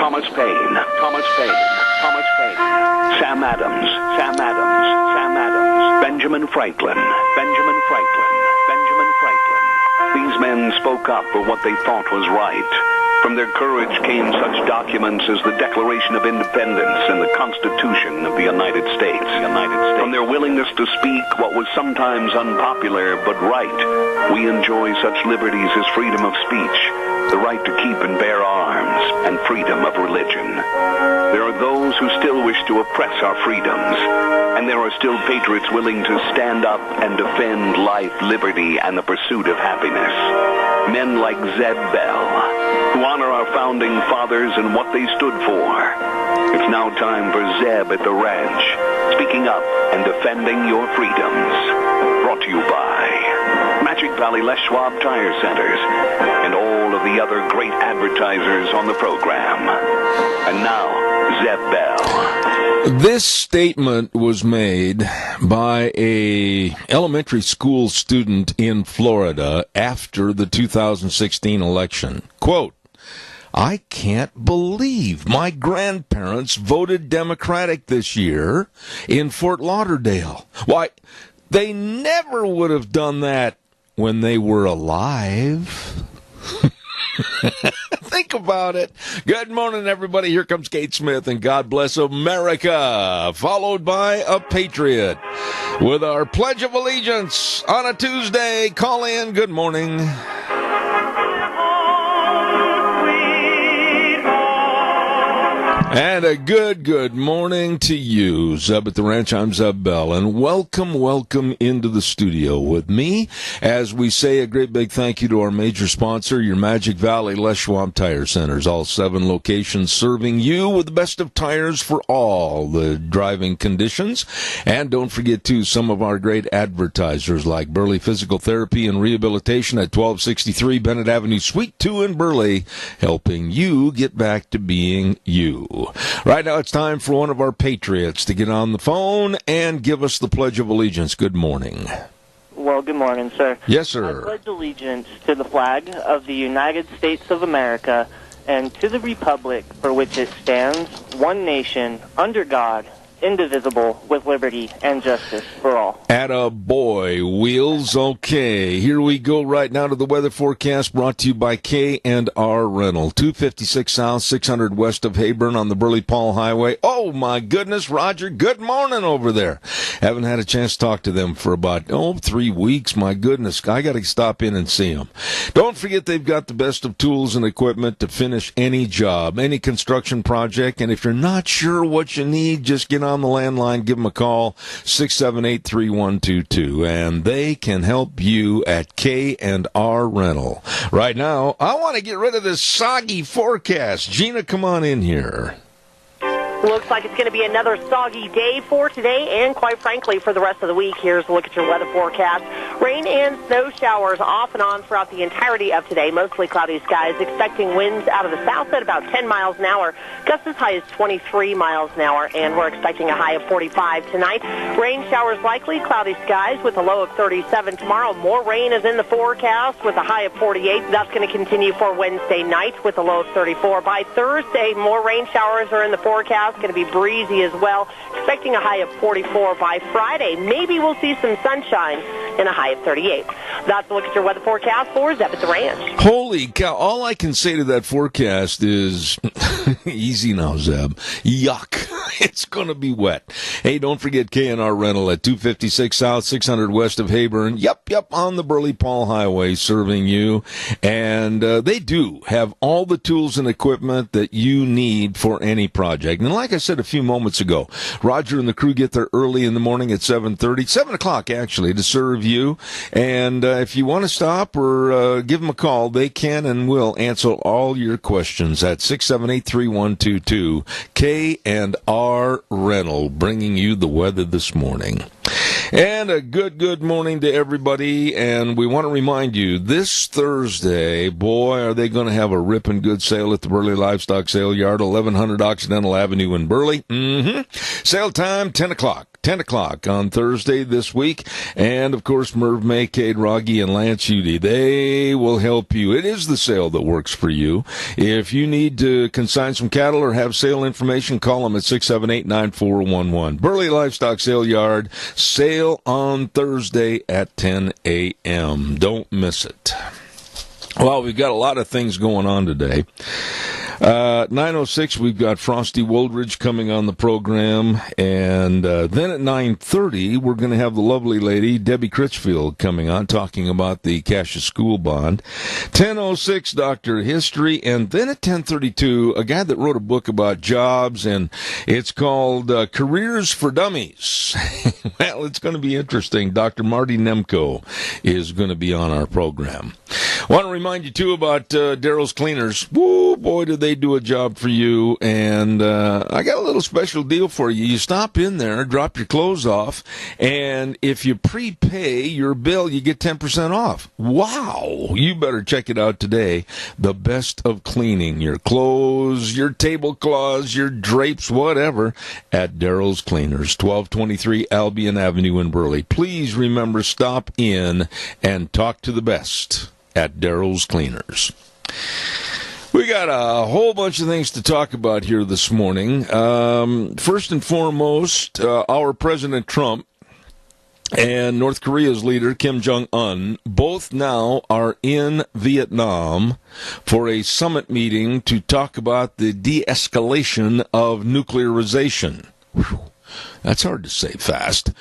Thomas Paine, Thomas Paine, Thomas Paine, Sam Adams, Sam Adams, Sam Adams, Benjamin Franklin, Benjamin Franklin, Benjamin Franklin. These men spoke up for what they thought was right. From their courage came such documents as the Declaration of Independence and the Constitution of the United States. From their willingness to speak what was sometimes unpopular but right, we enjoy such liberties as freedom of speech, the right to keep and bear arms, and freedom of religion. There are those who still wish to oppress our freedoms, and there are still patriots willing to stand up and defend life, liberty, and the pursuit of happiness. Men like Zeb Bell, who honor our founding fathers and what they stood for. It's now time for Zeb at the Ranch, speaking up and defending your freedoms. Brought to you by Magic Valley Les Schwab Tire Centers and all of the other great advertisers on the program. And now, Zeb Bell. This statement was made by a elementary school student in Florida after the 2016 election. Quote, "I can't believe my grandparents voted Democratic this year in Fort Lauderdale. Why, they never would have done that when they were alive." Think about it. Good morning, everybody. Here comes Kate Smith and God Bless America, followed by a Patriot with our Pledge of Allegiance on a Tuesday. Call in. Good morning. And a good morning to you, Zeb at the Ranch. I'm Zeb Bell, and welcome into the studio with me as we say a great big thank you to our major sponsor, your Magic Valley Les Schwab Tire Centers. All 7 locations serving you with the best of tires for all the driving conditions. And don't forget, too, some of our great advertisers like Burley Physical Therapy and Rehabilitation at 1263 Bennett Avenue, Suite 2 in Burley, helping you get back to being you. Right now it's time for one of our Patriots to get on the phone and give us the Pledge of Allegiance. Good morning. Well, good morning, sir. Yes, sir. I pledge allegiance to the flag of the United States of America and to the republic for which it stands, one nation, under God, indivisible, with liberty and justice for all. Atta boy, Wheels. Okay, here we go right now to the weather forecast brought to you by K&R Rental. 256 South, 600 west of Hayburn on the Burley-Paul Highway. Oh, my goodness, Roger, good morning over there. Haven't had a chance to talk to them for about, 3 weeks. My goodness, I got to stop in and see them. Don't forget they've got the best of tools and equipment to finish any job, any construction project. And if you're not sure what you need, just get on the landline, give them a call, 678-3122, and they can help you at K&R Rental. Right now, I want to get rid of this soggy forecast. Gina, come on in here. Looks like it's going to be another soggy day for today and, quite frankly, for the rest of the week. Here's a look at your weather forecast. Rain and snow showers off and on throughout the entirety of today. Mostly cloudy skies. Expecting winds out of the south at about 10 miles an hour. Gusts as high as 23 miles an hour. And we're expecting a high of 45 tonight. Rain showers likely. Cloudy skies with a low of 37 tomorrow. More rain is in the forecast with a high of 48. That's going to continue for Wednesday night with a low of 34. By Thursday, more rain showers are in the forecast. Going to be breezy as well. Expecting a high of 44 by Friday. Maybe we'll see some sunshine and a high of 38. That's a look at your weather forecast for Zeb at the Ranch. Holy cow. All I can say to that forecast is, easy now, Zeb. Yuck. It's going to be wet. Hey, don't forget K&R Rental at 256 South, 600 west of Hayburn. Yep, on the Burley-Paul Highway serving you. And they do have all the tools and equipment that you need for any project. And like I said a few moments ago, Roger and the crew get there early in the morning at 7:30, 7 o'clock actually, to serve you. And if you want to stop or give them a call, they can and will answer all your questions at 678-3122. K&R Rental, bringing you the weather this morning. And a good morning to everybody. And we want to remind you, this Thursday, boy, are they going to have a ripping good sale at the Burley Livestock Sale Yard, 1100 Occidental Avenue in Burley. Sale time, 10 o'clock. 10 o'clock on Thursday this week. And, of course, Merv May, Cade Rogge, and Lance Udy. They will help you. It is the sale that works for you. If you need to consign some cattle or have sale information, call them at 678-9411. Burley Livestock Sale Yard, sale on Thursday at 10 a.m. Don't miss it. Well, we've got a lot of things going on today. 9:06, we've got Frosty Woldridge coming on the program, and then at 9:30, we're going to have the lovely lady, Debbie Critchfield, coming on, talking about the Cassius School Bond. 10:06, Dr. History, and then at 10:32, a guy that wrote a book about jobs, and it's called Careers for Dummies. Well, it's going to be interesting. Dr. Marty Nemko is going to be on our program. I want to remind you, too, about Daryl's Cleaners. Woo, boy, did they do a job for you. And I got a little special deal for you. You stop in there, drop your clothes off, and if you prepay your bill, you get 10% off. Wow. You better check it out today. The best of cleaning your clothes, your tablecloths, your drapes, whatever, at Daryl's Cleaners, 1223 Albion Avenue in Burley. Please remember, stop in and talk to the best at Daryl's Cleaners. We got a whole bunch of things to talk about here this morning. First and foremost, our President Trump and North Korea's leader, Kim Jong-un, both now are in Vietnam for a summit meeting to talk about the de-escalation of nuclearization. Whew. That's hard to say fast.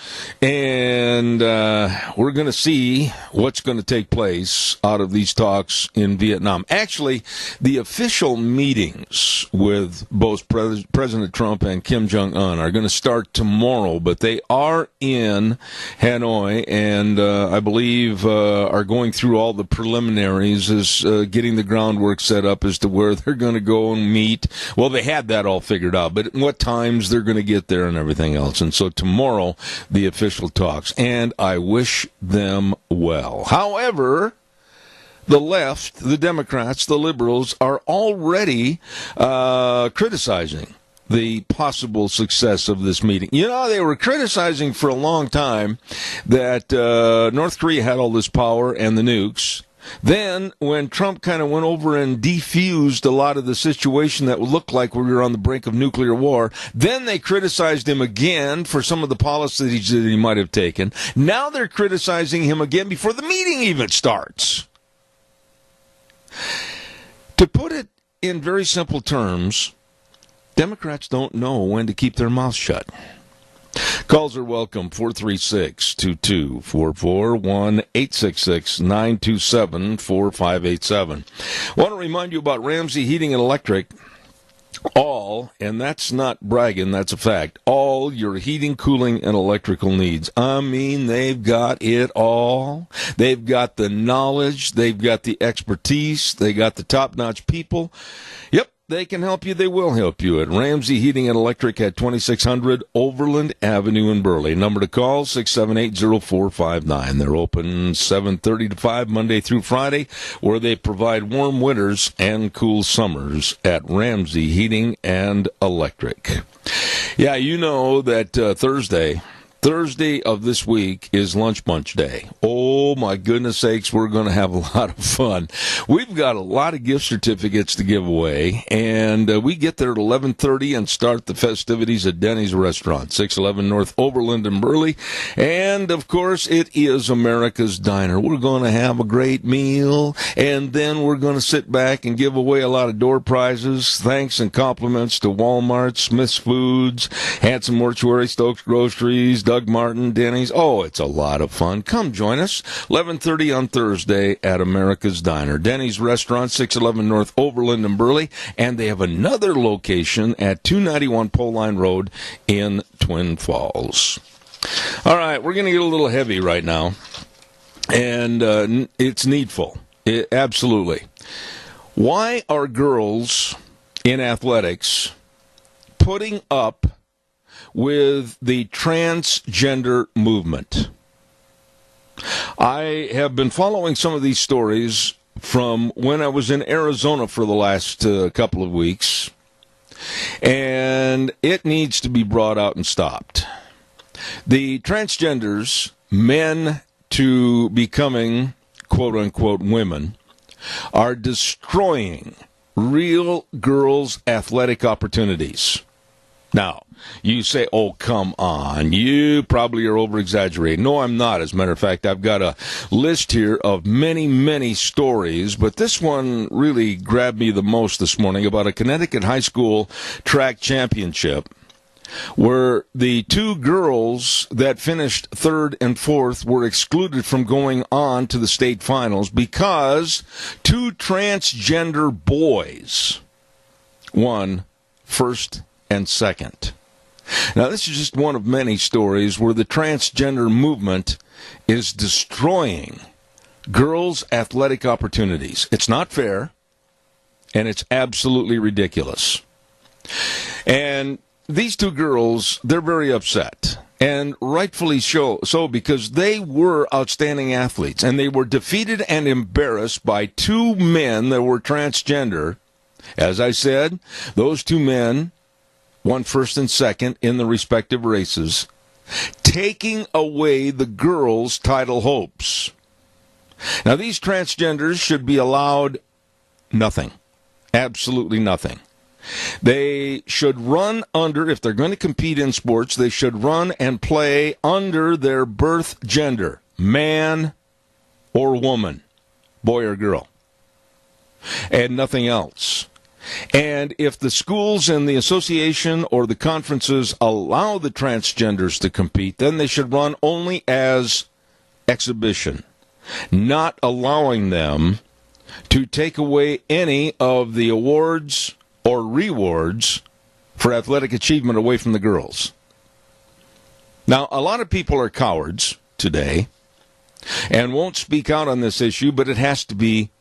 And we're going to see what's going to take place out of these talks in Vietnam. Actually, the official meetings with both President Trump and Kim Jong-un are going to start tomorrow, but they are in Hanoi and I believe are going through all the preliminaries as getting the groundwork set up as to where they're going to go and meet. Well, they had that all figured out, but what times they're going to get there and everything else. And so tomorrow, the official talks, and I wish them well. However, the left, the Democrats, the liberals are already criticizing the possible success of this meeting. You know, they were criticizing for a long time that North Korea had all this power and the nukes. Then, when Trump kind of went over and defused a lot of the situation that would look like we were on the brink of nuclear war, then they criticized him again for some of the policies that he might have taken. Now they're criticizing him again before the meeting even starts. To put it in very simple terms, Democrats don't know when to keep their mouths shut. Calls are welcome, 436-2244, 1-866-927-4587. Want to remind you about Ramsey Heating and Electric. All, and that's not bragging, that's a fact, all your heating, cooling, and electrical needs. I mean, they've got it all. They've got the knowledge. They've got the expertise. They got the top-notch people. Yep. They can help you. They will help you at Ramsey Heating and Electric at 2600 Overland Avenue in Burley. Number to call, 678-0459. They're open 7:30 to 5 Monday through Friday, where they provide warm winters and cool summers at Ramsey Heating and Electric. Yeah, you know that Thursday of this week is Lunch Bunch Day. Oh, my goodness sakes, we're going to have a lot of fun. We've got a lot of gift certificates to give away, and we get there at 11:30 and start the festivities at Denny's Restaurant, 611 North Overland in Burley. And, of course, it is America's Diner. We're going to have a great meal, and then we're going to sit back and give away a lot of door prizes. Thanks and compliments to Walmart, Smith's Foods, Hanson Mortuary, Stokes Groceries, Doug Martin, Denny's. Oh, it's a lot of fun. Come join us, 11:30 on Thursday at America's Diner. Denny's Restaurant, 611 North Overland in Burley, and they have another location at 291 Pole Line Road in Twin Falls. All right, we're going to get a little heavy right now, and it's needful. Absolutely. Why are girls in athletics putting up with the transgender movement? I have been following some of these stories from when I was in Arizona for the last couple of weeks, and it needs to be brought out and stopped. The transgenders, men to becoming quote-unquote women, are destroying real girls' athletic opportunities. Now, you say, oh, come on, you probably are over-exaggerating. No, I'm not. As a matter of fact, I've got a list here of many, many stories, but this one really grabbed me the most this morning about a Connecticut high school track championship where the two girls that finished third and fourth were excluded from going on to the state finals because two transgender boys won first and second. Now, this is just one of many stories where the transgender movement is destroying girls' athletic opportunities. It's not fair, and it's absolutely ridiculous. And these two girls, they're very upset, and rightfully so, because they were outstanding athletes, and they were defeated and embarrassed by two men that were transgender. As I said, those two men won first and second in the respective races, taking away the girls' title hopes. Now, these transgenders should be allowed nothing, absolutely nothing. They should run under, if they're going to compete in sports, they should run and play under their birth gender, man or woman, boy or girl, and nothing else. And if the schools and the association or the conferences allow the transgenders to compete, then they should run only as exhibition, not allowing them to take away any of the awards or rewards for athletic achievement away from the girls. Now, a lot of people are cowards today and won't speak out on this issue, but it has to be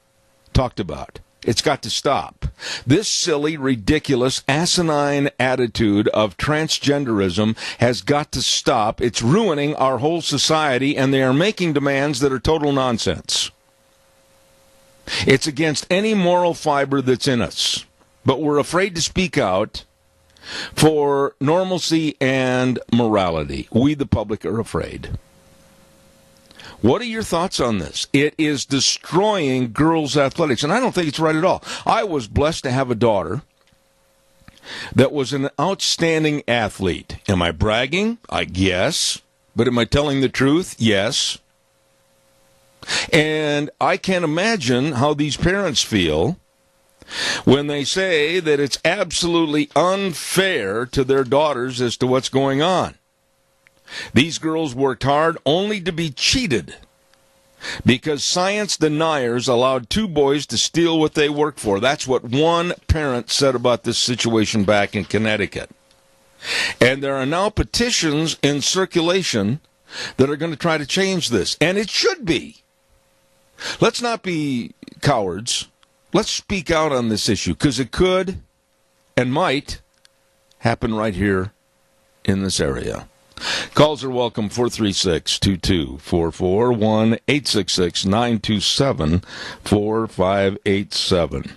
talked about. It's got to stop. This silly, ridiculous, asinine attitude of transgenderism has got to stop. It's ruining our whole society, and they are making demands that are total nonsense. It's against any moral fiber that's in us. But we're afraid to speak out for normalcy and morality. We, the public, are afraid. What are your thoughts on this? It is destroying girls' athletics, and I don't think it's right at all. I was blessed to have a daughter that was an outstanding athlete. Am I bragging? I guess. But am I telling the truth? Yes. And I can't imagine how these parents feel when they say that it's absolutely unfair to their daughters as to what's going on. These girls worked hard only to be cheated because science deniers allowed two boys to steal what they worked for. That's what one parent said about this situation back in Connecticut. And there are now petitions in circulation that are going to try to change this. And it should be. Let's not be cowards. Let's speak out on this issue, because it could and might happen right here in this area. Calls are welcome, 436-2244, 1-866-927-4587.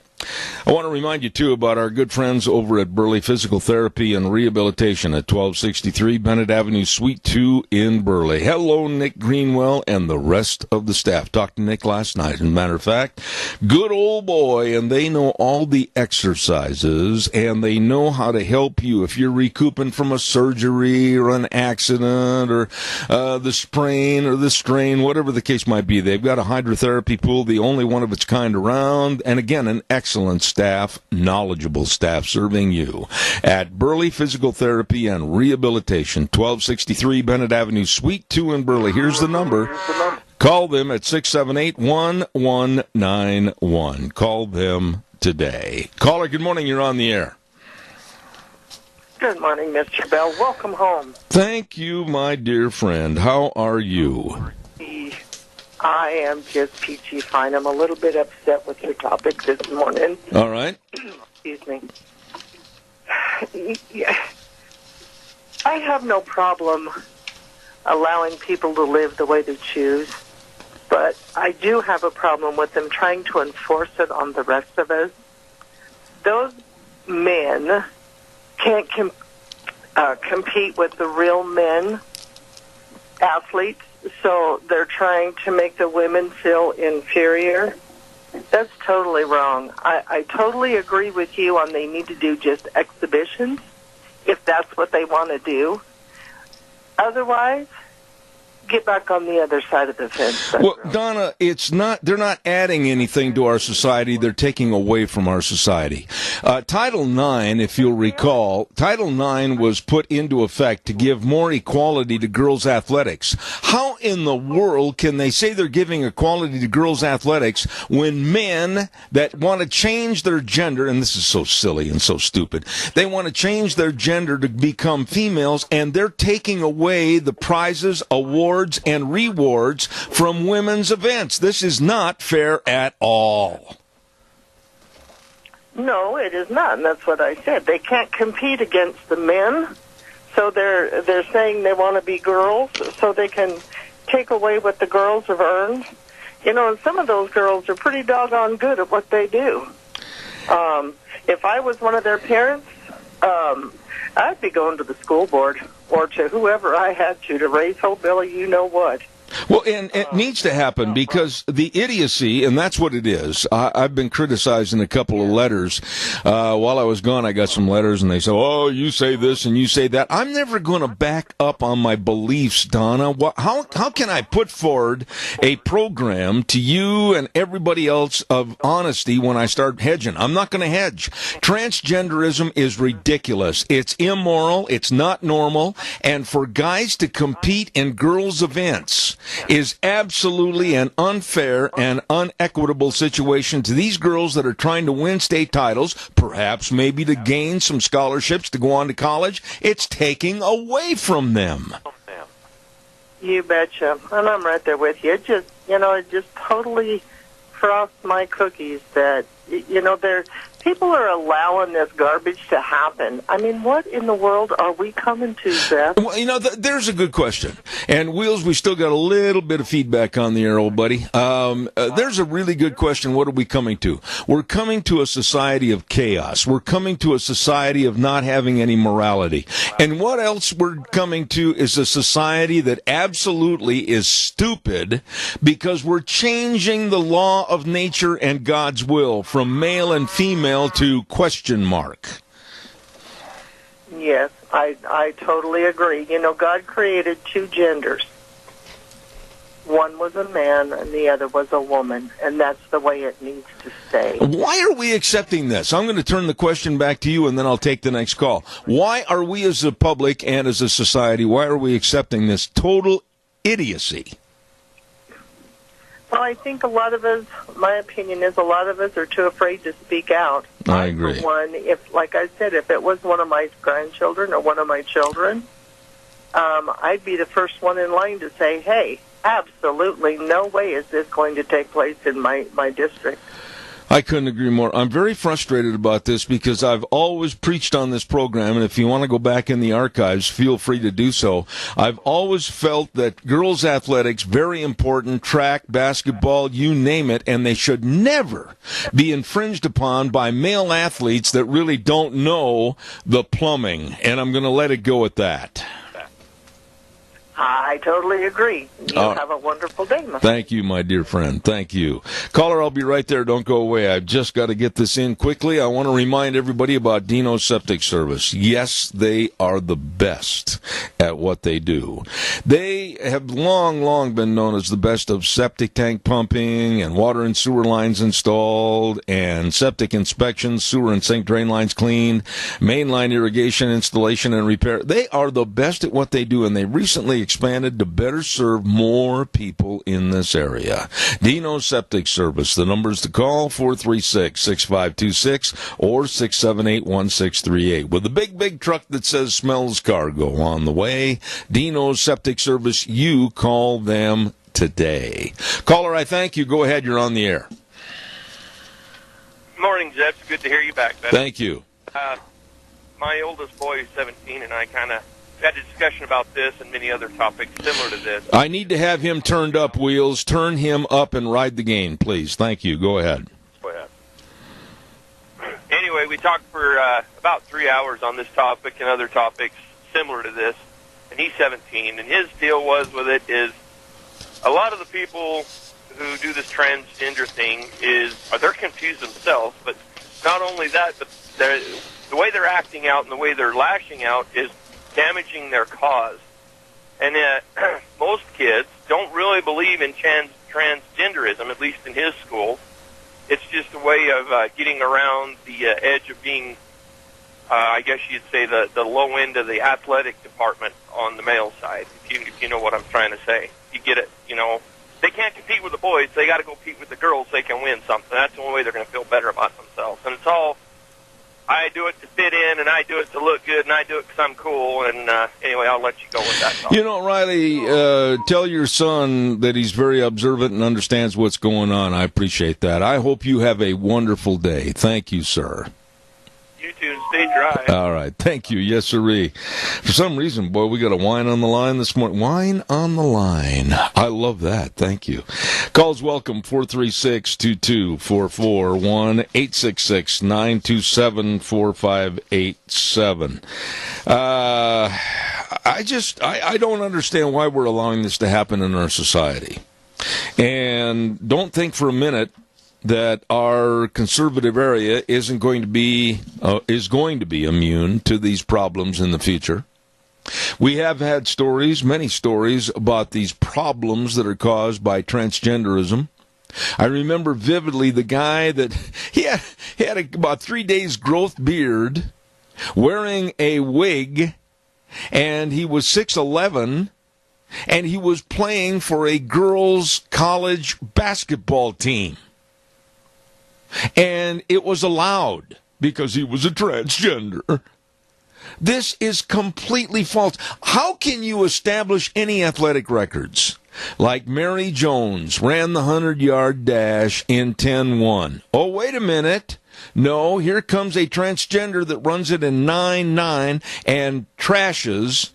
I want to remind you, too, about our good friends over at Burley Physical Therapy and Rehabilitation at 1263 Bennett Avenue, Suite 2 in Burley. Hello, Nick Greenwell and the rest of the staff. Talked to Nick last night. As a matter of fact, good old boy, and they know all the exercises, and they know how to help you if you're recouping from a surgery or an accident or the sprain or the strain, whatever the case might be. They've got a hydrotherapy pool, the only one of its kind around, and again, an excellent staff, knowledgeable staff serving you at Burley Physical Therapy and Rehabilitation, 1263 Bennett Avenue, Suite 2 in Burley. Here's the number. Call them at 678-1191. Call them today. Caller, good morning. You're on the air. Good morning, Mr. Bell. Welcome home. Thank you, my dear friend. How are you? I am just peachy fine. I'm a little bit upset with your topic this morning. All right. Excuse me. Yeah. I have no problem allowing people to live the way they choose, but I do have a problem with them trying to enforce it on the rest of us. Those men can't compete with the real men athletes, so they're trying to make the women feel inferior. That's totally wrong. I totally agree with you on they need to do just exhibitions, if that's what they want to do. Otherwise, get back on the other side of the fence. Well, Donna, they're not adding anything to our society. They're taking away from our society. Title IX, if you'll recall, Title IX was put into effect to give more equality to girls' athletics. How in the world can they say they're giving equality to girls' athletics when men that want to change their gender, and this is so silly and so stupid, they want to change their gender to become females, and they're taking away the prizes, awards, and rewards from women's events. This is not fair at all. No, it is not, and that's what I said. They can't compete against the men, so they're saying they want to be girls, so they can take away what the girls have earned. You know, and some of those girls are pretty doggone good at what they do. If I was one of their parents, I'd be going to the school board or to whoever I had to raise Hope Billy, you know what. Well, and it needs to happen because the idiocy, and that's what it is. I've been criticized in a couple of letters. While I was gone, I got some letters, and they said, oh, you say this and you say that. I'm never going to back up on my beliefs, Donna. How can I put forward a program to you and everybody else of honesty when I start hedging? I'm not going to hedge. Transgenderism is ridiculous. It's immoral. It's not normal. And for guys to compete in girls' events is absolutely an unfair and unequitable situation to these girls that are trying to win state titles, perhaps maybe to gain some scholarships to go on to college. It's taking away from them. You betcha. And I'm right there with you. It just totally frosts my cookies that, people are allowing this garbage to happen. I mean, what in the world are we coming to, Seth? Well, there's a good question. And, Wheels, we still got a little bit of feedback on the air, old buddy. There's a really good question. What are we coming to? We're coming to a society of chaos. We're coming to a society of not having any morality. And what else we're coming to is a society that absolutely is stupid because we're changing the law of nature and God's will from male and female to question mark. Yes, I totally agree. God created two genders. One was a man and the other was a woman, and that's the way it needs to stay. Why are we accepting this? I'm going to turn the question back to you, and then I'll take the next call. Why are we as a public and as a society, why are we accepting this total idiocy? Well, I think a lot of us, my opinion is a lot of us are too afraid to speak out. I agree. For one, like I said, if it was one of my grandchildren or one of my children, I'd be the first one in line to say, hey, absolutely no way is this going to take place in my district. I couldn't agree more. I'm very frustrated about this because I've always preached on this program, and if you want to go back in the archives, feel free to do so. I've always felt that girls' athletics, very important, track, basketball, you name it, and they should never be infringed upon by male athletes that really don't know the plumbing, and I'm going to let it go at that. I totally agree. You have a wonderful day, my friend. Thank you, my dear friend. Thank you. Caller, I'll be right there. Don't go away. I've just got to get this in quickly. I want to remind everybody about Dino's Septic Service. Yes, they are the best at what they do. They have long been known as the best of septic tank pumping and water and sewer lines installed and septic inspections, sewer and sink drain lines cleaned, mainline irrigation installation and repair. They are the best at what they do, and they recently expanded to better serve more people in this area. Dino Septic Service. The numbers to call, 436-6526 or 678-1638. With a big truck that says smells cargo on the way, Dino Septic Service, you call them today. Caller, I thank you. Go ahead. You're on the air. Morning, Zeb. It's good to hear you back, Ben. Thank you. My oldest boy is 17, and I kind of had a discussion about this and many other topics similar to this. I need to have him turned up, Wheels. Turn him up and ride the game, please. Thank you. Go ahead. Go ahead. Anyway, we talked for about 3 hours on this topic and other topics similar to this. and he's 17, and his deal was with it is a lot of the people who do this transgender thing they're confused themselves, but not only that, but the way they're acting out and the way they're lashing out is damaging their cause. And most kids don't really believe in transgenderism, at least in his school. It's just a way of getting around the edge of being, I guess you'd say, the low end of the athletic department on the male side, if you know what I'm trying to say. You get it, They can't compete with the boys. They got to go compete with the girls. They can win something. That's the only way they're going to feel better about themselves. And it's all, I do it to fit in, and I do it to look good, and I do it because I'm cool. And anyway, I'll let you go with that thought. Riley, tell your son that he's very observant and understands what's going on. I appreciate that. I hope you have a wonderful day. Thank you, sir. You too. Stay dry. All right. Thank you. Yes, sirree. For some reason, boy, we got a wine on the line this morning. Wine on the line. I love that. Thank you. Calls welcome, 436-2244, 1-866-927-4587. I don't understand why we're allowing this to happen in our society. And don't think for a minute that our conservative area is going to be immune to these problems in the future. We have had many stories about these problems that are caused by transgenderism. I remember vividly the guy that he had about 3 days growth beard, wearing a wig, and he was 6'11", and he was playing for a girls' college basketball team. And it was allowed because he was a transgender. This is completely false. How can you establish any athletic records? Like Mary Jones ran the 100-yard dash in 10-1. Oh, wait a minute. No, here comes a transgender that runs it in 9-9 and trashes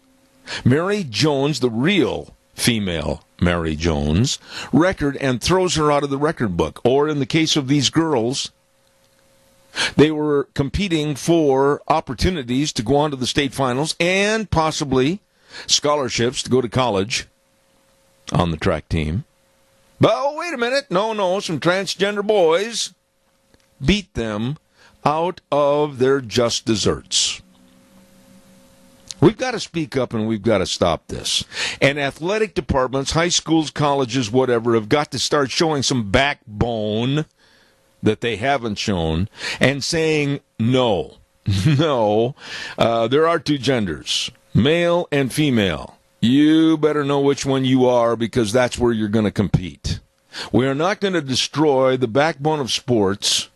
Mary Jones, the real female Mary Jones, record and throws her out of the record book. Or in the case of these girls, they were competing for opportunities to go on to the state finals and possibly scholarships to go to college on the track team. But, oh, wait a minute. No, some transgender boys beat them out of their just desserts. We've got to speak up and we've got to stop this. And athletic departments, high schools, colleges, whatever, have got to start showing some backbone that they haven't shown and saying no. No, there are two genders, male and female. You better know which one you are because that's where you're going to compete. We are not going to destroy the backbone of sports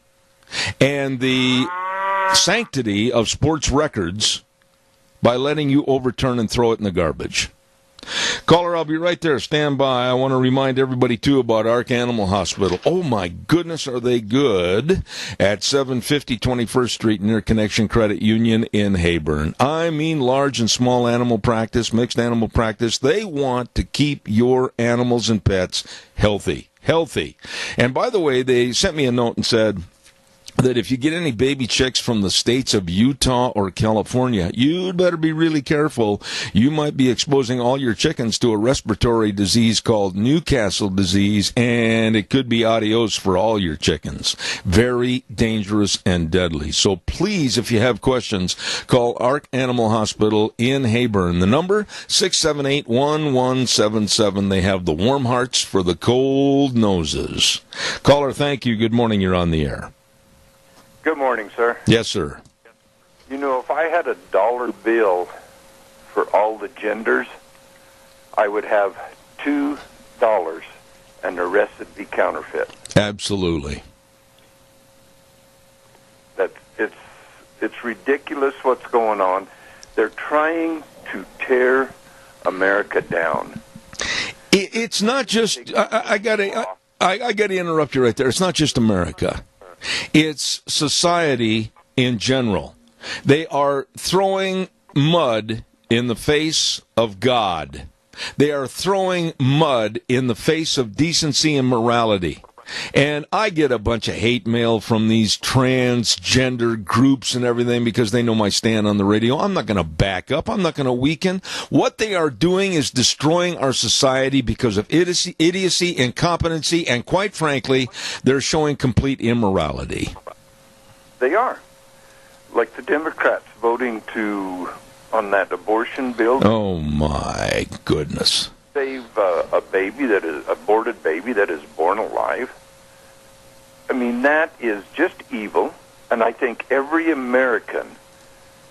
and the sanctity of sports records by letting you overturn and throw it in the garbage. Caller, I'll be right there. Stand by. I want to remind everybody, too, about Ark Animal Hospital. Oh, my goodness, are they good? At 750 21st Street near Connection Credit Union in Heyburn. I mean large and small animal practice, mixed animal practice. They want to keep your animals and pets healthy. And by the way, they sent me a note and said that if you get any baby chicks from the states of Utah or California, you'd better be really careful. You might be exposing all your chickens to a respiratory disease called Newcastle disease, and it could be adios for all your chickens. Very dangerous and deadly. So please, if you have questions, call Ark Animal Hospital in Heyburn. The number, 678-1177. They have the warm hearts for the cold noses. Caller, thank you. Good morning. You're on the air. Good morning, sir. Yes, sir. If I had a dollar bill for all the genders, I would have $2, and the rest would be counterfeit. Absolutely. It's ridiculous what's going on. They're trying to tear America down. It's not just. I got to interrupt you right there. It's not just America. It's society in general. They are throwing mud in the face of God. They are throwing mud in the face of decency and morality. And I get a bunch of hate mail from these transgender groups and everything because they know my stand on the radio. I'm not going to back up. I'm not going to weaken. What they are doing is destroying our society because of idiocy, incompetency, and quite frankly, they're showing complete immorality. They are. Like the Democrats voting on that abortion bill. Oh, my goodness. Save a baby aborted baby that is born alive. I mean, that is just evil. And I think every American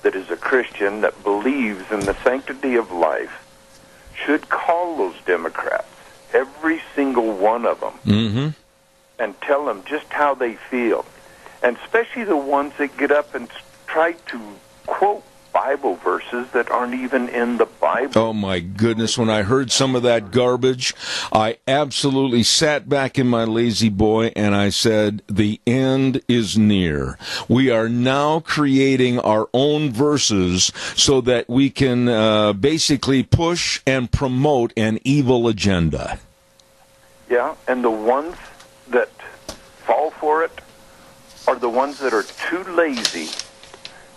that is a Christian that believes in the sanctity of life should call those Democrats, every single one of them, and tell them just how they feel. And especially the ones that get up and try to quote Bible verses that aren't even in the Bible. Oh, my goodness. When I heard some of that garbage, I absolutely sat back in my lazy boy and I said, the end is near. We are now creating our own verses so that we can basically push and promote an evil agenda. Yeah, and the ones that fall for it are the ones that are too lazy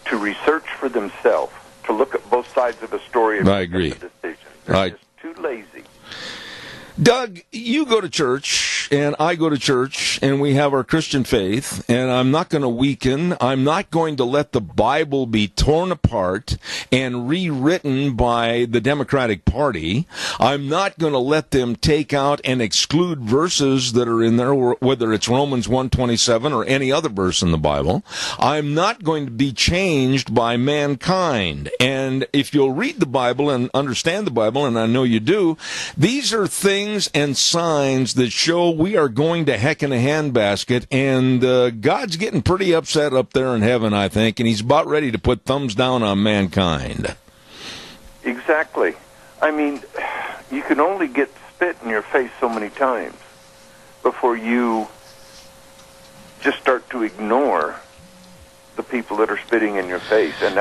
to research for themselves, to look at both sides of a story and I agree. make a decision. They're just too lazy. Doug, you go to church, and I go to church, and we have our Christian faith, and I'm not going to weaken. I'm not going to let the Bible be torn apart and rewritten by the Democratic Party. I'm not going to let them take out and exclude verses that are in there, whether it's Romans 1:27 or any other verse in the Bible. I'm not going to be changed by mankind. And if you'll read the Bible and understand the Bible, and I know you do, these are things and signs that show we are going to heck in a handbasket, and God's getting pretty upset up there in heaven, I think, and he's about ready to put thumbs down on mankind. Exactly. I mean, you can only get spit in your face so many times before you just start to ignore the people that are spitting in your face, and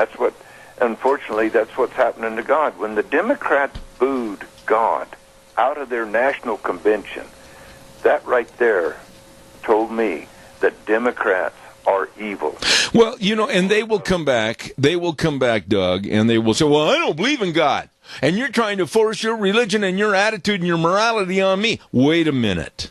unfortunately, that's what's happening to God. When the Democrats booed God out of their national convention, that right there told me that Democrats are evil. Well, and they will come back, Doug, and they will say, well, I don't believe in God, and you're trying to force your religion and your attitude and your morality on me. Wait a minute.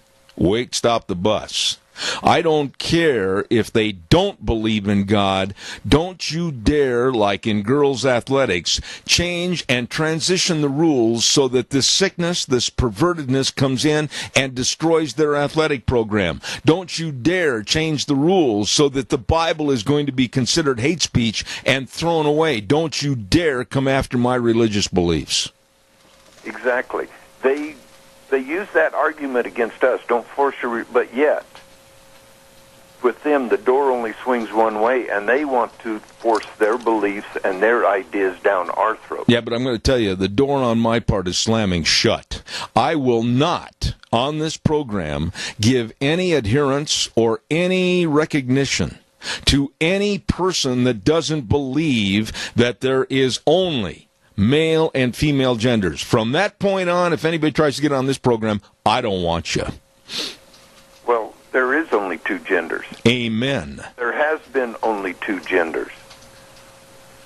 Stop the bus. I don't care if they don't believe in God. Don't you dare, like in girls' athletics, change and transition the rules so that this sickness, this pervertedness comes in and destroys their athletic program. Don't you dare change the rules so that the Bible is going to be considered hate speech and thrown away. Don't you dare come after my religious beliefs. Exactly. They use that argument against us. Don't force but yet, with them, the door only swings one way, and they want to force their beliefs and their ideas down our throat. Yeah, but I'm going to tell you, the door on my part is slamming shut. I will not, on this program, give any adherence or any recognition to any person that doesn't believe that there is only male and female genders. From that point on, if anybody tries to get on this program, I don't want you. Well, there is only two genders. Amen. There has been only two genders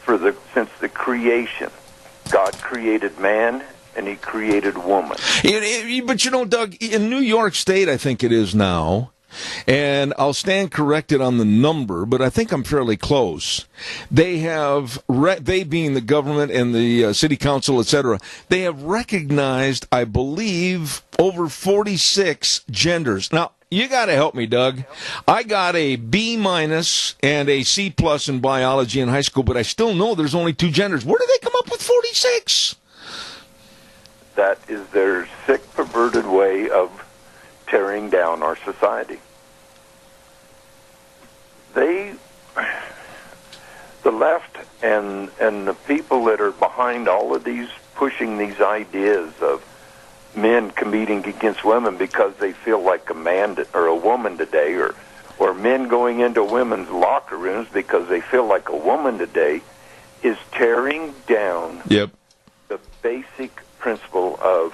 since the creation. God created man and he created woman. But Doug, in New York State, I think it is now, and I'll stand corrected on the number, but I think I'm fairly close. They have, they being the government and the city council, etc., they have recognized, I believe, over 46 genders. Now, you got to help me, Doug. I got a B- and a C+ in biology in high school, but I still know there's only two genders. Where did they come up with 46? That is their sick, perverted way of tearing down our society. The left and the people that are behind all of these, pushing these ideas of men competing against women because they feel like a man or a woman today, or men going into women's locker rooms because they feel like a woman today, is tearing down the basic principle of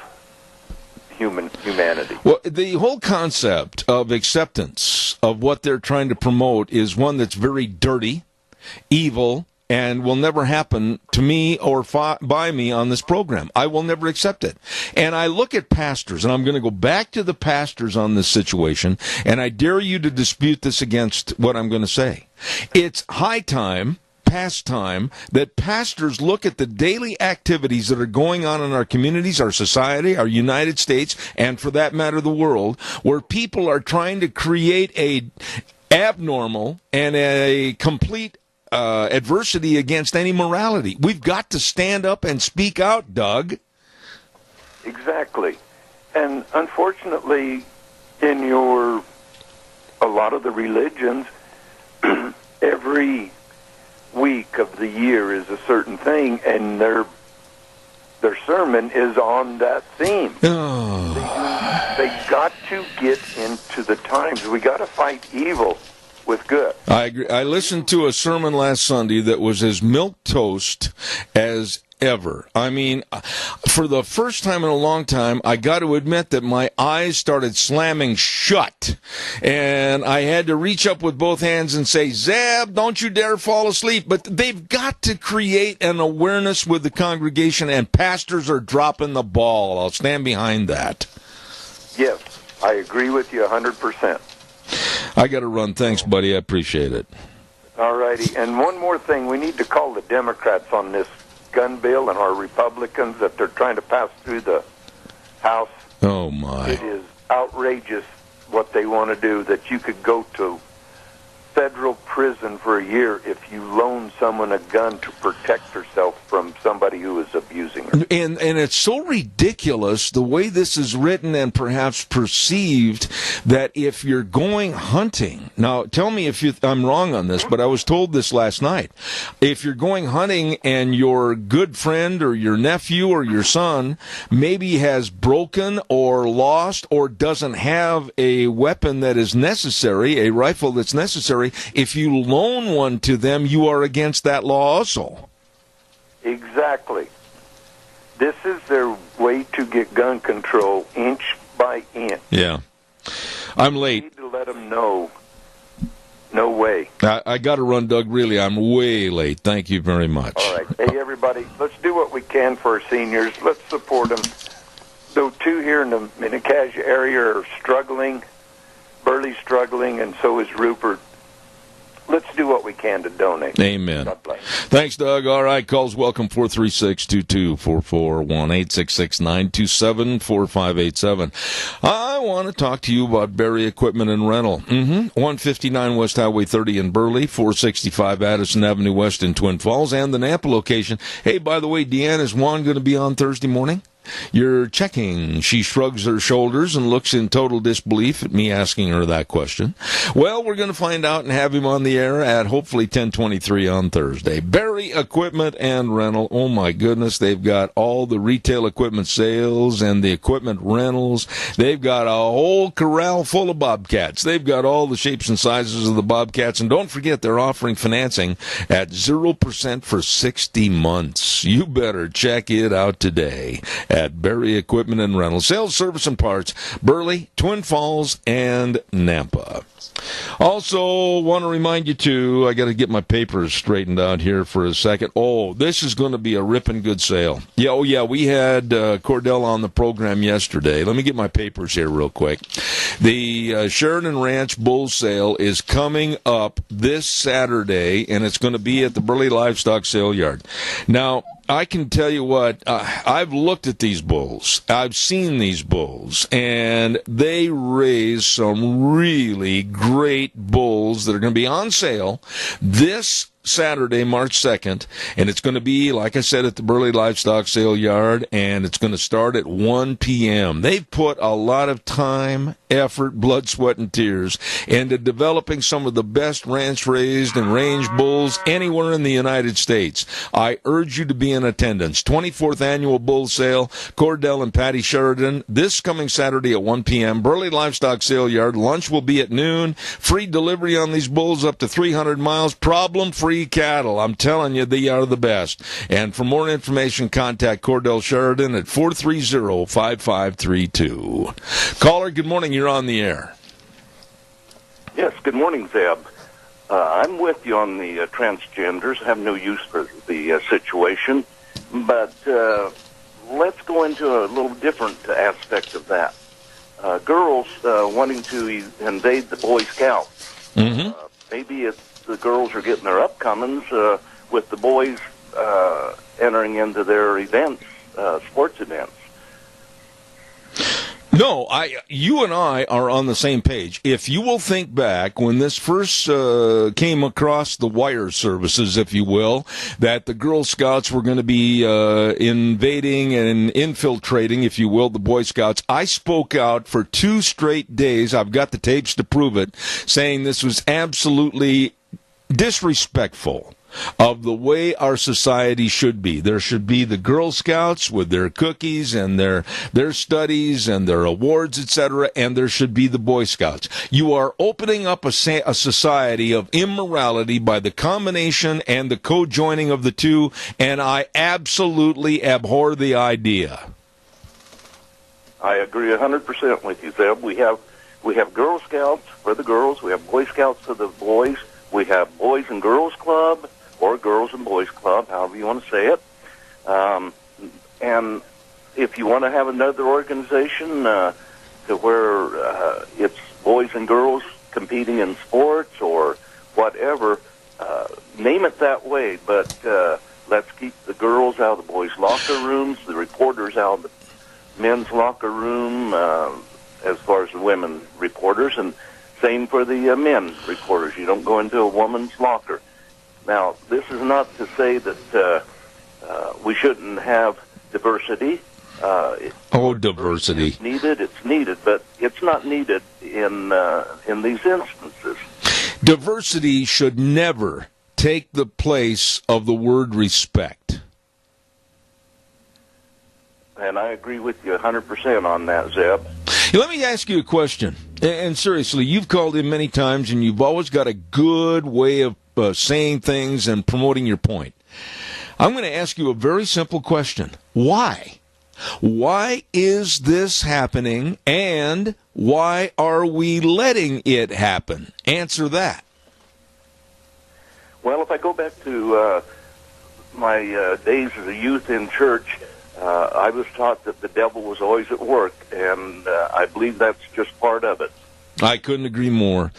humanity. Well, the whole concept of acceptance of what they're trying to promote is one that's very dirty, evil, and will never happen to me or by me on this program. I will never accept it. And I look at pastors, and I'm going to go back to the pastors on this situation, and I dare you to dispute this against what I'm going to say. It's high time, past time, that pastors look at the daily activities that are going on in our communities, our society, our United States, and for that matter, the world, where people are trying to create a abnormal and a complete adversity against any morality. We've got to stand up and speak out, Doug. Exactly. And unfortunately, in a lot of the religions, every week of the year is a certain thing, and their sermon is on that theme. Oh. They got to get into the times. We got to fight evil with good. I agree. I listened to a sermon last Sunday that was as milquetoast as ever. I mean, for the first time in a long time, I got to admit that my eyes started slamming shut, and I had to reach up with both hands and say, Zeb, don't you dare fall asleep. But they've got to create an awareness with the congregation, and pastors are dropping the ball. I'll stand behind that. Yes, I agree with you 100%. I got to run. Thanks, buddy. I appreciate it. All righty. And one more thing. We need to call the Democrats on this gun bill and our Republicans that they're trying to pass through the House. Oh, my. It is outrageous what they want to do, that you could go to federal prison for a year if you loan someone a gun to protect herself from somebody who is abusing her. And it's so ridiculous the way this is written and perhaps perceived, that if you're going hunting, now tell me if I'm wrong on this, but I was told this last night. If you're going hunting and your good friend or your nephew or your son maybe has broken or lost or doesn't have a weapon that is necessary, a rifle that's necessary, if you loan one to them, you are against that law also. Exactly. This is their way to get gun control, inch by inch. Yeah. I'm late. You need to let them know. No way. I got to run, Doug. Really, I'm way late. Thank you very much. All right. Hey, everybody, let's do what we can for our seniors. Let's support them. Though two here in the Minnecasia area are struggling, Burley's struggling, and so is Rupert. Let's do what we can to donate. Amen. God bless. Thanks, Doug. All right, calls welcome, 436-2244, 1-866-927-4587. I want to talk to you about Berry Equipment and Rental. 159 West Highway 30 in Burley, 465 Addison Avenue West in Twin Falls, and the Nampa location. Hey, by the way, Deanne, is Juan going to be on Thursday morning? You're checking. She shrugs her shoulders and looks in total disbelief at me asking her that question. Well, we're going to find out and have him on the air at hopefully 10:23 on Thursday. Berry Equipment and Rental. Oh, my goodness. They've got all the retail equipment sales and the equipment rentals. They've got a whole corral full of Bobcats. They've got all the shapes and sizes of the Bobcats. And don't forget, they're offering financing at 0% for 60 months. You better check it out today at Berry Equipment and Rental. Sales, service, and parts, Burley, Twin Falls, and Nampa. Also, want to remind you, too, I got to get my papers straightened out here for a second. Oh, this is going to be a ripping good sale. Yeah, we had Cordell on the program yesterday. Let me get my papers here real quick. The Sheridan Ranch Bull Sale is coming up this Saturday, and it's going to be at the Burley Livestock Sale Yard. Now, I can tell you what, I've looked at these bulls. I've seen these bulls, and they raise some really great bulls that are going to be on sale this Saturday, March 2nd, and it's going to be, like I said, at the Burley Livestock Sale Yard, and it's going to start at 1 p.m. They've put a lot of time, effort, blood, sweat, and tears into developing some of the best ranch-raised and range bulls anywhere in the United States. I urge you to be in attendance. 24th Annual Bull Sale, Cordell and Patty Sheridan, this coming Saturday at 1 p.m. Burley Livestock Sale Yard. Lunch will be at noon. Free delivery on these bulls up to 300 miles. Problem-free free cattle. I'm telling you, they are the best. And for more information, contact Cordell Sheridan at 430-5532. Caller, good morning. You're on the air. Yes, good morning, Zeb. I'm with you on the transgenders. I have no use for the situation. But let's go into a little different aspect of that. Girls wanting to invade the Boy Scouts. Mm-hmm. Maybe the girls are getting their upcomings with the boys entering into their events, sports events. No, you and I are on the same page. If you will think back when this first came across the wire services, if you will, that the Girl Scouts were going to be invading and infiltrating, if you will, the Boy Scouts, I spoke out for 2 straight days. I've got the tapes to prove it, saying this was absolutely disrespectful of the way our society should be. There should be the Girl Scouts with their cookies and their studies and their awards, etc., and there should be the Boy Scouts. You are opening up a society of immorality by the combination and the co-joining of the two, and I absolutely abhor the idea. I agree 100% with you, Zeb. We have Girl Scouts for the girls. We have Boy Scouts for the boys. We have Boys and Girls Club, or Girls and Boys Club, however you want to say it. And if you want to have another organization to where it's boys and girls competing in sports or whatever, name it that way. But let's keep the girls out of the boys' locker rooms, the reporters out of the men's locker room, as far as the women reporters, and same for the men reporters. You don't go into a woman's locker. Now, this is not to say that we shouldn't have diversity. Diversity. It's needed, but it's not needed in these instances. Diversity should never take the place of the word respect. And I agree with you 100% on that, Zeb. Let me ask you a question. And seriously, you've called in many times, and you've always got a good way of saying things and promoting your point. I'm going to ask you a very simple question. Why? Why is this happening, and why are we letting it happen? Answer that. Well, if I go back to my days as a youth in church, I was taught that the devil was always at work, and I believe that's just part of it. I couldn't agree more.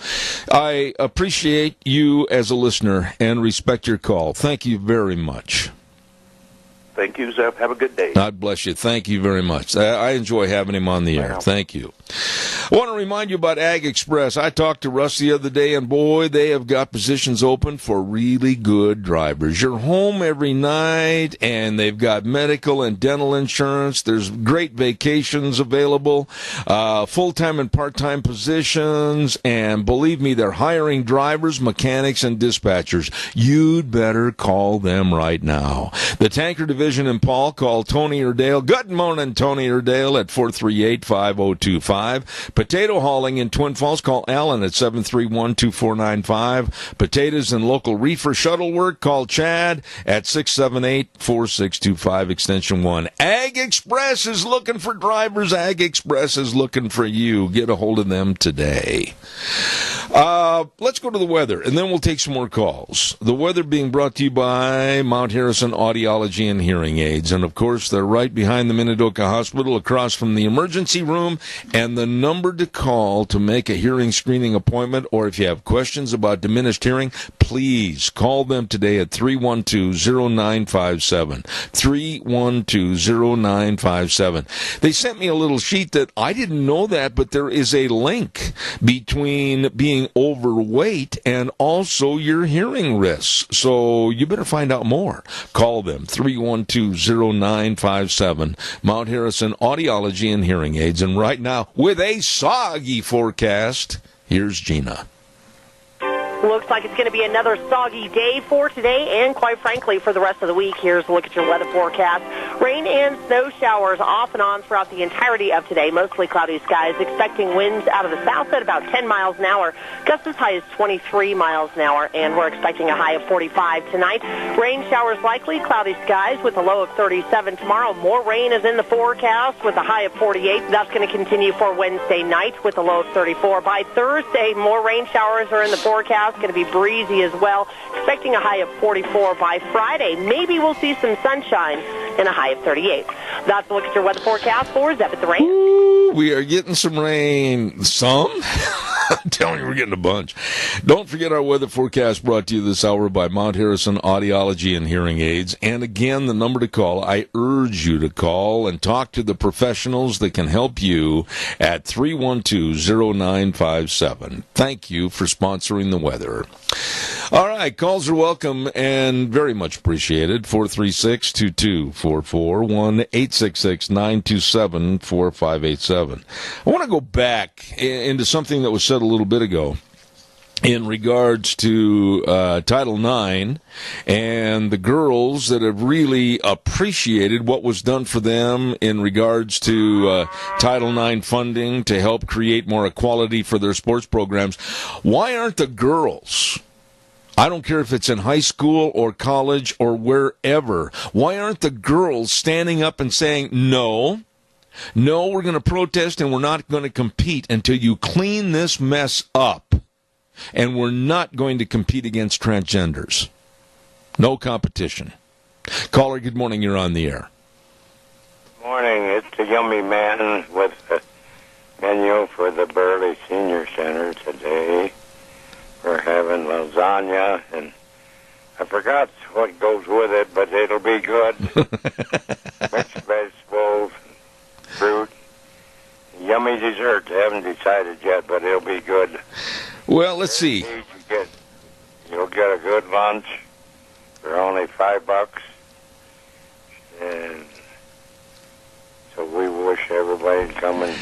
I appreciate you as a listener and respect your call. Thank you very much. Thank you, Zeb. Have a good day. God bless you. Thank you very much. I enjoy having him on the air. Thank you. I want to remind you about Ag Express. I talked to Russ the other day, and boy, they have got positions open for really good drivers. You're home every night, and they've got medical and dental insurance. There's great vacations available, full-time and part-time positions, and believe me, they're hiring drivers, mechanics, and dispatchers. You'd better call them right now. The Tanker Division in Paul, call Tony Erdale. Good morning, Tony Erdale, at 438-5025. Potato hauling in Twin Falls, call Alan at 731-2495. Potatoes and local reefer shuttle work, call Chad at 678-4625, extension 1. Ag Express is looking for drivers. Ag Express is looking for you. Get a hold of them today. Let's go to the weather, and then we'll take some more calls. The weather being brought to you by Mount Harrison Audiology and Hearing Aids. And, of course, they're right behind the Minidoka Hospital, across from the emergency room. And the number to call to make a hearing screening appointment, or if you have questions about diminished hearing, please call them today at 312-0957. 312-0957. They sent me a little sheet that I didn't know that, but there is a link between being overweight and also your hearing risks. So you better find out more. Call them, 312-0957. Mount Harrison Audiology and Hearing Aids. And right now, with a soggy forecast, here's Gina. Looks like it's going to be another soggy day for today and, quite frankly, for the rest of the week. Here's a look at your weather forecast. Rain Rain and snow showers off and on throughout the entirety of today. Mostly cloudy skies. Expecting winds out of the south at about 10 miles an hour. Gusts as high as 23 miles an hour. And we're expecting a high of 45 tonight. Rain showers likely. Cloudy skies with a low of 37 tomorrow. More rain is in the forecast with a high of 48. That's going to continue for Wednesday night with a low of 34. By Thursday, more rain showers are in the forecast. Going to be breezy as well. Expecting a high of 44 by Friday. Maybe we'll see some sunshine and a high of 38. That's a look at your weather forecast for Zeb at the Rain. Ooh, we are getting some rain. Some? I'm telling you, we're getting a bunch. Don't forget our weather forecast brought to you this hour by Mount Harrison Audiology and Hearing Aids. And again, the number to call, I urge you to call and talk to the professionals that can help you at 312-0957. Thank you for sponsoring the weather. All right, calls are welcome and very much appreciated. 436-2244, 1-866-927-4587. I want to go back into something that was said a little bit ago in regards to Title IX and the girls that have really appreciated what was done for them in regards to Title IX funding to help create more equality for their sports programs. Why aren't the girls, I don't care if it's in high school or college or wherever, why aren't the girls standing up and saying, no, we're going to protest and we're not going to compete until you clean this mess up, and we're not going to compete against transgenders. No competition. Caller, good morning, you're on the air. Morning, it's the Yummy Man with the menu for the Burley Senior Center today. We're having lasagna, and I forgot what goes with it, but it'll be good. Mixed vegetables, fruit, yummy dessert. I haven't decided yet, but it'll be good. Well, let's see. You'll get a good lunch for only $5, and so we wish everybody to come and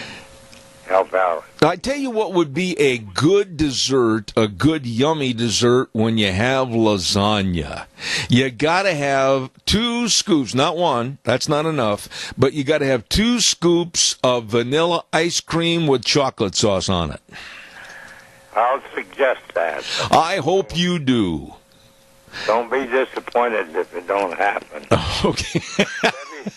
help out. I tell you what would be a good dessert, a good yummy dessert when you have lasagna. You got to have 2 scoops, not one, that's not enough, but you got to have 2 scoops of vanilla ice cream with chocolate sauce on it. I'll suggest that. I hope you do. Don't be disappointed if it don't happen. Okay.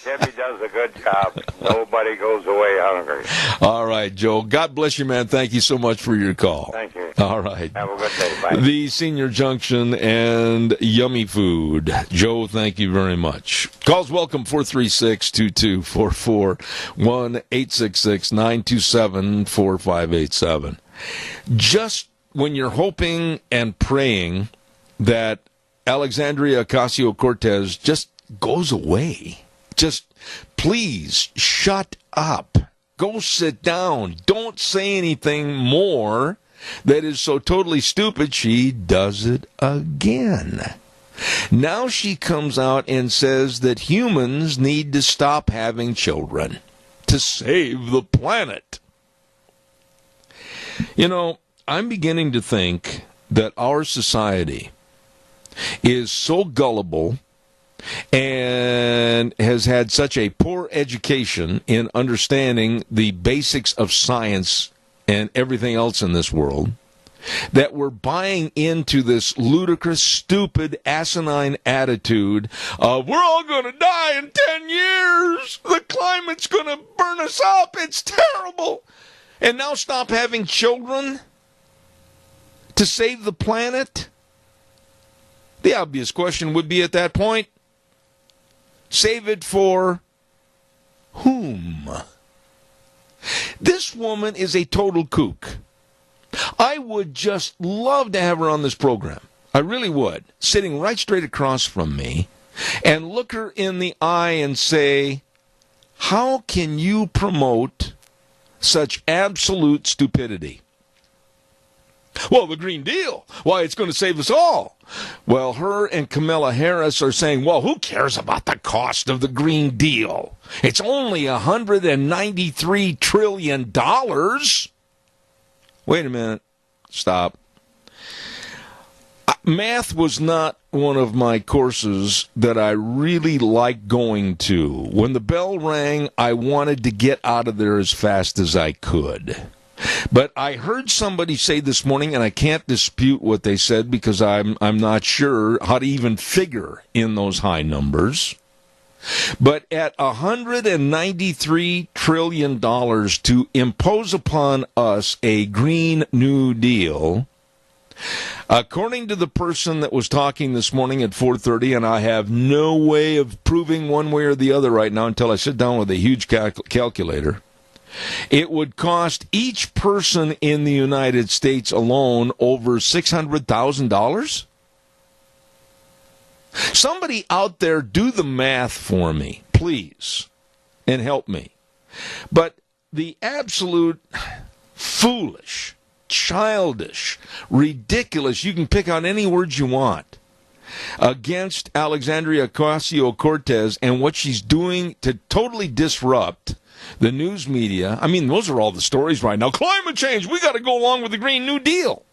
Debbie does a good job. Nobody goes away hungry. All right, Joe. God bless you, man. Thank you so much for your call. Thank you. All right. Have a good day. Bye. The Senior Junction and Yummy Food. Joe, thank you very much. Calls welcome, 436-2244, 1-866-927-4587. Just when you're hoping and praying that Alexandria Ocasio-Cortez just goes away, just please shut up. Go sit down. Don't say anything more that is so totally stupid. She does it again. Now she comes out and says that humans need to stop having children to save the planet. You know, I'm beginning to think that our society is so gullible and has had such a poor education in understanding the basics of science and everything else in this world, that we're buying into this ludicrous, stupid, asinine attitude of, we're all going to die in 10 years. The climate's going to burn us up. It's terrible. And now stop having children to save the planet? The obvious question would be at that point, save it for whom? This woman is a total kook. I would just love to have her on this program. I really would. Sitting right straight across from me and look her in the eye and say, how can you promote such absolute stupidity? Well, the Green Deal, why, it's going to save us all. Well, her and Kamala Harris are saying, well, who cares about the cost of the Green Deal? It's only $193 trillion. Wait a minute. Stop. Math was not one of my courses that I really liked going to. When the bell rang, I wanted to get out of there as fast as I could. But I heard somebody say this morning, and I can't dispute what they said because I'm not sure how to even figure in those high numbers. But at $193 trillion to impose upon us a Green New Deal, according to the person that was talking this morning at 4:30, and I have no way of proving one way or the other right now until I sit down with a huge calculator, it would cost each person in the United States alone over $600,000? Somebody out there do the math for me, please, and help me. But the absolute foolish, childish, ridiculous, you can pick out any words you want, against Alexandria Ocasio-Cortez and what she's doing to totally disrupt the news media. I mean, those are all the stories right now. Climate change, we got to go along with the Green New Deal.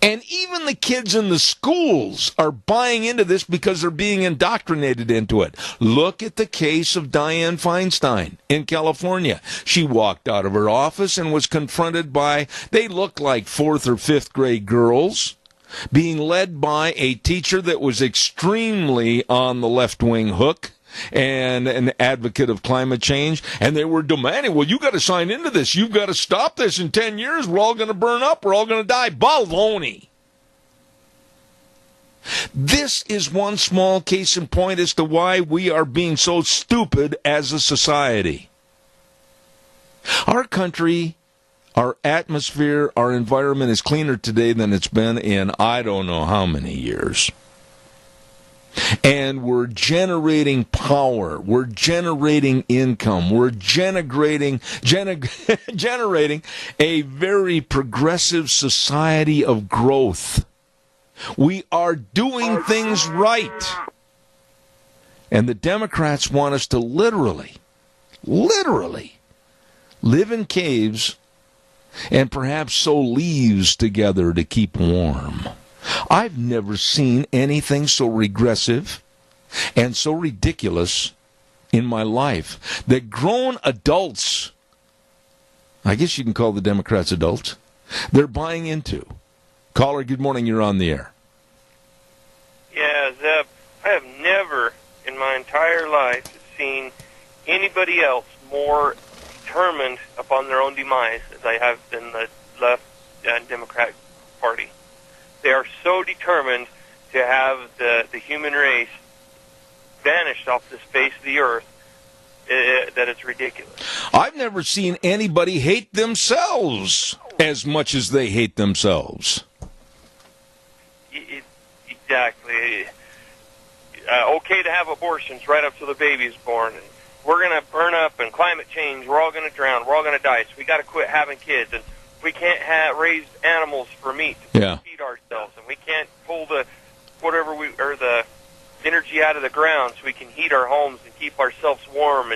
And even the kids in the schools are buying into this because they're being indoctrinated into it. Look at the case of Dianne Feinstein in California. She walked out of her office and was confronted by, they look like 4th or 5th grade girls, being led by a teacher that was extremely on the left-wing hook and an advocate of climate change, and they were demanding, well, you got to sign into this. You've got to stop this. In 10 years, we're all going to burn up. We're all going to die. Baloney. This is one small case in point as to why we are being so stupid as a society. Our country, our atmosphere, our environment is cleaner today than it's been in I don't know how many years. And we're generating power, we're generating income, we're generating a very progressive society of growth. We are doing things right. And the Democrats want us to literally live in caves and perhaps sew leaves together to keep warm. I've never seen anything so regressive and so ridiculous in my life that grown adults, I guess you can call the Democrats adults, they're buying into. Caller, good morning, you're on the air. Yeah, Zeb, I have never in my entire life seen anybody else more determined upon their own demise as I have in the left Democratic Party. They are so determined to have the human race vanished off the face of the earth that it's ridiculous. I've never seen anybody hate themselves as much as they hate themselves. Exactly. Okay to have abortions right up till the baby is born. We're going to burn up and climate change. We're all going to drown. We're all going to die. So we got to quit having kids. And we can't raise animals for meat to feed ourselves, and we can't pull the energy out of the ground so we can heat our homes and keep ourselves warm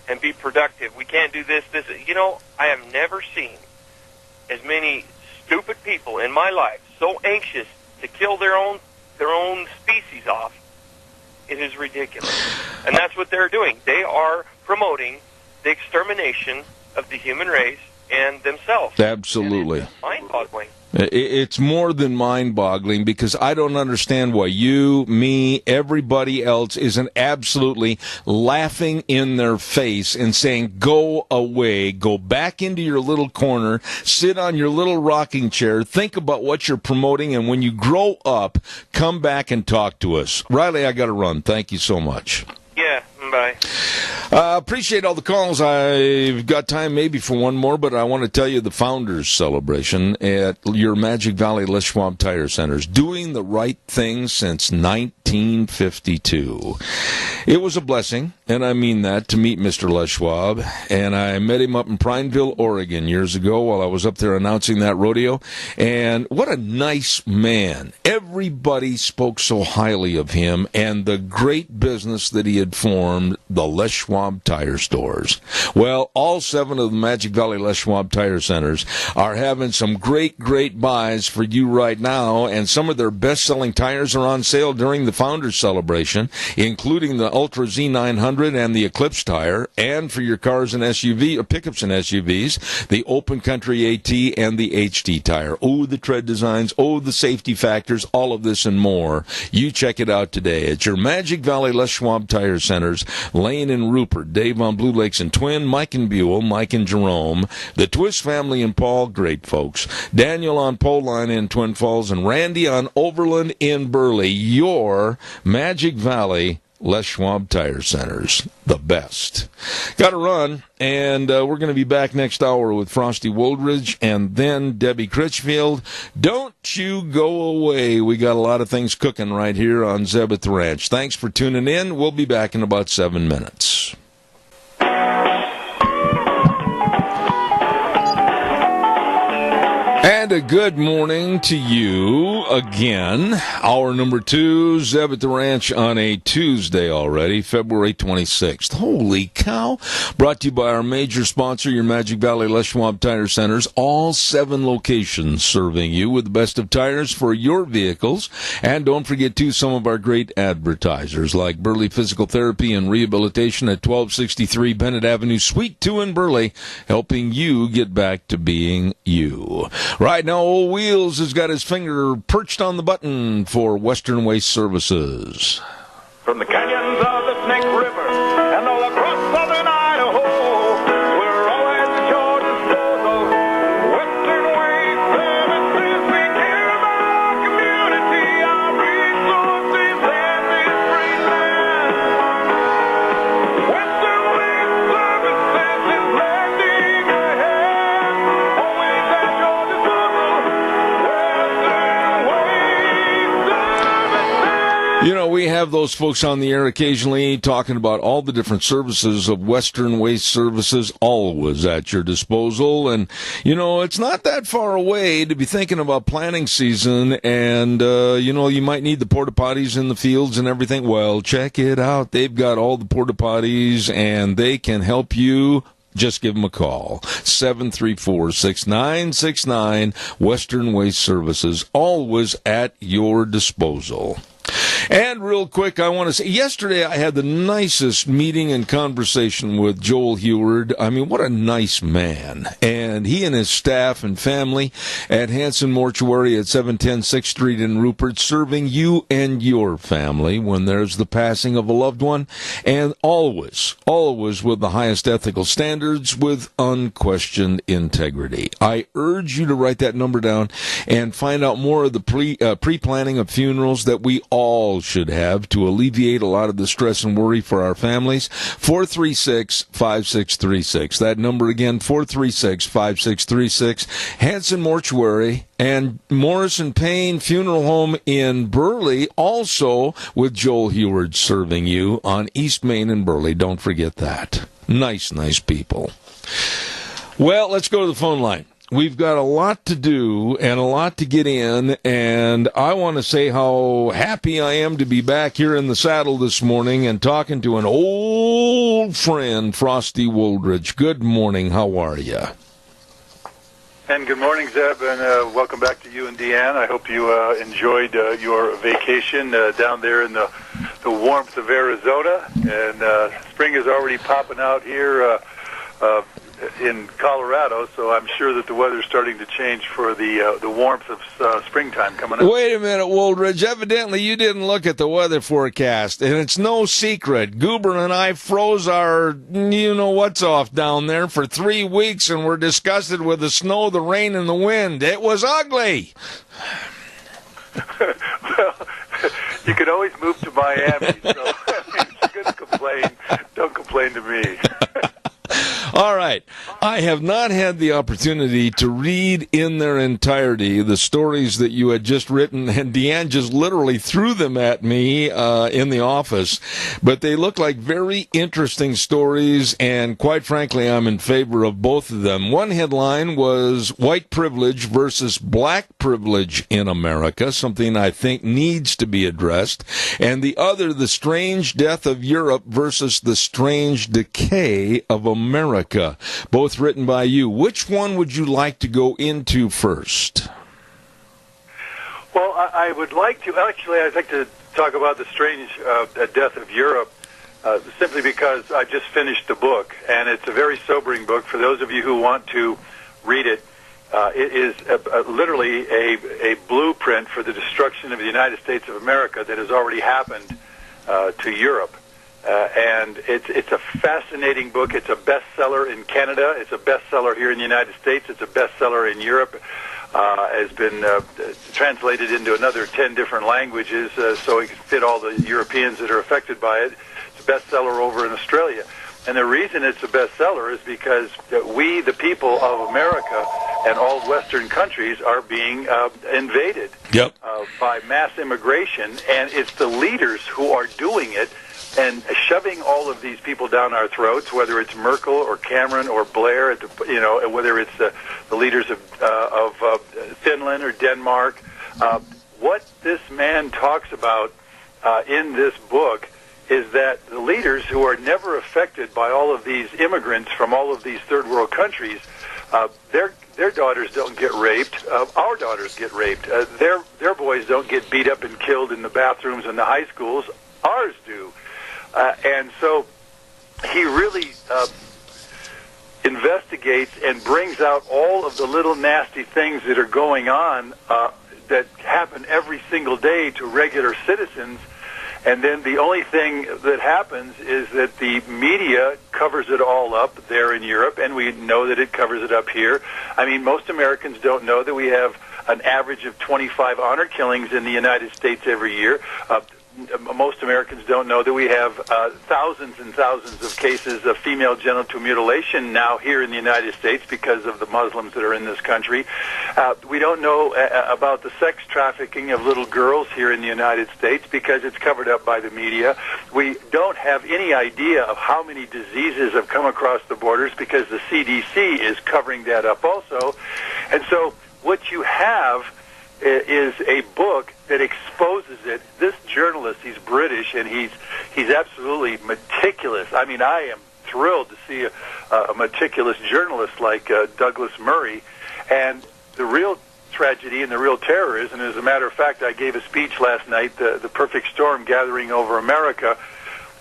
and be productive. We can't do this. You know, I have never seen as many stupid people in my life so anxious to kill their own species off. It is ridiculous, and that's what they're doing. They are promoting the extermination of the human race and themselves. Absolutely. It's mind-boggling. It's more than mind-boggling because I don't understand why you, me, everybody else isn't absolutely laughing in their face and saying, go away, go back into your little corner, sit on your little rocking chair, think about what you're promoting, and when you grow up, come back and talk to us. Riley, I got to run. Thank you so much. Yeah, bye. Appreciate all the calls. I've got time maybe for one more, but I want to tell you the Founders Celebration at your Magic Valley Les Schwab Tire Centers. Doing the right thing since 19 1952. It was a blessing, and I mean that, to meet Mr. Les Schwab, and I met him up in Prineville, Oregon years ago while I was up there announcing that rodeo, and what a nice man. Everybody spoke so highly of him and the great business that he had formed, the Les Schwab Tire Stores. Well, all 7 of the Magic Valley Les Schwab Tire Centers are having some great buys for you right now, and some of their best-selling tires are on sale during the Founders Celebration, including the Ultra Z900 and the Eclipse tire, and for your cars and pickups and SUVs, the Open Country AT and the HT tire. Oh, the tread designs, oh, the safety factors, all of this and more. You check it out today at your Magic Valley Les Schwab Tire Centers, Lane and Rupert, Dave on Blue Lakes and Twin, Mike and Buell, Mike and Jerome, the Twist family and Paul, great folks, Daniel on Pole Line in Twin Falls, and Randy on Overland in Burley. Your Magic Valley Les Schwab Tire Centers, the best. Got to run, and we're going to be back next hour with Frosty Woldridge and then Debbie Critchfield. Don't you go away. We got a lot of things cooking right here on Zeb at the Ranch. Thanks for tuning in. We'll be back in about 7 minutes. And a good morning to you again. Hour number 2, Zeb at the Ranch on a Tuesday already, February 26th. Holy cow. Brought to you by our major sponsor, your Magic Valley Les Schwab Tire Centers. All 7 locations serving you with the best of tires for your vehicles. And don't forget, too, some of our great advertisers like Burley Physical Therapy and Rehabilitation at 1263 Bennett Avenue, Suite 2 in Burley, helping you get back to being you. Right now, Old Wheels has got his finger perched on the button for Western Waste Services. From the canyons of the Snake River and all across southern Idaho, we're always at your disposal. Western Waste Services, we care about our community, our resources, and this great land. Western Waste Services is lending a hand, always at your disposal. Western Waste Services. You know, we have those folks on the air occasionally talking about all the different services of Western Waste Services, always at your disposal. And, you know, it's not that far away to be thinking about planting season and, you know, you might need the porta potties in the fields and everything. Well, check it out. They've got all the porta potties and they can help you. Just give them a call. 734-6969, Western Waste Services, always at your disposal. And real quick, I want to say, yesterday I had the nicest meeting and conversation with Joel Heward. I mean, what a nice man. And he and his staff and family at Hanson Mortuary at 710 6th Street in Rupert, serving you and your family when there's the passing of a loved one. And always with the highest ethical standards, with unquestioned integrity. I urge you to write that number down and find out more of the pre-planning of funerals that we all should have to alleviate a lot of the stress and worry for our families. 436-5636. That number again, 436-5636. Hanson Mortuary and Morrison Payne Funeral Home in Burley, also with Joel Heward serving you on East Main in Burley. Don't forget that. Nice people. Well, let's go to the phone line. We've got a lot to do and a lot to get in, and I want to say how happy I am to be back here in the saddle this morning and talking to an old friend, Frosty Woldridge. Good morning. How are you? And good morning, Zeb, and welcome back to you and Deanne. I hope you enjoyed your vacation down there in the warmth of Arizona. And spring is already popping out here in Colorado, so I'm sure that the weather's starting to change for the warmth of springtime coming up. Wait a minute, Woldridge. Evidently, you didn't look at the weather forecast, and it's no secret. Goober and I froze our you-know-what's off down there for 3 weeks, and we're disgusted with the snow, the rain, and the wind. It was ugly. Well, you can always move to Miami, so if you're going to complain, don't complain to me. All right. I have not had the opportunity to read in their entirety the stories that you had just written, and Deanne just literally threw them at me in the office. But they look like very interesting stories, and quite frankly, I'm in favor of both of them. One headline was white privilege versus black privilege in America, something I think needs to be addressed. And the other, the strange death of Europe versus the strange decay of America, both written by you. Which one would you like to go into first? Well, I would like to, actually, I'd like to talk about the strange death of Europe, simply because I just finished the book, and it's a very sobering book. For those of you who want to read it, it is literally a blueprint for the destruction of the United States of America that has already happened to Europe. And it's a fascinating book. It's a bestseller in Canada. It's a bestseller here in the United States. It's a bestseller in Europe. Has been translated into another 10 different languages, so it can fit all the Europeans that are affected by it. It's a bestseller over in Australia. And the reason it's a bestseller is because we, the people of America and all Western countries, are being invaded by mass immigration, and it's the leaders who are doing it and shoving all of these people down our throats, whether it's Merkel or Cameron or Blair, whether it's the leaders of Finland or Denmark. What this man talks about in this book is that the leaders who are never affected by all of these immigrants from all of these third world countries, their daughters don't get raped. Our daughters get raped. Their boys don't get beat up and killed in the bathrooms in the high schools. Ours do. And so he really investigates and brings out all of the little nasty things that are going on that happen every single day to regular citizens. And then the only thing that happens is that the media covers it all up there in Europe, and we know that it covers it up here. I mean, most Americans don't know that we have an average of 25 honor killings in the United States every year. Most Americans don't know that we have thousands and thousands of cases of female genital mutilation now here in the United States because of the Muslims that are in this country. We don't know about the sex trafficking of little girls here in the United States because it's covered up by the media. We don't have any idea of how many diseases have come across the borders because the CDC is covering that up also. And so what you have is a book that exposes it. This journalist, he's British, and he's absolutely meticulous. I mean, I am thrilled to see a meticulous journalist like Douglas Murray. And the real tragedy and the real terror is, and as a matter of fact, I gave a speech last night, the perfect storm gathering over America,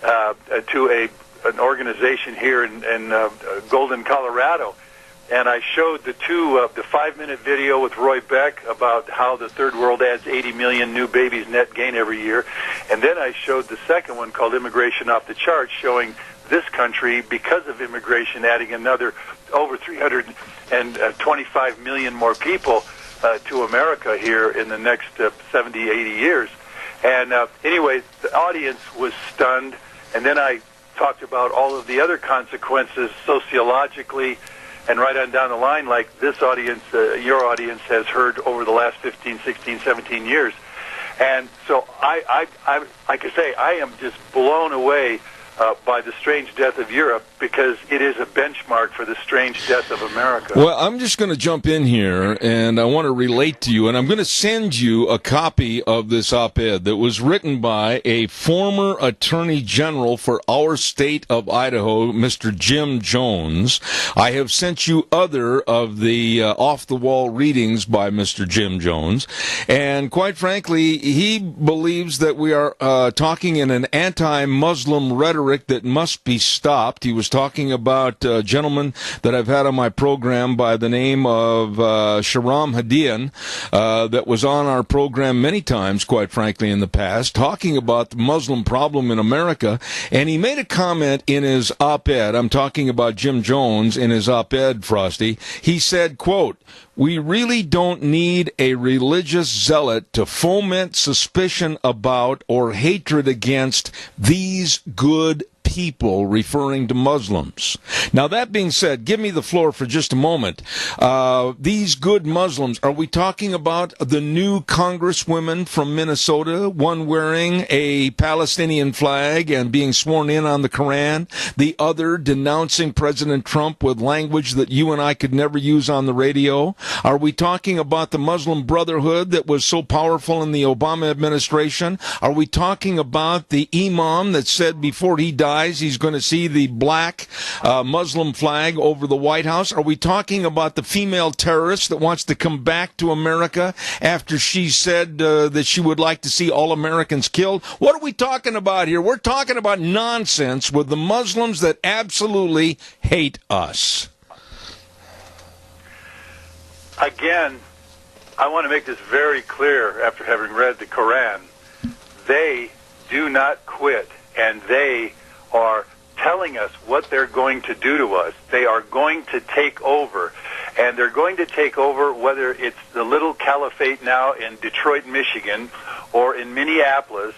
to an organization here in Golden, Colorado. And I showed the 5-minute video with Roy Beck about how the third world adds 80 million new babies net gain every year. And then I showed the second one called Immigration Off the Charts, showing this country, because of immigration, adding another over 325 million more people to America here in the next 70, 80 years. And anyway, the audience was stunned. And then I talked about all of the other consequences sociologically, and right on down the line, like this audience, your audience has heard over the last 15, 16, 17 years. And so I like I say, I am just blown away by the strange death of Europe, because it is a benchmark for the strange death of America. Well, I'm just going to jump in here, and I want to relate to you, and I'm going to send you a copy of this op-ed that was written by a former Attorney General for our state of Idaho, Mr. Jim Jones. I have sent you other of the off-the-wall readings by Mr. Jim Jones, and quite frankly, he believes that we are talking in an anti-Muslim rhetoric that must be stopped. He was talking about a gentleman that I've had on my program by the name of Shahram Hadian, that was on our program many times, quite frankly, in the past, talking about the Muslim problem in America. And he made a comment in his op-ed. I'm talking about Jim Jones in his op-ed, Frosty. He said, quote, "We really don't need a religious zealot to foment suspicion about or hatred against these good people, referring to Muslims. Now, that being said, give me the floor for just a moment. These good Muslims, are we talking about the new congresswomen from Minnesota, one wearing a Palestinian flag and being sworn in on the Quran, the other denouncing President Trump with language that you and I could never use on the radio? Are we talking about the Muslim Brotherhood that was so powerful in the Obama administration? Are we talking about the imam that said before he dies he's going to see the black Muslim flag over the White House? Are we talking about the female terrorist that wants to come back to America after she said that she would like to see all Americans killed? What are we talking about here? We're talking about nonsense with the Muslims that absolutely hate us. Again, I want to make this very clear after having read the Quran. They do not quit, and they are telling us what they're going to do to us. They are going to take over, and they're going to take over whether it's the little caliphate now in Detroit, Michigan, or in Minneapolis,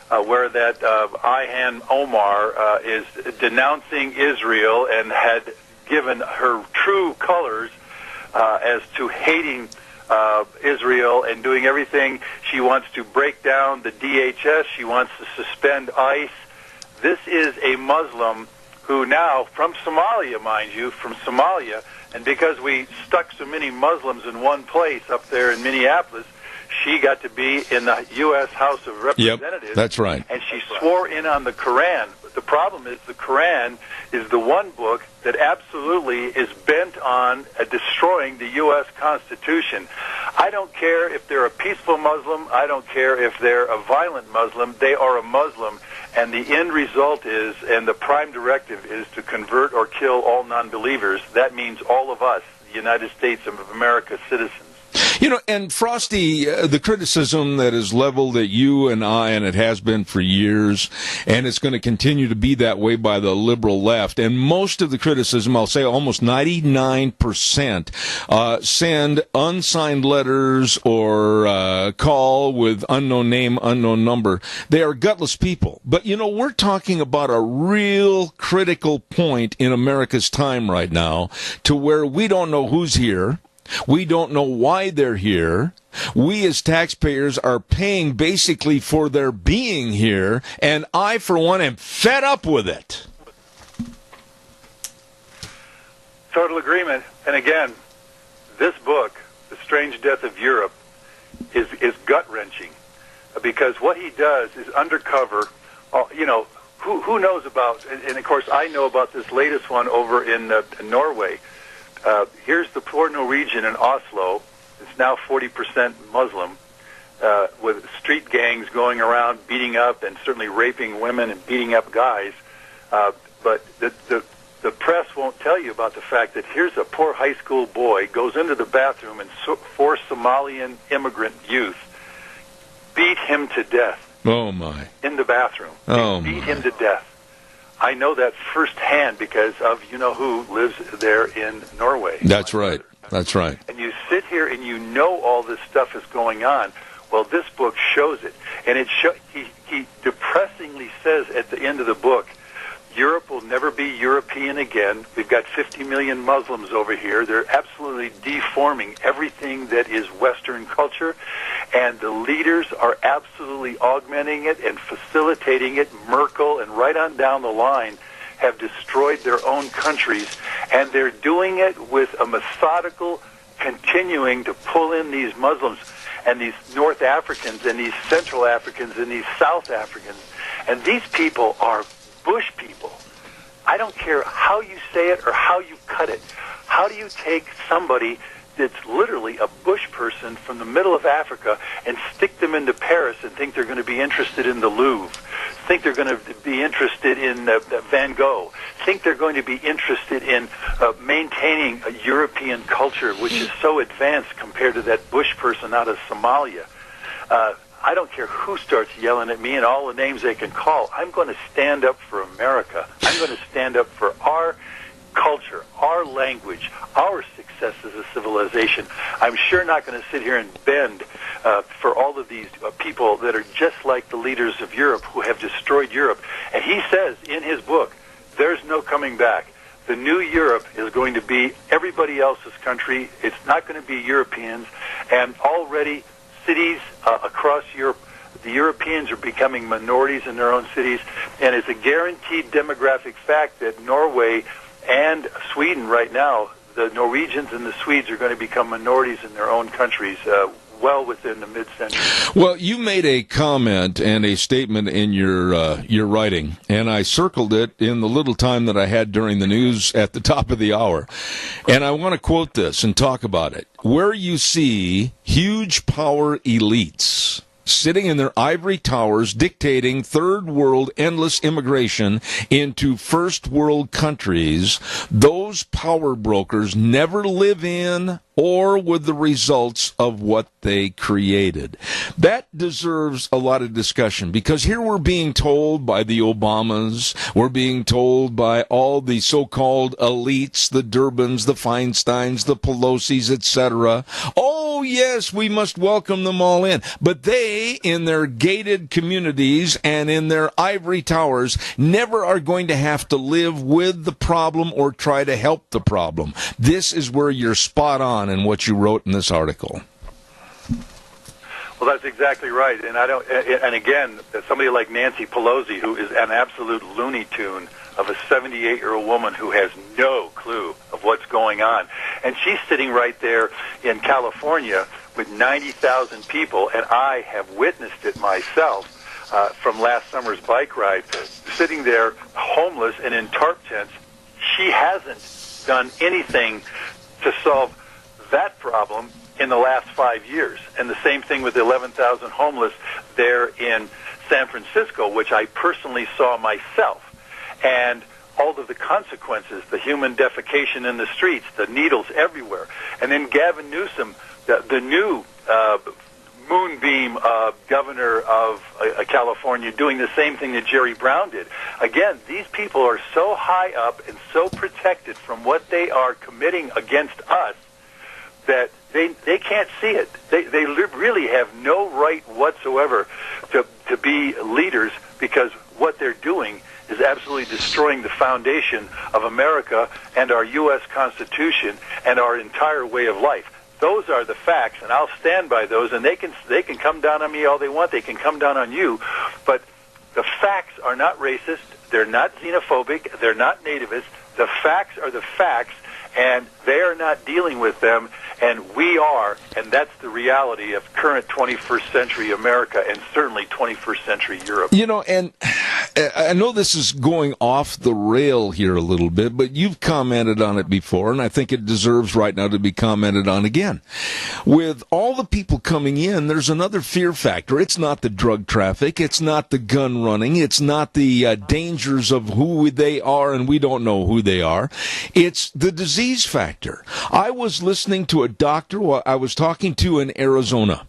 where that Ihan Omar is denouncing Israel and had given her true colors as to hating Israel and doing everything. She wants to break down the DHS. She wants to suspend ICE. This is a Muslim who now, from Somalia, mind you, from Somalia, and because we stuck so many Muslims in one place up there in Minneapolis, she got to be in the U.S. House of Representatives. Yep, that's right. And she swore in on the Quran. But the problem is the Quran is the one book that absolutely is bent on destroying the U.S. Constitution. I don't care if they're a peaceful Muslim. I don't care if they're a violent Muslim. They are a Muslim. And the end result is, and the prime directive is to convert or kill all non-believers. That means all of us, the United States of America citizens. You know, and Frosty, the criticism that is leveled at you and I, and it has been for years, and it's going to continue to be that way by the liberal left, and most of the criticism, I'll say almost 99%, send unsigned letters or call with unknown name, unknown number. They are gutless people. But, you know, we're talking about a real critical point in America's time right now to where we don't know who's here. We don't know why they're here. We as taxpayers are paying basically for their being here, and I, for one, am fed up with it. Total agreement. And again, this book, The Strange Death of Europe, is gut-wrenching, because what he does is undercover, who knows about, and of course I know about this latest one over in Norway. Here's the poor Norwegian in Oslo. It's now 40% Muslim, with street gangs going around beating up and certainly raping women and beating up guys. But the press won't tell you about the fact that here's a poor high school boy goes into the bathroom and four Somalian immigrant youth beat him to death. Oh, my. In the bathroom. Oh, beat my. him to death. I know that firsthand because of who lives there in Norway. That's right. That's right. And you sit here and you know all this stuff is going on. Well, this book shows it. And he depressingly says at the end of the book, Europe will never be European again. We've got 50 million Muslims over here. They're absolutely deforming everything that is Western culture, and the leaders are absolutely augmenting it and facilitating it. Merkel and right on down the line have destroyed their own countries, and they're doing it with a methodical continuing to pull in these Muslims and these North Africans and these Central Africans and these South Africans. And these people are Bush people. I don't care how you say it or how you cut it. How do you take somebody that's literally a Bush person from the middle of Africa and stick them into Paris and think they're going to be interested in the Louvre, think they're going to be interested in Van Gogh, think they're going to be interested in maintaining a European culture which is so advanced compared to that Bush person out of Somalia? I don't care who starts yelling at me and all the names they can call. I'm going to stand up for America. I'm going to stand up for our culture, our language, our success as a civilization. I'm sure not going to sit here and bend for all of these people that are just like the leaders of Europe who have destroyed Europe. And he says in his book, going back. The new Europe is going to be everybody else's country. It's not going to be Europeans. And already cities across Europe, the Europeans are becoming minorities in their own cities. And it's a guaranteed demographic fact that Norway and Sweden right now, the Norwegians and the Swedes are going to become minorities in their own countries well within the mid-century. Well, you made a comment and a statement in your writing, and I circled it in the little time that I had during the news at the top of the hour. And I want to quote this and talk about it. Where you see huge power elites sitting in their ivory towers dictating third world endless immigration into first world countries, those power brokers never live in or with the results of what they created. That deserves a lot of discussion, because here we're being told by the Obamas, we're being told by all the so-called elites, the Durbins, the Feinsteins, the Pelosi's, etc. Oh, yes, we must welcome them all in. But they, in their gated communities and in their ivory towers, never are going to have to live with the problem or try to help the problem. This is where you're spot on in what you wrote in this article. Well, that's exactly right. And and again, somebody like Nancy Pelosi, who is an absolute Looney Tune of a 78-year-old woman who has no clue of what's going on. And she's sitting right there in California with 90,000 people, and I have witnessed it myself from last summer's bike ride, sitting there homeless and in tarp tents. She hasn't done anything to solve that problem in the last 5 years. And the same thing with the 11,000 homeless there in San Francisco, which I personally saw myself. And all of the consequences, the human defecation in the streets, the needles everywhere. And then Gavin Newsom, the new moonbeam governor of California, doing the same thing that Jerry Brown did. Again, these people are so high up and so protected from what they are committing against us that they can't see it. They really have no right whatsoever to be leaders, because what they're doing is absolutely destroying the foundation of America and our U.S. Constitution and our entire way of life. Those are the facts, and I'll stand by those. And they can come down on me all they want. They can come down on you, but the facts are not racist. They're not xenophobic. They're not nativist. The facts are the facts, and they are not dealing with them, and we are, and that's the reality of current 21st century America and certainly 21st century Europe. You know, and I know this is going off the rail here a little bit, but you've commented on it before, and I think it deserves right now to be commented on again. With all the people coming in, there's another fear factor. It's not the drug traffic. It's not the gun running. It's not the dangers of who they are, and we don't know who they are. It's the disease factor. I was listening to a doctor I was talking to in Arizona,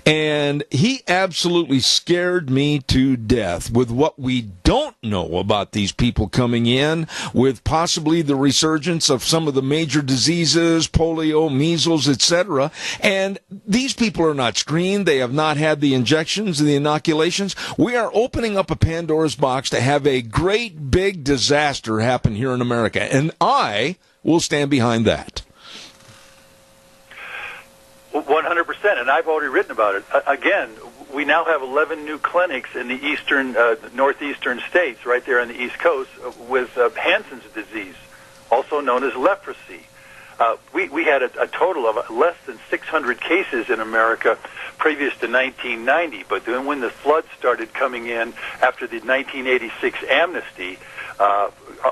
and he absolutely scared me to death with what we don't know about these people coming in, with possibly the resurgence of some of the major diseases, polio, measles, etc. And these people are not screened. They have not had the injections and the inoculations. We are opening up a Pandora's box to have a great big disaster happen here in America, and I will stand behind that. 100%, and I've already written about it. Again, we now have 11 new clinics in the northeastern states, right there on the East Coast, with Hansen's disease, also known as leprosy. We had a total of less than 600 cases in America previous to 1990, but then when the floods started coming in after the 1986 amnesty,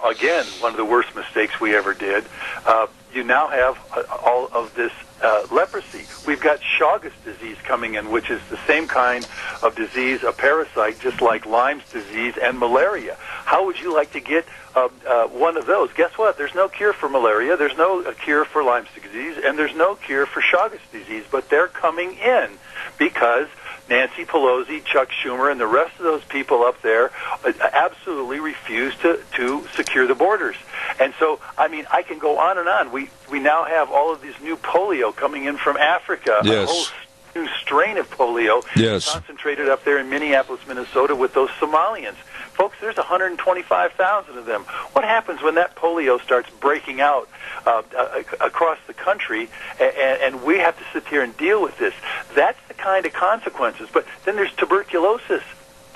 again, one of the worst mistakes we ever did, you now have all of this leprosy. We've got Chagas disease coming in, which is the same kind of disease, a parasite, just like Lyme's disease and malaria. How would you like to get one of those? Guess what? There's no cure for malaria, there's no cure for Lyme's disease, and there's no cure for Chagas disease, but they're coming in because Nancy Pelosi, Chuck Schumer, and the rest of those people up there absolutely refuse to secure the borders. And so, I mean, I can go on and on. We now have all of these new polio coming in from Africa, yes. A whole new strain of polio, yes. concentrated up there in Minneapolis, Minnesota, with those Somalians. Folks, there's 125,000 of them. What happens when that polio starts breaking out across the country, and we have to sit here and deal with this? That's the kind of consequences. But then there's tuberculosis.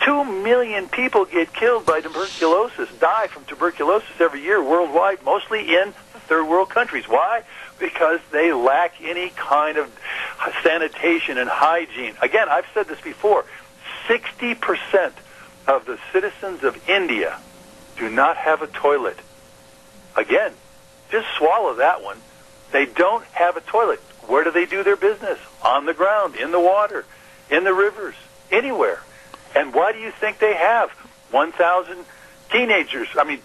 2 million people get killed by tuberculosis, die from tuberculosis every year worldwide, mostly in the third world countries. Why? Because they lack any kind of sanitation and hygiene. Again, I've said this before, 60% of the citizens of India do not have a toilet. Again, just swallow that one. They don't have a toilet. Where do they do their business? On the ground, in the water, in the rivers, anywhere. And why do you think they have 1,000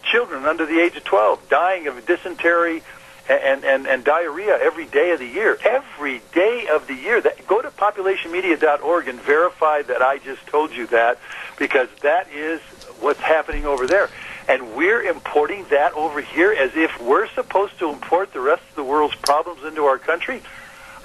children under the age of 12 dying of dysentery and diarrhea every day of the year? Every day of the year. Go to populationmedia.org and verify that I just told you that, because that is what's happening over there. And we're importing that over here as if we're supposed to import the rest of the world's problems into our country.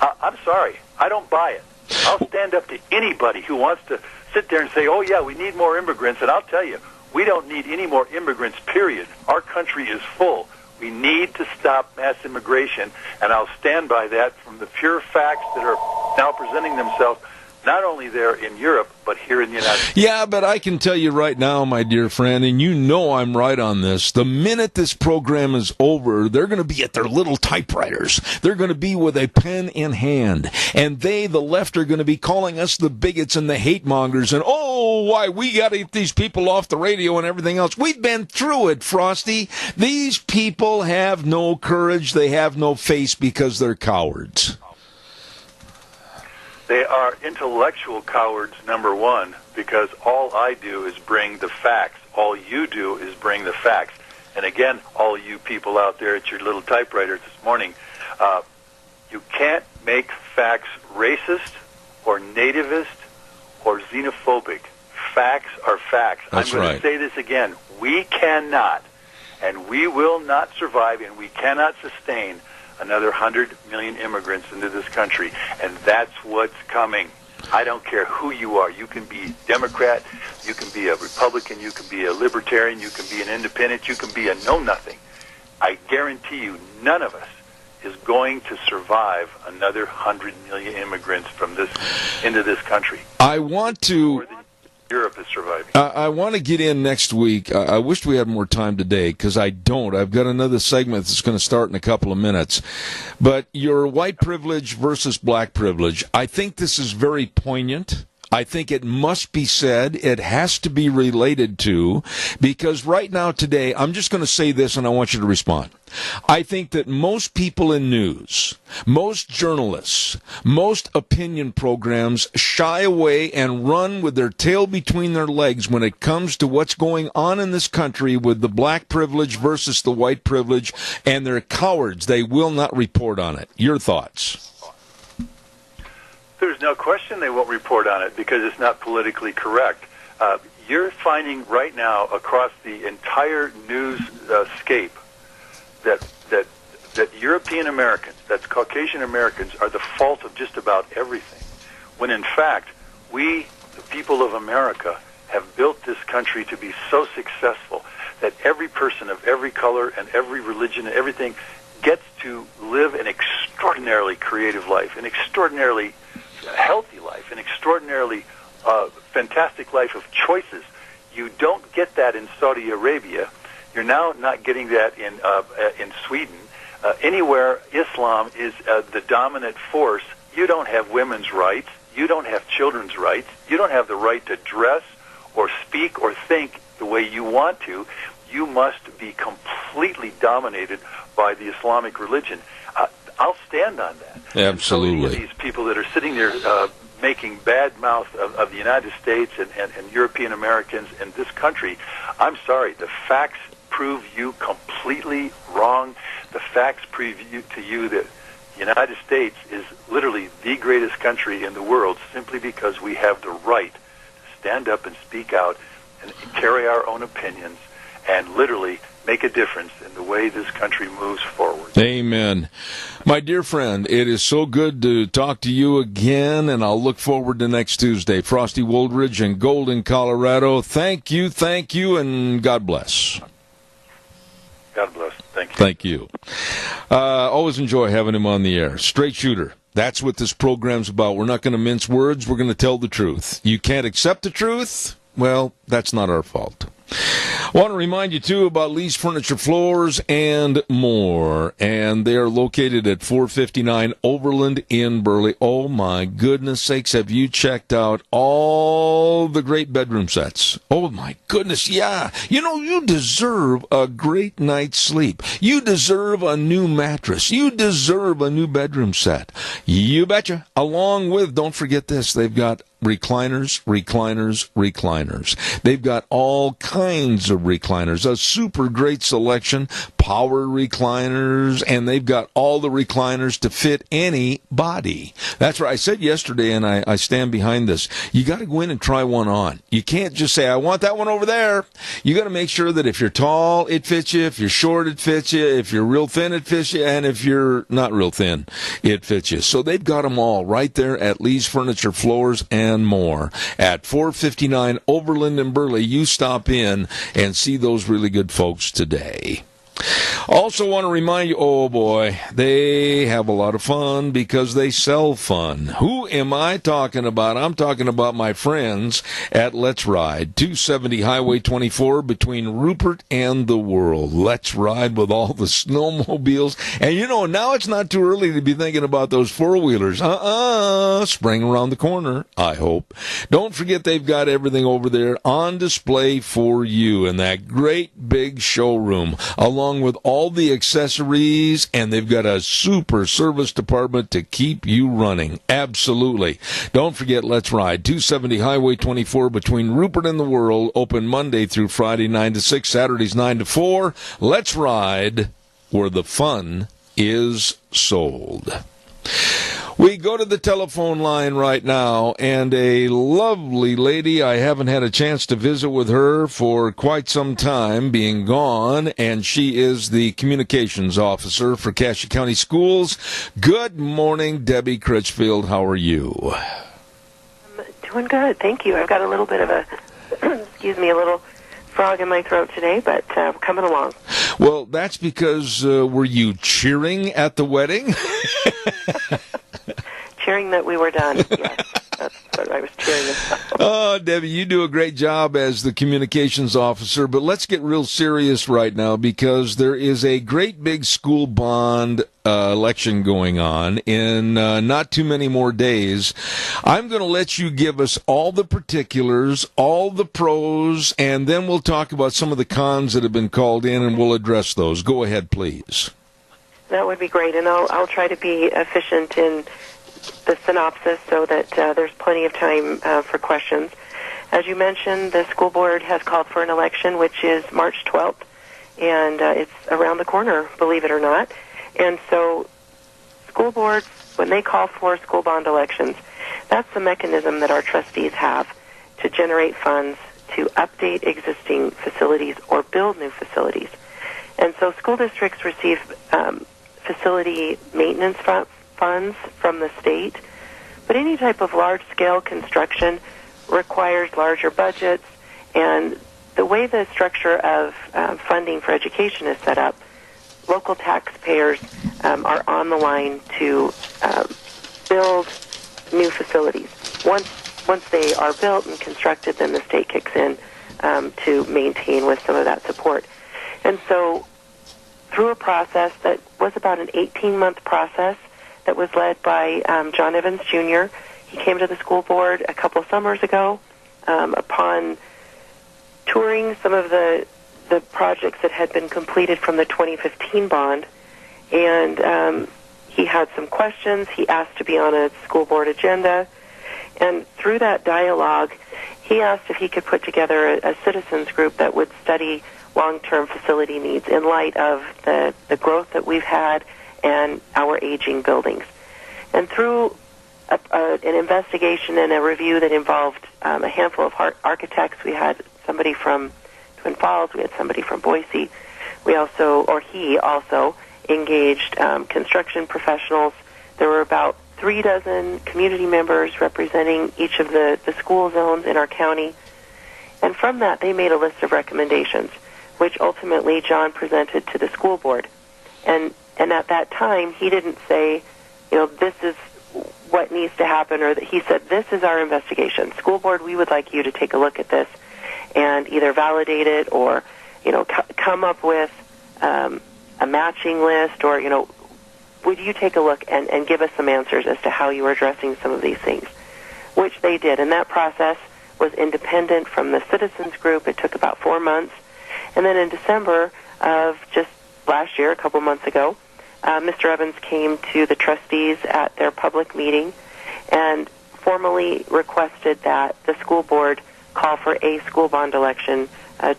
I'm sorry. I don't buy it. I'll stand up to anybody who wants to sit there and say, oh, yeah, we need more immigrants. And I'll tell you, we don't need any more immigrants, period. Our country is full. We need to stop mass immigration, and I'll stand by that from the pure facts that are now presenting themselves, not only there in Europe, but here in the United States. Yeah, but I can tell you right now, my dear friend, and you know I'm right on this, the minute this program is over, they're going to be at their little typewriters. They're going to be with a pen in hand. And they, the left, are going to be calling us the bigots and the hate mongers. And, oh, why, we got to get these people off the radio and everything else. We've been through it, Frosty. These people have no courage. They have no face because they're cowards. They are intellectual cowards, number one, because all I do is bring the facts. All you do is bring the facts. And again, all you people out there at your little typewriters this morning, you can't make facts racist or nativist or xenophobic. Facts are facts. That's I'm going right. to say this again. We cannot, and we will not survive, and we cannot sustain another 100 million immigrants into this country, and that's what's coming. I don't care who you are. You can be Democrat, you can be a Republican, you can be a Libertarian, you can be an independent, you can be a know-nothing. I guarantee you none of us is going to survive another 100 million immigrants from this into this country. I want to... More than Europe is surviving. I want to get in next week. I wish we had more time today, because I don't. I've got another segment that's going to start in a couple of minutes. But your white privilege versus black privilege, I think this is very poignant. I think it must be said. It has to be related to, because right now today, I'm just going to say this and I want you to respond. I think that most people in news, most journalists, most opinion programs shy away and run with their tail between their legs when it comes to what's going on in this country with the black privilege versus the white privilege, and they're cowards. They will not report on it. Your thoughts? There's no question they won't report on it because it's not politically correct. You're finding right now across the entire news scape that European Americans, that's Caucasian Americans, are the fault of just about everything. When in fact, we, the people of America, have built this country to be so successful that every person of every color and every religion and everything gets to live an extraordinarily creative life, an extraordinarily healthy life, an extraordinarily fantastic life of choices. You don't get that in Saudi Arabia. You're now not getting that in Sweden. Anywhere Islam is the dominant force, you don't have women's rights. You don't have children's rights. You don't have the right to dress or speak or think the way you want to. You must be completely dominated by the Islamic religion. I'll stand on that. Absolutely. So these people that are sitting there making bad mouth of the United States and European Americans in this country, I'm sorry, the facts prove you completely wrong. The facts prove to you that the United States is literally the greatest country in the world simply because we have the right to stand up and speak out and carry our own opinions and literally make a difference in the way this country moves forward. Amen. My dear friend, it is so good to talk to you again, and I'll look forward to next Tuesday. Frosty Woldridge in Golden, Colorado. Thank you, and God bless. God bless. Thank you. Thank you. Always enjoy having him on the air. Straight shooter. That's what this program's about. We're not going to mince words. We're going to tell the truth. You can't accept the truth? Well, that's not our fault. I want to remind you, too, about Lee's Furniture, Floors, and more. And they are located at 459 Overland in Burley. Oh, my goodness sakes, have you checked out all the great bedroom sets? Oh, my goodness, yeah. You know, you deserve a great night's sleep. You deserve a new mattress. You deserve a new bedroom set. You betcha. Along with, don't forget this, they've got recliners. They've got all kinds of recliners, a super great selection, power recliners, and they've got all the recliners to fit any body. That's right. I said yesterday, and I stand behind this. You got to go in and try one on. You can't just say, I want that one over there. You got to make sure that if you're tall, it fits you. If you're short, it fits you. If you're real thin, it fits you. And if you're not real thin, it fits you. So they've got them all right there at Lee's Furniture, Floors, and more at 459 Overland in Burley. You stop in and see those really good folks today. Also want to remind you, oh boy, they have a lot of fun because they sell fun. Who am I talking about? I'm talking about my friends at Let's Ride, 270 Highway 24 between Rupert and the World. Let's Ride with all the snowmobiles. And you know, now it's not too early to be thinking about those four-wheelers. Spring around the corner, I hope. Don't forget they've got everything over there on display for you in that great big showroom, along with all the accessories, and they've got a super service department to keep you running. Absolutely. Don't forget Let's Ride, 270 Highway 24 between Rupert and the World, open Monday through Friday 9 to 6, Saturdays 9 to 4. Let's Ride, where the fun is sold. We go to the telephone line right now, and a lovely lady, I haven't had a chance to visit with her for quite some time, being gone, and she is the communications officer for Cassia County Schools. Good morning, Debbie Critchfield. How are you? I'm doing good, thank you. I've got a little bit of a, a little frog in my throat today, but coming along. Well, that's because, were you cheering at the wedding? Cheering that we were done. Yes, that's what I was cheering about. Oh, Debbie, you do a great job as the communications officer, but let's get real serious right now because there is a great big school bond election going on in not too many more days. I'm going to let you give us all the particulars, all the pros, and then we'll talk about some of the cons that have been called in, and we'll address those. Go ahead, please. That would be great, and I'll try to be efficient in the synopsis so that there's plenty of time for questions. As you mentioned, the school board has called for an election, which is March 12th, and it's around the corner, believe it or not. And so school boards, when they call for school bond elections, that's the mechanism that our trustees have to generate funds to update existing facilities or build new facilities. And so school districts receive facility maintenance funds from the state, but any type of large-scale construction requires larger budgets, and the way the structure of funding for education is set up, local taxpayers are on the line to build new facilities. Once they are built and constructed, then the state kicks in to maintain with some of that support. And so through a process that was about an 18-month process that was led by John Evans Jr. He came to the school board a couple summers ago upon touring some of the projects that had been completed from the 2015 bond, and he had some questions. He asked to be on a school board agenda, and through that dialogue, he asked if he could put together a citizens group that would study long-term facility needs in light of the growth that we've had and our aging buildings. And through an investigation and a review that involved a handful of architects, we had somebody from Twin Falls. We had somebody from Boise. He also engaged construction professionals. There were about 3 dozen community members representing each of the school zones in our county. And from that, they made a list of recommendations, which ultimately John presented to the school board. And at that time, he didn't say, this is what needs to happen, or that he said, this is our investigation. School board, we would like you to take a look at this and either validate it or, come up with a matching list, or, would you take a look and give us some answers as to how you are addressing some of these things, which they did. And that process was independent from the citizens group. It took about 4 months. And then in December of just last year, a couple months ago, Mr. Evans came to the trustees at their public meeting and formally requested that the school board call for a school bond election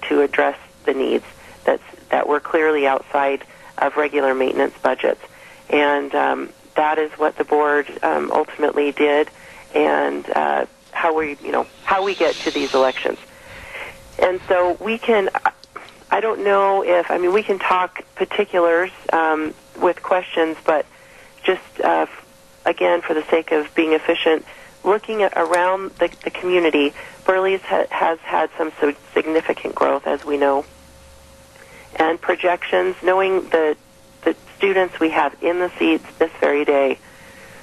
to address the needs that were clearly outside of regular maintenance budgets. And that is what the board ultimately did, and how we get to these elections. And so we can, I don't know if, we can talk particulars with questions, but just, again, for the sake of being efficient, looking at around the community, Burley's has had some significant growth, as we know. And projections, knowing the students we have in the seats this very day,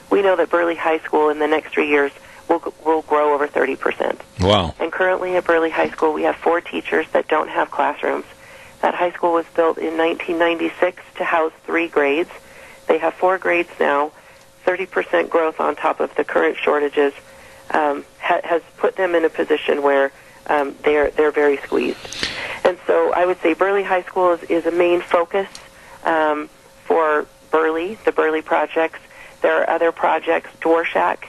we know that Burley High School in the next 3 years will grow over 30%. Wow. And currently at Burley High School, we have 4 teachers that don't have classrooms. That high school was built in 1996 to house 3 grades. They have 4 grades now. 30% growth on top of the current shortages has put them in a position where they're very squeezed. And so I would say Burley High School is a main focus for Burley, the Burley projects. There are other projects. Dworshack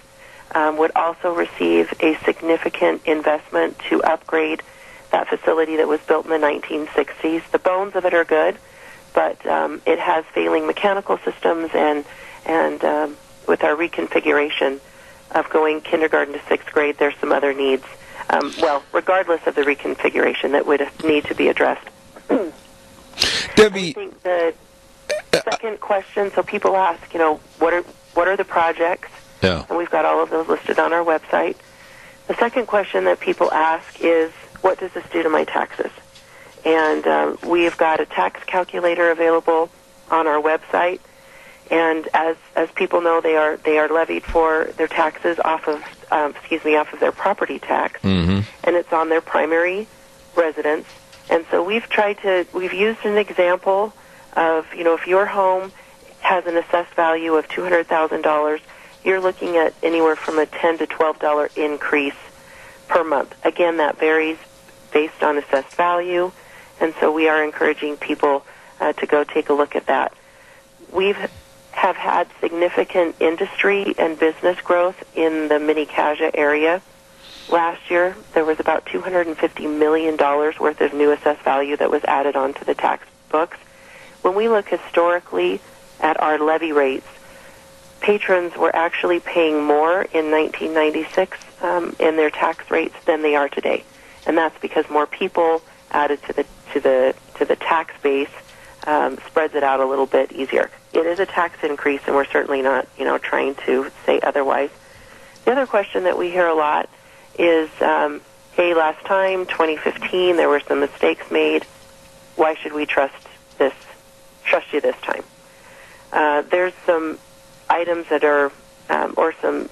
would also receive a significant investment to upgrade that facility that was built in the 1960s. The bones of it are good, but it has failing mechanical systems, and with our reconfiguration of going kindergarten to 6th grade, there's some other needs. Regardless of the reconfiguration, that would need to be addressed. Debbie, I think the second question, so people ask, what are the projects? Yeah. And we've got all of those listed on our website. The second question that people ask is, what does this do to my taxes? And we've got a tax calculator available on our website. And as people know, they are levied for their taxes off of their property tax, mm-hmm. and it's on their primary residence. And so we've used an example of, if your home has an assessed value of $200,000, you're looking at anywhere from a $10 to $12 increase per month. Again, that varies based on assessed value, and so we are encouraging people to go take a look at that. We have had significant industry and business growth in the Mini-Kaja area. Last year, there was about $250 million worth of new assessed value that was added onto the tax books. When we look historically at our levy rates, patrons were actually paying more in 1996 in their tax rates than they are today, and that's because more people added to the tax base spreads it out a little bit easier. It is a tax increase, and we're certainly not trying to say otherwise. The other question that we hear a lot is, hey, last time, 2015, there were some mistakes made. Why should we trust you this time? There's some items that are, or some,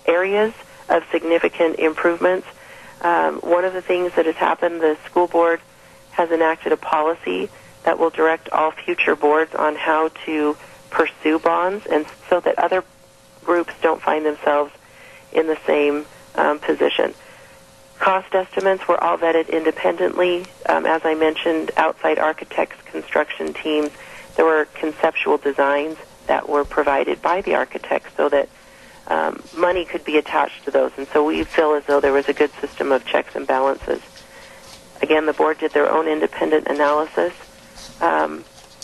areas of significant improvements. One of the things that has happened, the school board has enacted a policy that will direct all future boards on how to pursue bonds, and so that other groups don't find themselves in the same position. Cost estimates were all vetted independently. As I mentioned, outside architects, construction teams, there were conceptual designs that were provided by the architects so that money could be attached to those. And so we feel as though there was a good system of checks and balances. Again, the board did their own independent analysis.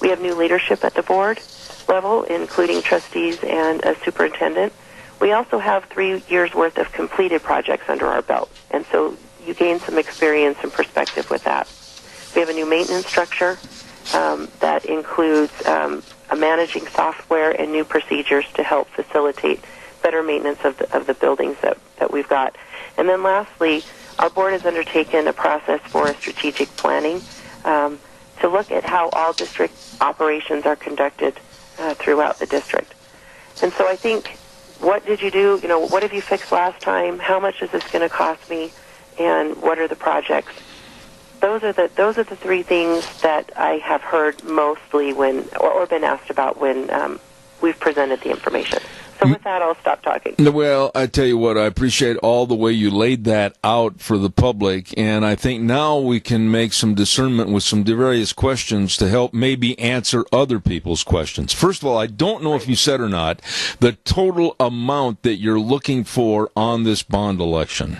We have new leadership at the board level, including trustees and a superintendent. We also have 3 years' worth of completed projects under our belt. And so you gain some experience and perspective with that. We have a new maintenance structure that includes a managing software and new procedures to help facilitate better maintenance of the buildings that we've got. And then lastly, our board has undertaken a process for strategic planning to look at how all district operations are conducted throughout the district. And so I think, what did you do? What have you fixed last time? How much is this going to cost me? And what are the projects? Those are the three things that I have heard mostly when, or been asked about when we've presented the information. So with that, I'll stop talking. Well, I tell you what, I appreciate all the way you laid that out for the public, and I think now we can make some discernment with some various questions to help maybe answer other people's questions. First of all, I don't know if you said or not the total amount that you're looking for on this bond election.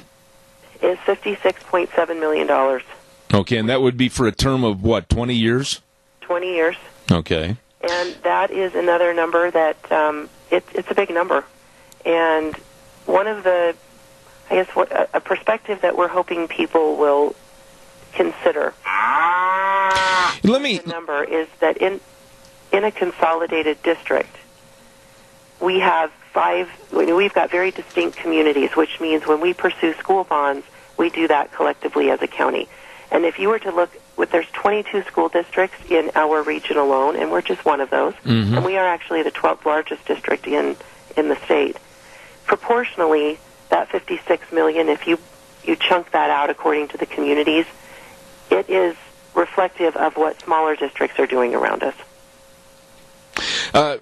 Is $56.7 million. Okay, and that would be for a term of what, 20 years? 20 years. Okay. And that is another number that it's a big number. And one of the, I guess, a perspective that we're hoping people will consider. The number is that in a consolidated district, we've got very distinct communities, which means when we pursue school bonds, we do that collectively as a county. And if you were to look, there's 22 school districts in our region alone, and we're just one of those. Mm-hmm. And we are actually the 12th largest district in the state. Proportionally, that $56 million, if you chunk that out according to the communities, it is reflective of what smaller districts are doing around us.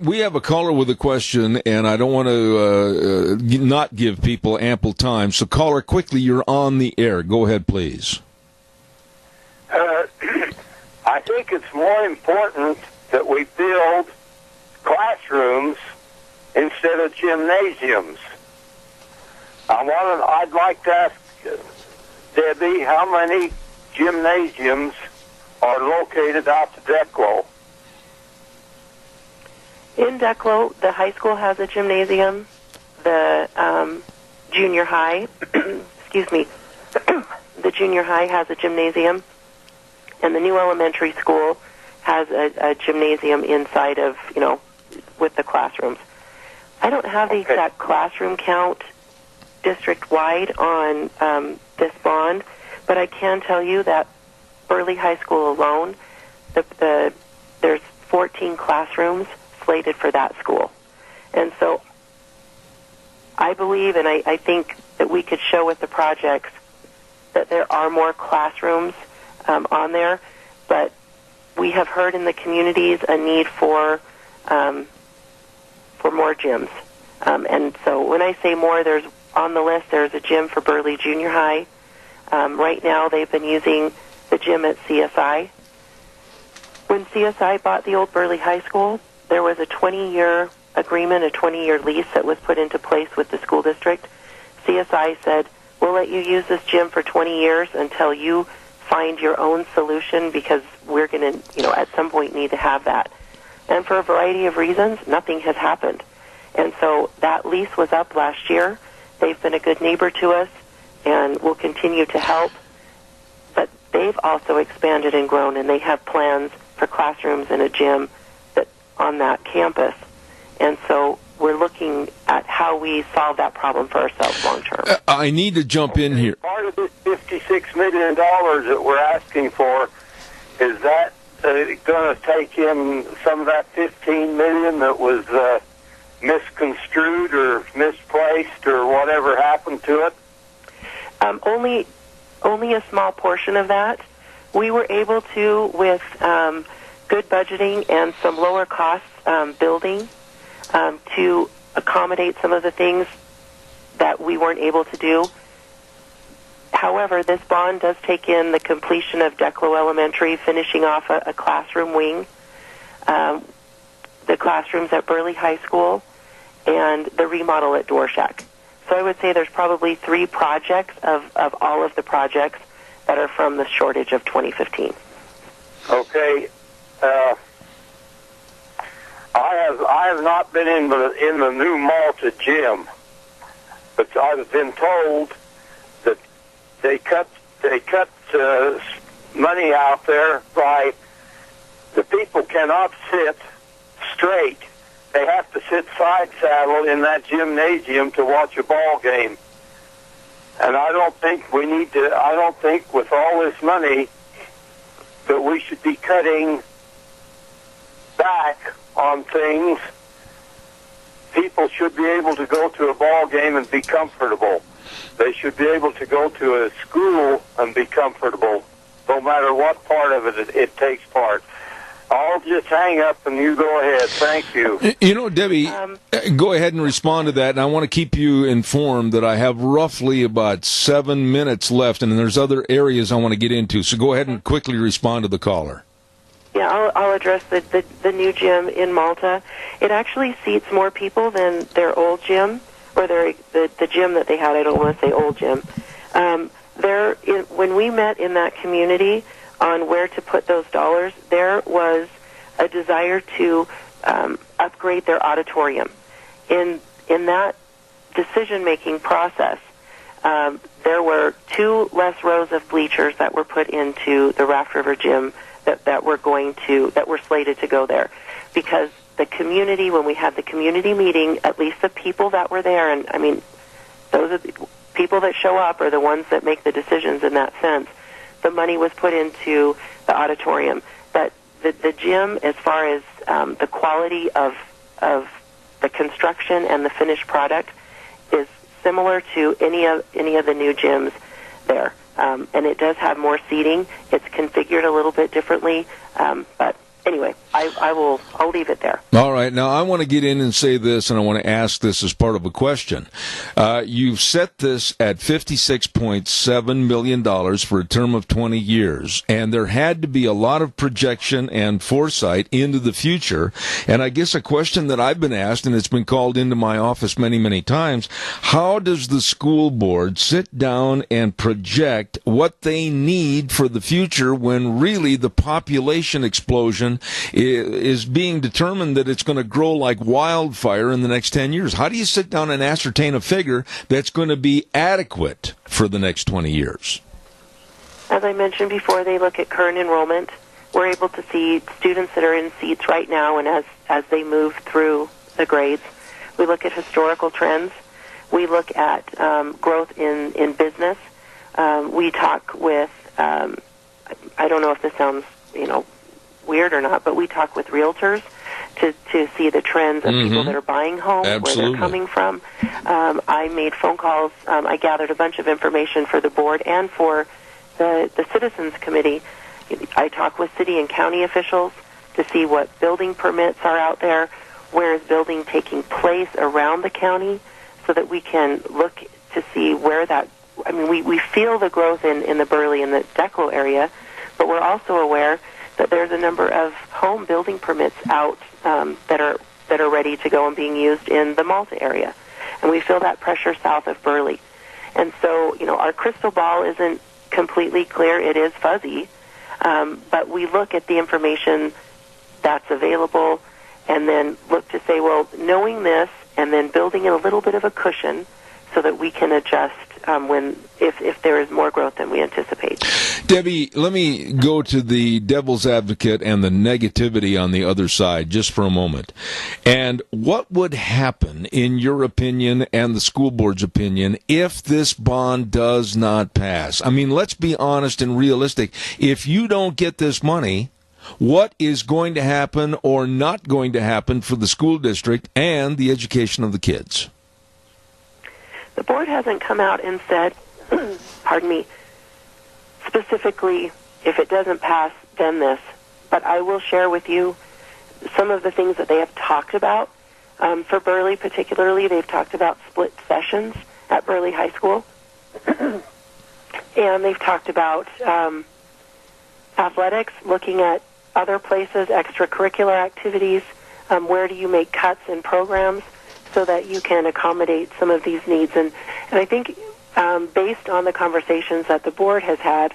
We have a caller with a question, and I don't want to not give people ample time. So, caller, quickly, you're on the air. Go ahead, please. I think it's more important that we build classrooms instead of gymnasiums. I'd like to ask Debbie how many gymnasiums are located out to Declo. In Declo, the high school has a gymnasium. The junior high, the junior high has a gymnasium. And the new elementary school has a gymnasium inside of, with the classrooms. I don't have the exact classroom count district-wide on this bond, but I can tell you that Burley High School alone, there's 14 classrooms slated for that school. And so I believe, and I think that we could show with the projects that there are more classrooms on there, but we have heard in the communities a need for more gyms. And so when I say more, there's on the list, there's a gym for Burley Junior High. Right now they've been using the gym at CSI. When CSI bought the old Burley High School, there was a 20-year agreement, a 20-year lease that was put into place with the school district. CSI said, we'll let you use this gym for 20 years until you find your own solution, because we're going to, at some point need to have that. And for a variety of reasons, nothing has happened. And so that lease was up last year. They've been a good neighbor to us and will continue to help. But they've also expanded and grown, and they have plans for classrooms and a gym on that campus. And so we're looking at how we solve that problem for ourselves long term. I need to jump in here. Part of this $56 million that we're asking for, is that going to take in some of that $15 million that was misconstrued or misplaced or whatever happened to it? Only a small portion of that. We were able to, with good budgeting and some lower costs building, to accommodate some of the things that we weren't able to do. However, this bond does take in the completion of Declo Elementary, finishing off a classroom wing, the classrooms at Burley High School, and the remodel at Dworshak. So I would say there's probably 3 projects of all of the projects that are from the shortage of 2015. Okay. I have not been in the new Malta gym, but I've been told that they cut money out there by the people cannot sit straight. They have to sit side saddle in that gymnasium to watch a ball game. And I don't think with all this money that we should be cutting back on things. People should be able to go to a ball game and be comfortable. They should be able to go to a school and be comfortable, no matter what part of it takes part. I'll just hang up and you go ahead. Thank you. You know, Debbie, go ahead and respond to that, and I want to keep you informed that I have roughly about 7 minutes left, and there's other areas I want to get into, so go ahead and quickly respond to the caller. Yeah, I'll address the new gym in Malta. It actually seats more people than their old gym, or the gym that they had. I don't want to say old gym. When we met in that community on where to put those dollars, there was a desire to upgrade their auditorium. In that decision-making process, there were 2 less rows of bleachers that were put into the Raft River Gym that were slated to go there, because the community, when we had the community meeting, at least the people that were there, and I mean, those are the people that show up are the ones that make the decisions in that sense. The money was put into the auditorium. That the gym, as far as the quality of the construction and the finished product, is similar to any of the new gyms there. And it does have more seating. It's configured a little bit differently, but anyway, I'll leave it there. All right. Now, I want to get in and say this, and I want to ask this as part of a question. You've set this at $56.7 million for a term of 20 years, and there had to be a lot of projection and foresight into the future. And I guess a question that I've been asked, and it's been called into my office many, many times, how does the school board sit down and project what they need for the future when really the population explosion is being determined that it's going to grow like wildfire in the next 10 years? How do you sit down and ascertain a figure that's going to be adequate for the next 20 years? As I mentioned before, they look at current enrollment. We're able to see students that are in seats right now, and as they move through the grades. We look at historical trends. We look at growth in business. We talk with, I don't know if this sounds, weird or not, but we talk with realtors to see the trends of people that are buying homes, Absolutely. where they're coming from. I made phone calls. I gathered a bunch of information for the board and for the Citizens Committee. I talk with city and county officials to see what building permits are out there, where is building taking place around the county, so that we can look to see where that, we feel the growth in the Burley and the Declo area, but we're also aware that there's a number of home building permits out that are ready to go and being used in the Malta area. And we feel that pressure south of Burley. And so, our crystal ball isn't completely clear. It is fuzzy. But we look at the information that's available and then look to say, well, knowing this and then building in a little bit of a cushion so that we can adjust if there is more growth than we anticipate. Debbie, let me go to the devil's advocate and the negativity on the other side just for a moment. And what would happen, in your opinion and the school board's opinion, if this bond does not pass? Let's be honest and realistic. If you don't get this money, what is going to happen or not going to happen for the school district and the education of the kids? The board hasn't come out and said, pardon me, specifically, if it doesn't pass, then this. But I will share with you some of the things that they have talked about. For Burley particularly, they've talked about split sessions at Burley High School. And they've talked about athletics, looking at other places, extracurricular activities, where do you make cuts in programs so that you can accommodate some of these needs. And I think based on the conversations that the board has had,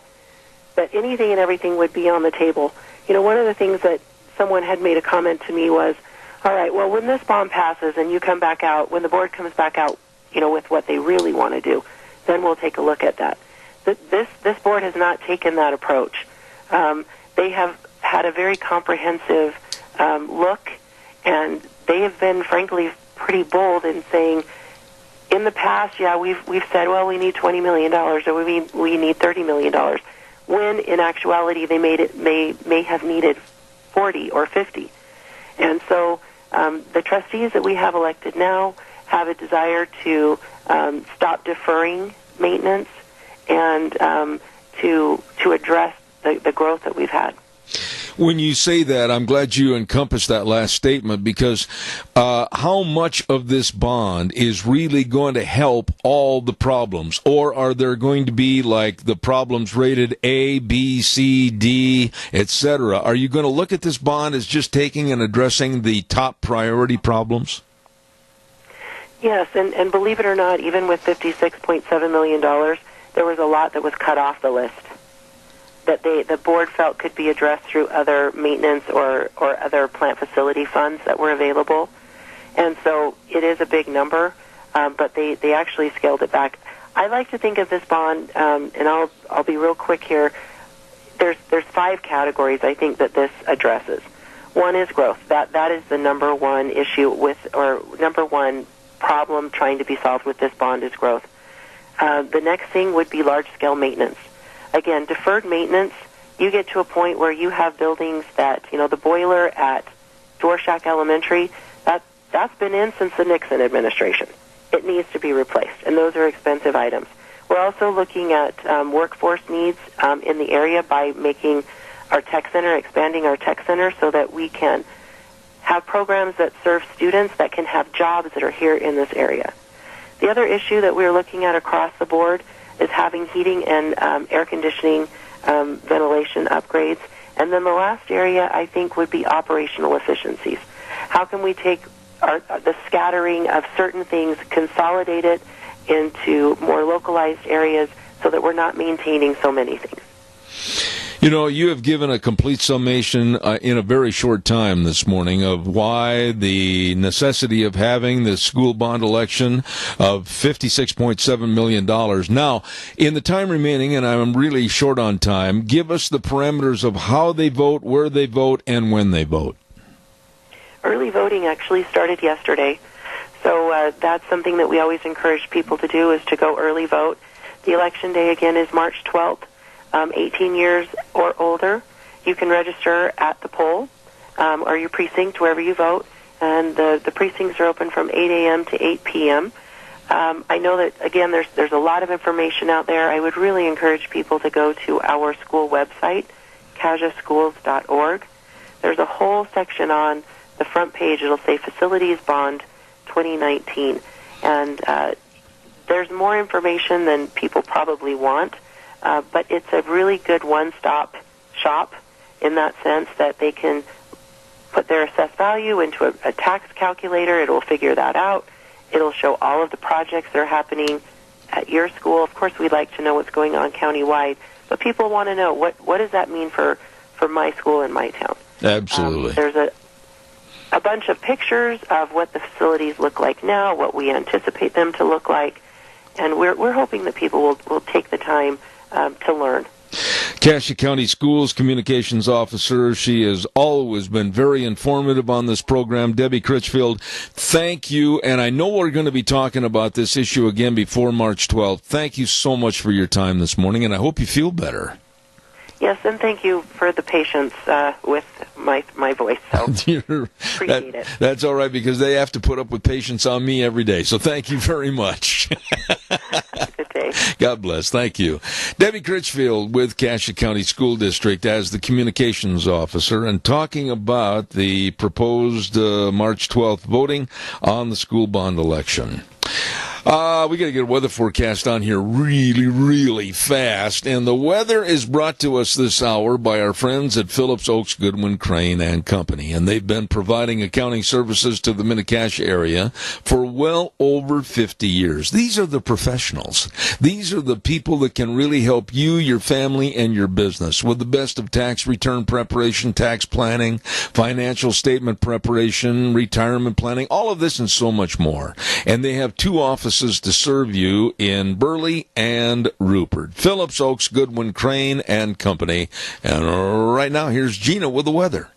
that anything and everything would be on the table. One of the things that someone had made a comment to me was, all right, well, when this bond passes and you come back out, when the board comes back out, with what they really want to do, then we'll take a look at that. this board has not taken that approach. They have had a very comprehensive look, and they have been, frankly, pretty bold in saying, in the past, we've said, well, we need $20 million or we need $30 million, when in actuality they may have needed 40 or 50. And so the trustees that we have elected now have a desire to stop deferring maintenance and to address the growth that we've had. When you say that, I'm glad you encompassed that last statement, because how much of this bond is really going to help all the problems? Or are there going to be, like, the problems rated A, B, C, D, etc.? Are you going to look at this bond as just taking and addressing the top priority problems? Yes, and believe it or not, even with $56.7 million, there was a lot that was cut off the list that the board felt could be addressed through other maintenance or other plant facility funds that were available. And so it is a big number, but they actually scaled it back. I like to think of this bond, and I'll be real quick here. There's 5 categories I think that this addresses. One is growth. That is the number one issue or number one problem trying to be solved with this bond is growth. The next thing would be large-scale maintenance. Again, deferred maintenance, you get to a point where you have buildings that, the boiler at Dworshack Elementary, that's been in since the Nixon administration. It needs to be replaced, and those are expensive items. We're also looking at workforce needs in the area by making our tech center, expanding our tech center so that we can have programs that serve students that can have jobs that are here in this area. The other issue that we're looking at across the board is having heating and air conditioning, ventilation upgrades. And then the last area, I think, would be operational efficiencies. How can we take the scattering of certain things, consolidate it into more localized areas so that we're not maintaining so many things? You have given a complete summation in a very short time this morning of why the necessity of having the school bond election of $56.7 million. Now, in the time remaining, and I'm really short on time, give us the parameters of how they vote, where they vote, and when they vote. Early voting actually started yesterday, so that's something that we always encourage people to do, is to go early vote. The election day, again, is March 12th. 18 years or older, you can register at the poll or your precinct, wherever you vote, and the precincts are open from 8 a.m. to 8 p.m. I know that, again, there's a lot of information out there. I would really encourage people to go to our school website, cajaschools.org. There's a whole section on the front page. It'll say Facilities Bond 2019, and there's more information than people probably want. But it's a really good one-stop shop in that sense that they can put their assessed value into a tax calculator. It will figure that out. It'll show all of the projects that are happening at your school. Of course, we'd like to know what's going on countywide, but people want to know what does that mean for my school and my town. Absolutely. There's a bunch of pictures of what the facilities look like now, what we anticipate them to look like, and we're hoping that people will take the time to learn. Cassia County Schools Communications Officer. She has always been very informative on this program. Debbie Critchfield, thank you. And I know we're going to be talking about this issue again before March 12th. Thank you so much for your time this morning, and I hope you feel better. Yes, and thank you for the patience with my voice. So appreciate it. That's all right, because they have to put up with patience on me every day. So thank you very much. Good day. God bless. Thank you. Debbie Critchfield with Cassia County School District as the communications officer, and talking about the proposed March 12th voting on the school bond election. We got to get a weather forecast on here really, really fast. And the weather is brought to us this hour by our friends at Phillips Oaks Goodwin Crane and Company. And they've been providing accounting services to the Mini-Cash area for well over 50 years. These are the professionals. These are the people that can really help you, your family, and your business with the best of tax return preparation, tax planning, financial statement preparation, retirement planning, all of this and so much more. And they have 2 offices services to serve you in Burley and Rupert. Phillips, Oaks, Goodwin, Crane, and Company. And right now, here's Gina with the weather.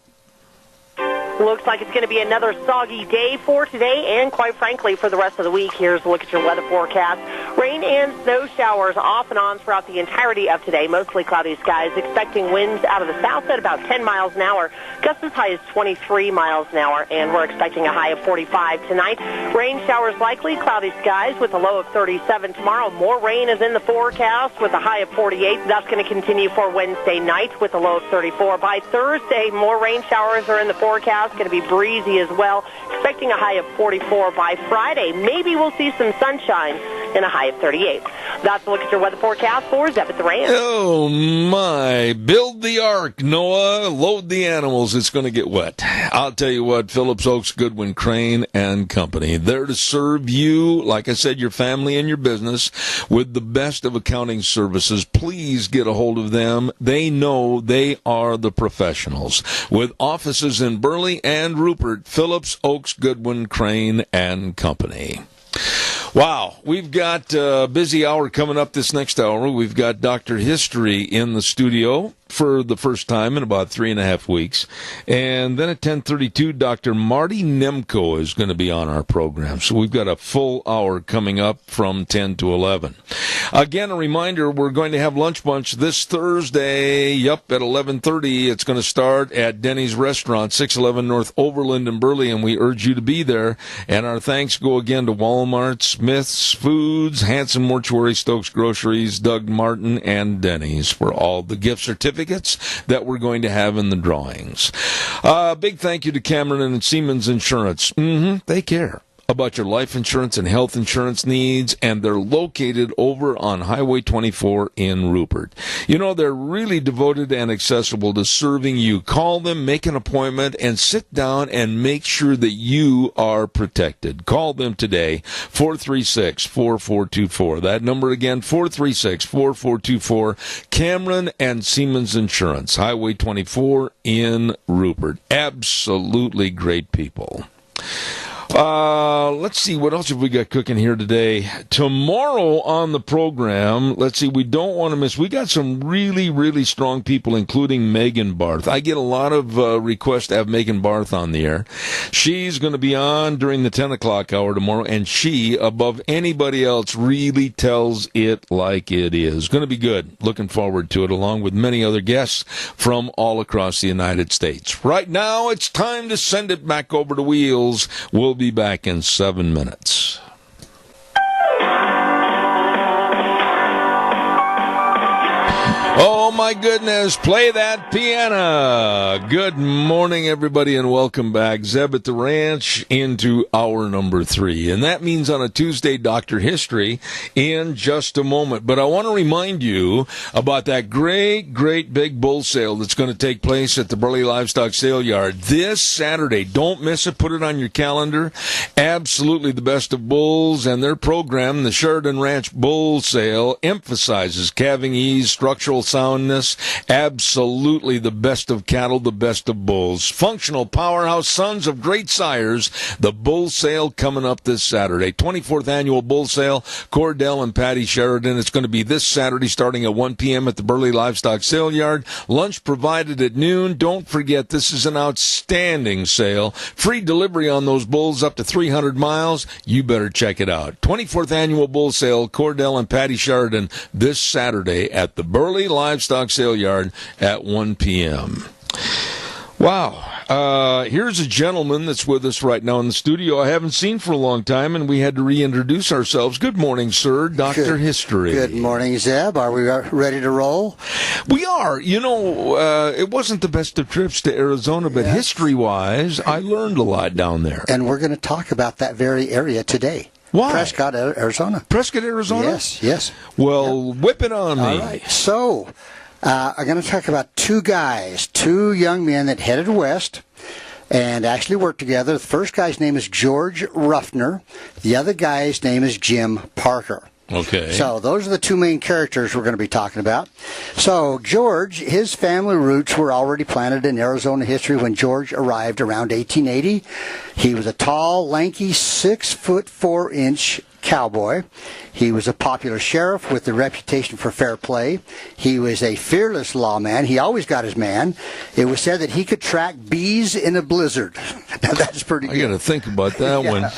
Looks like it's going to be another soggy day for today and, quite frankly, for the rest of the week. Here's a look at your weather forecast. Rain and snow showers off and on throughout the entirety of today. Mostly cloudy skies. Expecting winds out of the south at about 10 miles an hour. Gusts as high as 23 miles an hour. And we're expecting a high of 45 tonight. Rain showers likely. Cloudy skies with a low of 37 tomorrow. More rain is in the forecast with a high of 48. That's going to continue for Wednesday night with a low of 34. By Thursday, more rain showers are in the forecast. Going to be breezy as well. Expecting a high of 44 by Friday. Maybe we'll see some sunshine and a high of 38. That's a look at your weather forecast for Zeb at the Ranch. Oh, my. Build the ark, Noah. Load the animals. It's going to get wet. I'll tell you what, Phillips, Oaks, Goodwin, Crane, and Company. They're to serve you, like I said, your family and your business with the best of accounting services. Please get a hold of them. They know they are the professionals. With offices in Burley and Rupert, Phillips, Oaks, Goodwin, Crane, and Company. Wow, we've got a busy hour coming up this next hour. We've got Dr. History in the studio for the first time in about 3.5 weeks. And then at 10:32, Dr. Marty Nemko is going to be on our program. So we've got a full hour coming up from 10 to 11. Again, a reminder, we're going to have Lunch Bunch this Thursday. Yep, at 11:30. It's going to start at Denny's Restaurant, 611 North Overland in Burley, and we urge you to be there. And our thanks go again to Walmart, Smith's Foods, Hanson Mortuary, Stokes Groceries, Doug Martin, and Denny's for all the gift certificates that we're going to have in the drawings. Big thank you to Cameron and Siemens Insurance. They care about your life insurance and health insurance needs, and they're located over on Highway 24 in Rupert. You know, they're really devoted and accessible to serving you. Call them, make an appointment, and sit down and make sure that you are protected. Call them today, 436-4424. That number again, 436-4424. Cameron and Siemens Insurance, Highway 24 in Rupert. Absolutely great people. Let's see, what else have we got cooking here today? Tomorrow on the program, let's see, we don't want to miss, we got some really, really strong people, including Megan Barth. I get a lot of requests to have Megan Barth on the air. She's going to be on during the 10 o'clock hour tomorrow, and she, above anybody else, really tells it like it is. Going to be good. Looking forward to it, along with many other guests from all across the United States. Right now, it's time to send it back over to Wheels. We'll be back in 7 minutes. Oh, my goodness. Play that piano. Good morning, everybody, and welcome back. Zeb at the Ranch into hour number 3. And that means on a Tuesday, Dr. History in just a moment. But I want to remind you about that great, great big bull sale that's going to take place at the Burley Livestock Sale Yard this Saturday. Don't miss it. Put it on your calendar. Absolutely the best of bulls, and their program, the Sheridan Ranch Bull Sale, emphasizes calving ease, structural soundness, absolutely the best of cattle, the best of bulls. Functional powerhouse, sons of great sires, the bull sale coming up this Saturday. 24th annual bull sale, Cordell and Patty Sheridan. It's going to be this Saturday starting at 1 p.m. at the Burley Livestock Sale Yard. Lunch provided at noon. Don't forget, this is an outstanding sale. Free delivery on those bulls up to 300 miles. You better check it out. 24th annual bull sale, Cordell and Patty Sheridan, this Saturday at the Burley Livestock Sale Yard at 1 p.m. Wow. Here's a gentleman that's with us right now in the studio I haven't seen for a long time, and we had to reintroduce ourselves. Good morning, sir. Dr. History. Good morning, Zeb. Are we ready to roll? We are. You know, it wasn't the best of trips to Arizona, but history-wise, I learned a lot down there. And we're going to talk about that very area today. Why? Prescott, Arizona. Prescott, Arizona? Yes. Well, whip it on me. All right. So, I'm going to talk about two young men that headed west and actually worked together. The first guy's name is George Ruffner. The other guy's name is Jim Parker. Okay. So those are the two main characters we're going to be talking about. So George, his family roots were already planted in Arizona history when George arrived around 1880. He was a tall, lanky, 6'4" cowboy. He was a popular sheriff with a reputation for fair play. He was a fearless lawman. He always got his man. It was said that he could track bees in a blizzard. Now, that's pretty good. I got to think about that one.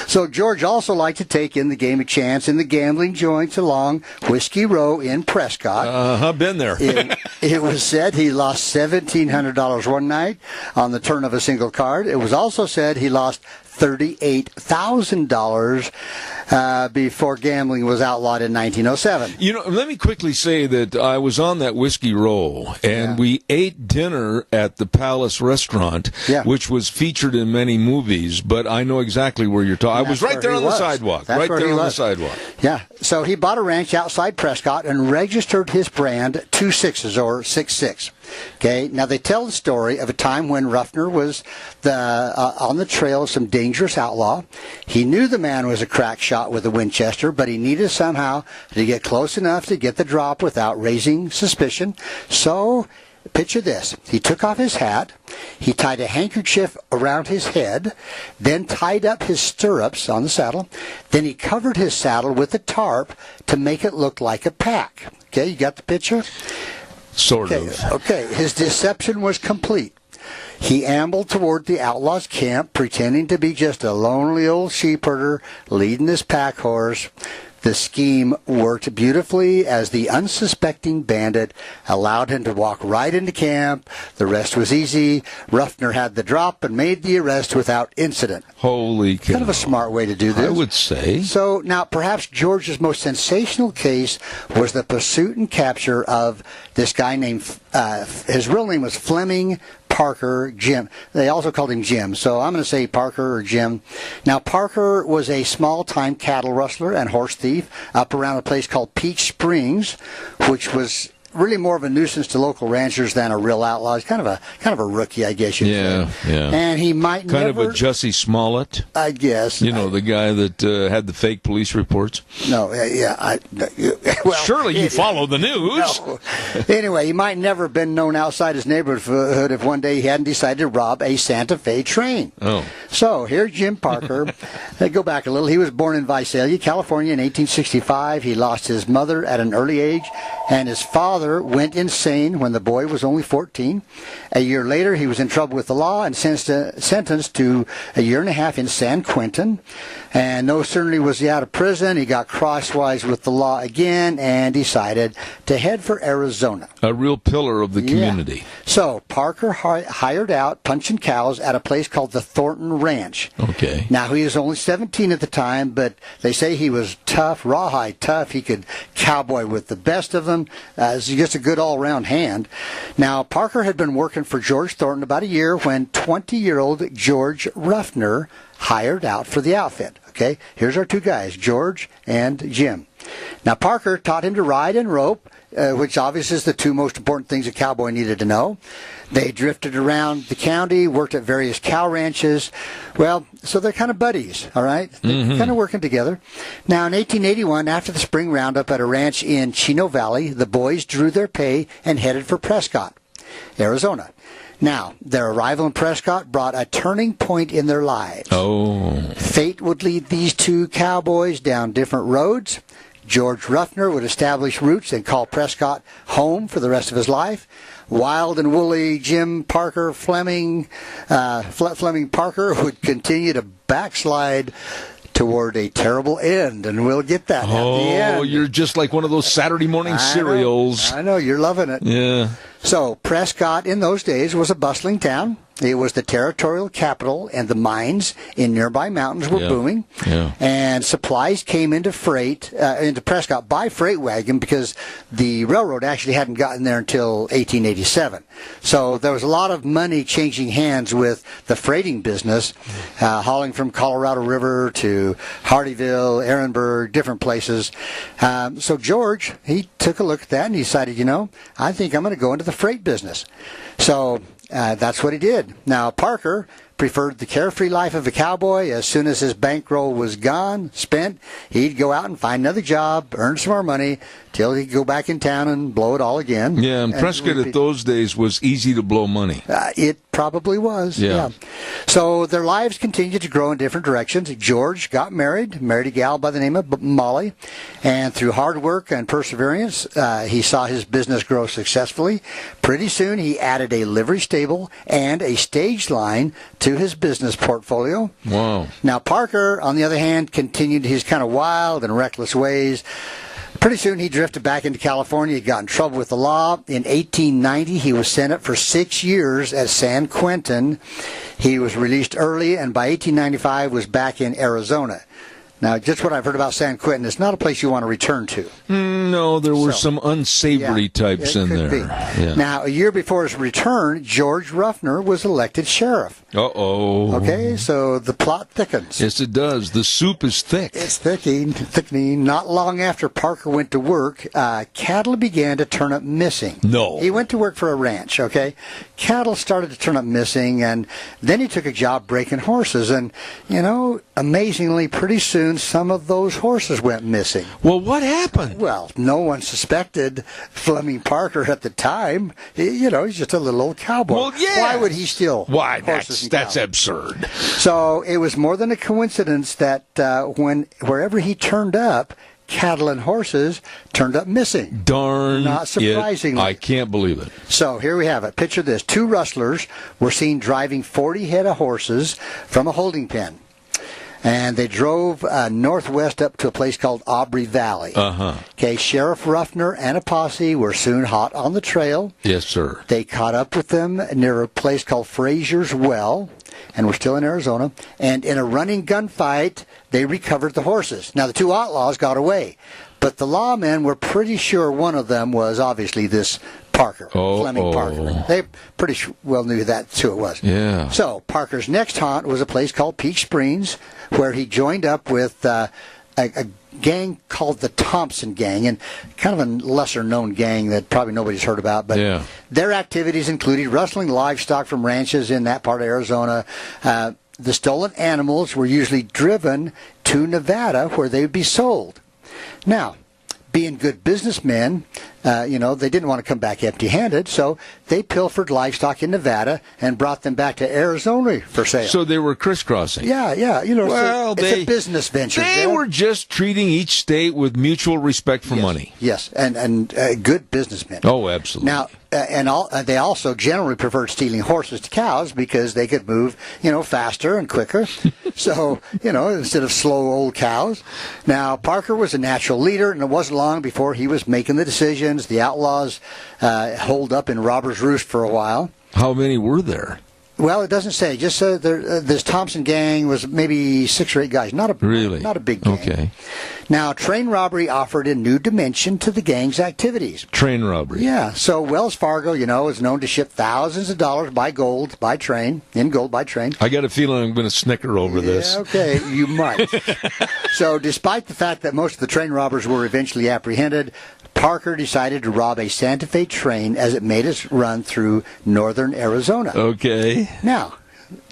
So George also liked to take in the game of chance in the gambling joints along Whiskey Row in Prescott. I've been there. It was said he lost $1,700 one night on the turn of a single card. It was also said he lost $38,000 before gambling was outlawed in 1907. You know, let me quickly say that I was on that Whiskey Row, and we ate dinner at the Palace Restaurant, which was featured in many movies, but I know exactly where you're talking. I was right there on the sidewalk. That's right where there he on the was. sidewalk. Yeah. So he bought a ranch outside Prescott and registered his brand 26 or 66. Okay. Now they tell the story of a time when Ruffner was on the trail of some dangerous outlaw. He knew the man was a crack shot with a Winchester, but he needed somehow to get close enough to get the drop without raising suspicion. So picture this. He took off his hat. He tied a handkerchief around his head, then tied up his stirrups on the saddle. Then he covered his saddle with a tarp to make it look like a pack. Okay, you got the picture? Sort of. Okay, his deception was complete. He ambled toward the outlaw's camp, pretending to be just a lonely old sheepherder leading his pack horse. The scheme worked beautifully as the unsuspecting bandit allowed him to walk right into camp. The rest was easy. Ruffner had the drop and made the arrest without incident. Holy cow. Kind of a smart way to do this. I would say. So now perhaps George's most sensational case was the pursuit and capture of this guy named, his real name was Fleming Parker Jim. They also called him Jim, so I'm going to say Parker or Jim. Now, Parker was a small-time cattle rustler and horse thief up around a place called Peach Springs, which was really more of a nuisance to local ranchers than a real outlaw. He's kind of a rookie, I guess you'd say. Yeah. And he might kind never... of a Jussie Smollett, I guess. You know, the guy that had the fake police reports. No, well, surely you follow the news. No. Anyway, he might never have been known outside his neighborhood if one day he hadn't decided to rob a Santa Fe train. Oh. So here's Jim Parker. Go back a little. He was born in Visalia, California in 1865. He lost his mother at an early age, and his father went insane when the boy was only 14. A year later, he was in trouble with the law and sentenced to a year and a half in San Quentin. And no sooner was he out of prison, he got crosswise with the law again and decided to head for Arizona. A real pillar of the community. Yeah. So Parker hired out punching cows at a place called the Thornton Ranch. Okay. Now, he was only 17 at the time, but they say he was tough, rawhide tough. He could cowboy with the best of them. He's just a good all-around hand. Now, Parker had been working for George Thornton about a year when 20-year-old George Ruffner hired out for the outfit. Okay, here's our two guys, George and Jim. Now, Parker taught him to ride and rope, which obviously is the two most important things a cowboy needed to know. They drifted around the county, worked at various cow ranches. Well, so they're kind of buddies, all right? They're kind of working together. Now, in 1881, after the spring roundup at a ranch in Chino Valley, the boys drew their pay and headed for Prescott, Arizona. Now, their arrival in Prescott brought a turning point in their lives. Oh. Fate would lead these two cowboys down different roads. George Ruffner would establish roots and call Prescott home for the rest of his life. Wild and woolly Jim Parker Fleming Parker would continue to backslide toward a terrible end, and we'll get that at the end. Oh, you're just like one of those Saturday morning cereals. I know, you're loving it. Yeah. So, Prescott in those days was a bustling town. It was the territorial capital, and the mines in nearby mountains were booming. Yeah. And supplies came into Prescott by freight wagon because the railroad actually hadn't gotten there until 1887. So there was a lot of money changing hands with the freighting business, hauling from Colorado River to Hardyville, Ehrenberg, different places. So George, he took a look at that and he decided, I think I'm going to go into the freight business. So that's what he did. Now, Parker preferred the carefree life of a cowboy. As soon as his bankroll was spent, he'd go out and find another job, earn some more money, till he'd go back in town and blow it all again. Yeah, and Prescott at those days was easy to blow money. It probably was, yeah. So their lives continued to grow in different directions. George got married a gal by the name of Molly, and through hard work and perseverance, he saw his business grow successfully. Pretty soon, he added a livery stable and a stage line to his business portfolio. Wow. Now, Parker, on the other hand, continued his kind of wild and reckless ways. Pretty soon he drifted back into California. He got in trouble with the law. In 1890, he was sent up for 6 years at San Quentin. He was released early, and by 1895 was back in Arizona. Now, just what I've heard about San Quentin, it's not a place you want to return to. No, there were some unsavory types in there. Yeah. Now, a year before his return, George Ruffner was elected sheriff. Uh-oh. Okay, so the plot thickens. Yes, it does. The soup is thick. It's thickening. Not long after Parker went to work, cattle began to turn up missing. No. He went to work for a ranch, okay? Cattle started to turn up missing, and then he took a job breaking horses. And, amazingly, pretty soon, some of those horses went missing. Well, what happened? Well, no one suspected Fleming Parker at the time. He's just a little old cowboy. Well, yeah. Why would he steal Why? horses? That's absurd. So it was more than a coincidence that wherever he turned up, cattle and horses turned up missing. Darn. Not surprisingly. I can't believe it. So here we have it. Picture this. 2 rustlers were seen driving 40 head of horses from a holding pen. And they drove northwest up to a place called Aubrey Valley. Uh-huh. Okay, Sheriff Ruffner and a posse were soon hot on the trail. Yes, sir. They caught up with them near a place called Frazier's Well, and we're still in Arizona. And in a running gunfight, they recovered the horses. Now, the 2 outlaws got away, but the lawmen were pretty sure one of them was obviously this Parker, Fleming Parker. They pretty well knew that's who it was. Yeah. So Parker's next haunt was a place called Peach Springs, where he joined up with a gang called the Thompson Gang, and kind of a lesser-known gang that probably nobody's heard about. But their activities included rustling livestock from ranches in that part of Arizona. The stolen animals were usually driven to Nevada, where they would be sold. Now, being good businessmen, they didn't want to come back empty-handed, so they pilfered livestock in Nevada and brought them back to Arizona for sale. So they were crisscrossing. Yeah. It's a business venture. They were just treating each state with mutual respect for money. Yes, and good businessmen. Oh, absolutely. Now, they also generally preferred stealing horses to cows because they could move, faster and quicker. So, instead of slow old cows. Now, Parker was a natural leader, and it wasn't long before he was making the decisions. The outlaws holed up in Robber's Roost for a while. How many were there? Well, it doesn't say. Just this Thompson gang was maybe 6 or 8 guys. Not a big gang. Okay. Now, train robbery offered a new dimension to the gang's activities. Train robbery. Yeah. So Wells Fargo, is known to ship thousands of dollars in gold by train. I got a feeling I'm going to snicker over this. Okay, you might. So, despite the fact that most of the train robbers were eventually apprehended, Parker decided to rob a Santa Fe train as it made its run through northern Arizona. Okay. Now,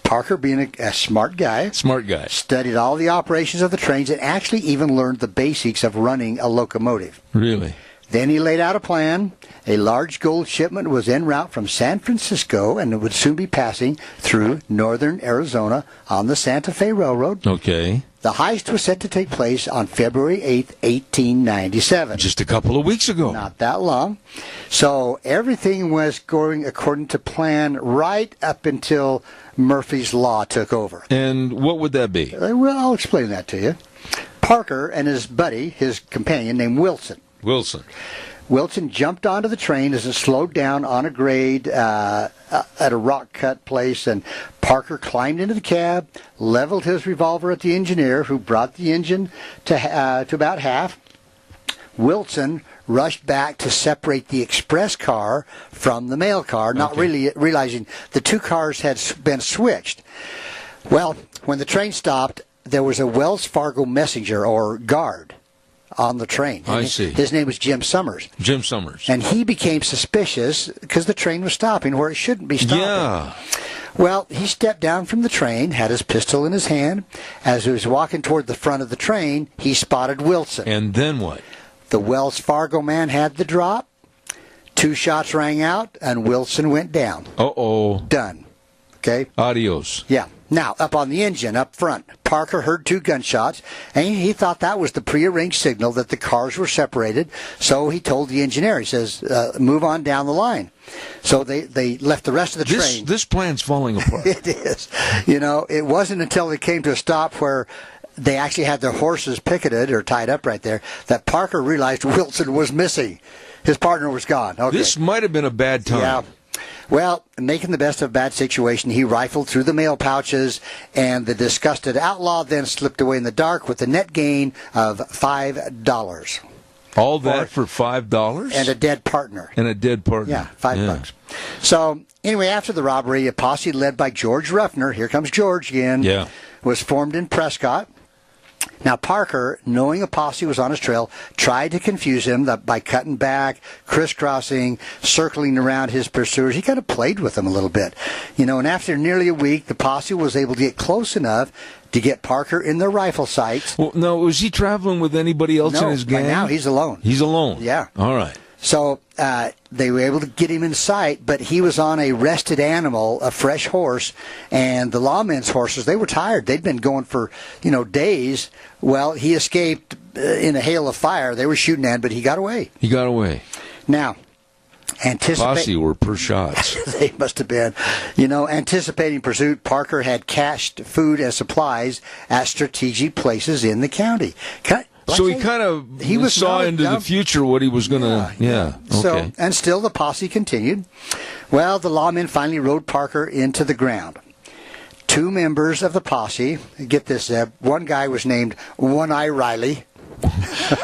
Parker, being a smart guy, studied all the operations of the trains and actually even learned the basics of running a locomotive. Really? Then he laid out a plan. A large gold shipment was en route from San Francisco, and it would soon be passing through northern Arizona on the Santa Fe Railroad. Okay. The heist was set to take place on February 8th, 1897. Just a couple of weeks ago. Not that long. So everything was going according to plan right up until Murphy's Law took over. And what would that be? Well, I'll explain that to you. Parker and his buddy, his companion named Wilson. Wilson jumped onto the train as it slowed down on a grade at a rock-cut place, and Parker climbed into the cab, leveled his revolver at the engineer, who brought the engine to about half. Wilson rushed back to separate the express car from the mail car, not really realizing the 2 cars had been switched. Well, when the train stopped, there was a Wells Fargo messenger, or guard, on the train. I see. His name was Jim Summers. And he became suspicious because the train was stopping where it shouldn't be stopping. Yeah. Well, he stepped down from the train, had his pistol in his hand. As he was walking toward the front of the train, he spotted Wilson. And then what? The Wells Fargo man had the drop. 2 shots rang out, and Wilson went down. Uh-oh. Done. Okay. Adios. Yeah. Now, up on the engine, up front, Parker heard 2 gunshots, and he thought that was the prearranged signal that the cars were separated. So he told the engineer, he says, move on down the line. So they left the rest of the train. This plan's falling apart. It is. You know, it wasn't until they came to a stop where they actually had their horses picketed or tied up right there that Parker realized Wilson was missing. His partner was gone. Okay. This might have been a bad time. Yeah. Well, making the best of a bad situation, he rifled through the mail pouches, and the disgusted outlaw then slipped away in the dark with a net gain of $5. All that for $5? And a dead partner. And a dead partner. Yeah, $5. So, anyway, after the robbery, a posse led by George Ruffner, here comes George again, was formed in Prescott. Now, Parker, knowing a posse was on his trail, tried to confuse him by cutting back, crisscrossing, circling around his pursuers. He kind of played with them a little bit. You know, and after nearly a week, the posse was able to get close enough to get Parker in their rifle sights. Well, no, was he traveling with anybody else in his gang? No, now he's alone. He's alone? Yeah. All right. So they were able to get him in sight, but he was on a rested animal, a fresh horse, and the lawmen's horses, they were tired. They'd been going for, days. Well, he escaped in a hail of fire. They were shooting at him, but he got away. He got away. Now, Posse were per shots. They must have been. Anticipating pursuit, Parker had cached food and supplies at strategic places in the county. So he kind of saw into the future what he was going to... Yeah. Okay. So, and still the posse continued. Well, the lawmen finally rode Parker into the ground. 2 members of the posse, get this, Zeb, one guy was named One-Eye Riley.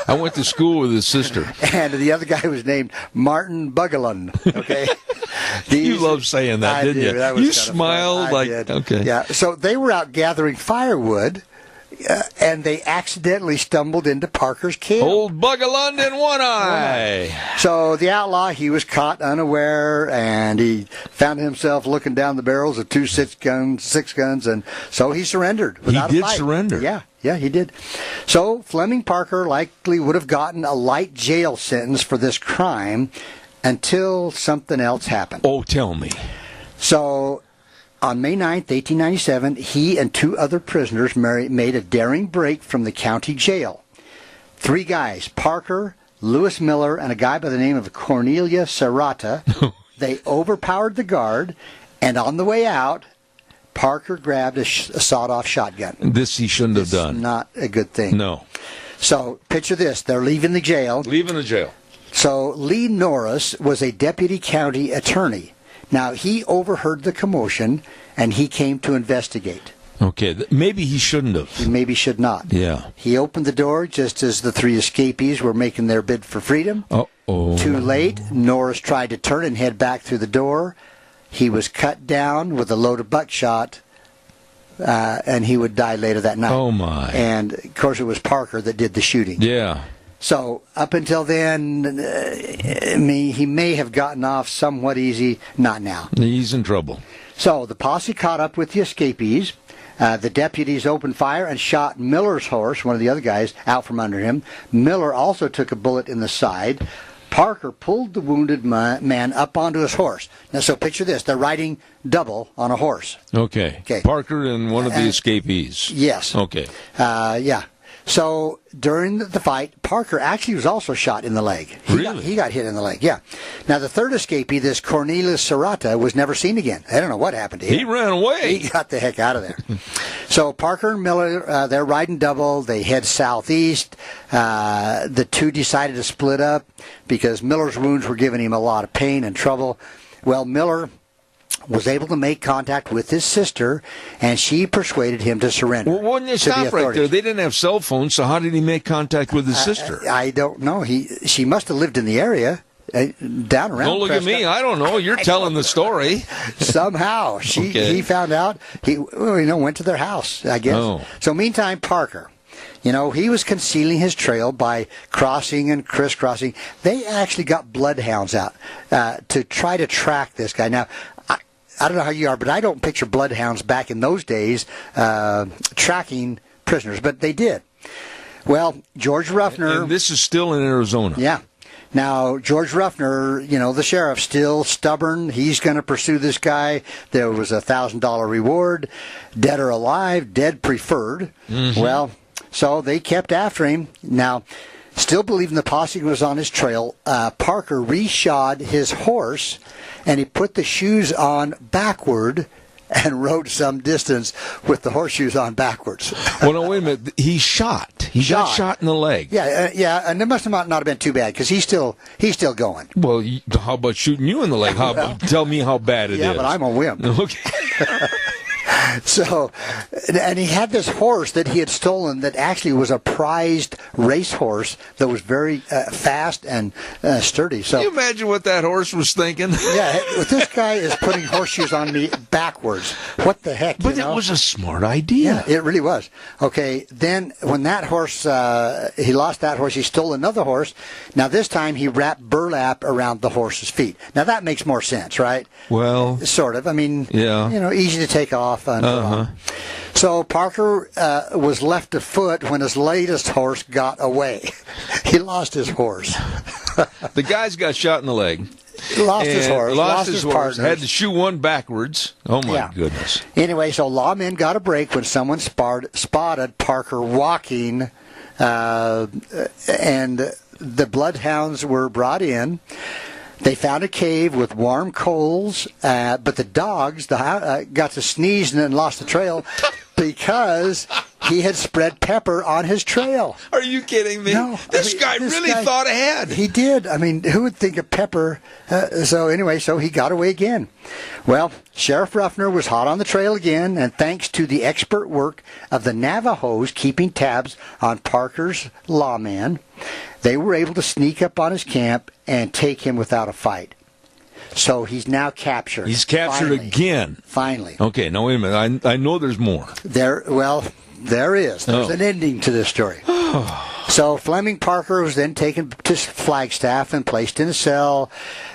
I went to school with his sister. And the other guy was named Martin Bugalun. Okay. You love saying that, didn't you? That was you smiled like... Okay. Yeah. So they were out gathering firewood. And they accidentally stumbled into Parker's camp. Old Bugalund and One-Eye. So the outlaw, he was caught unaware, and he found himself looking down the barrels of 2 six guns, and so he surrendered without a fight. He did surrender. Yeah, he did. So Fleming Parker likely would have gotten a light jail sentence for this crime until something else happened. Oh, tell me. So... on May 9th, 1897, he and 2 other prisoners made a daring break from the county jail. 3 guys, Parker, Lewis Miller, and a guy by the name of Cornelia Serrata. They overpowered the guard, and on the way out, Parker grabbed a sawed-off shotgun. This he shouldn't have done. Not a good thing. No. So, picture this. They're leaving the jail. Leaving the jail. So, Lee Norris was a deputy county attorney. Now, he overheard the commotion, and he came to investigate. Okay, maybe he shouldn't have. He maybe should not. Yeah. He opened the door just as the 3 escapees were making their bid for freedom. Uh-oh. Too late, Norris tried to turn and head back through the door. He was cut down with a load of buckshot, and he would die later that night. Oh, my. And, of course, it was Parker that did the shooting. Yeah. So, up until then, he may have gotten off somewhat easy. Not now. He's in trouble. So, the posse caught up with the escapees. The deputies opened fire and shot Miller's horse, one of the other guys, out from under him. Miller also took a bullet in the side. Parker pulled the wounded man up onto his horse. Now, so picture this. They're riding double on a horse. Okay. Parker and one of the escapees. Yes. Okay. Yeah. So during the fight, Parker actually was also shot in the leg. He got hit in the leg, yeah. Now, the 3rd escapee, this Cornelius Serrata, was never seen again. I don't know what happened to him. He ran away. He got the heck out of there. So Parker and Miller, they're riding double. They head southeast. The 2 decided to split up because Miller's wounds were giving him a lot of pain and trouble. Well, Miller was able to make contact with his sister, and she persuaded him to surrender. Well, wouldn't you stop right there? They didn't have cell phones, so how did he make contact with his sister? I don't know. She must have lived in the area, down around Don't look Prescott. at me. I don't know. You're telling the story. Somehow. He found out. He went to their house, I guess. Oh. So meantime, Parker, he was concealing his trail by crossing and crisscrossing. They actually got bloodhounds out to try to track this guy. Now, I don't know how you are, but I don't picture bloodhounds back in those days tracking prisoners, but they did. Well, George Ruffner... And this is still in Arizona. Yeah. Now, George Ruffner, the sheriff, still stubborn. He's going to pursue this guy. There was a $1,000 reward, dead or alive, dead preferred. Mm-hmm. Well, so they kept after him. Now, still believing the posse was on his trail, Parker reshod his horse, and he put the shoes on backward and rode some distance with the horseshoes on backwards. Well, no, wait a minute. He shot. He got shot in the leg. Yeah, and it must not have been too bad because he's still going. Well, how about shooting you in the leg? Tell me how bad it is. Yeah, but I'm a wimp. Okay. So, and he had this horse that he had stolen that actually was a prized racehorse that was very fast and sturdy. So, can you imagine what that horse was thinking? Yeah, this guy is putting horseshoes on me backwards. What the heck? But it was a smart idea. Yeah, it really was. Okay, then when that horse, he lost that horse, he stole another horse. Now this time he wrapped burlap around the horse's feet. Now that makes more sense, right? Well, sort of. I mean, yeah. Easy to take off. So Parker was left afoot when his latest horse got away. He lost his horse. The guy's got shot in the leg. Lost his horse. Lost his horse. Had to shoot one backwards. Oh, my goodness. Anyway, so lawmen got a break when someone spotted Parker walking, and the bloodhounds were brought in. They found a cave with warm coals, but the dogs got to sneeze and then lost the trail because he had spread pepper on his trail. Are you kidding me? No. This guy thought ahead. He did. I mean, who would think of pepper? So he got away again. Well, Sheriff Ruffner was hot on the trail again, and thanks to the expert work of the Navajos keeping tabs on Parker's lawman, they were able to sneak up on his camp and take him without a fight. So he's now captured. He's captured again. Finally. Okay, now wait a minute. I know there's more. There is. There's an ending to this story. So Fleming Parker was then taken to Flagstaff and placed in a cell.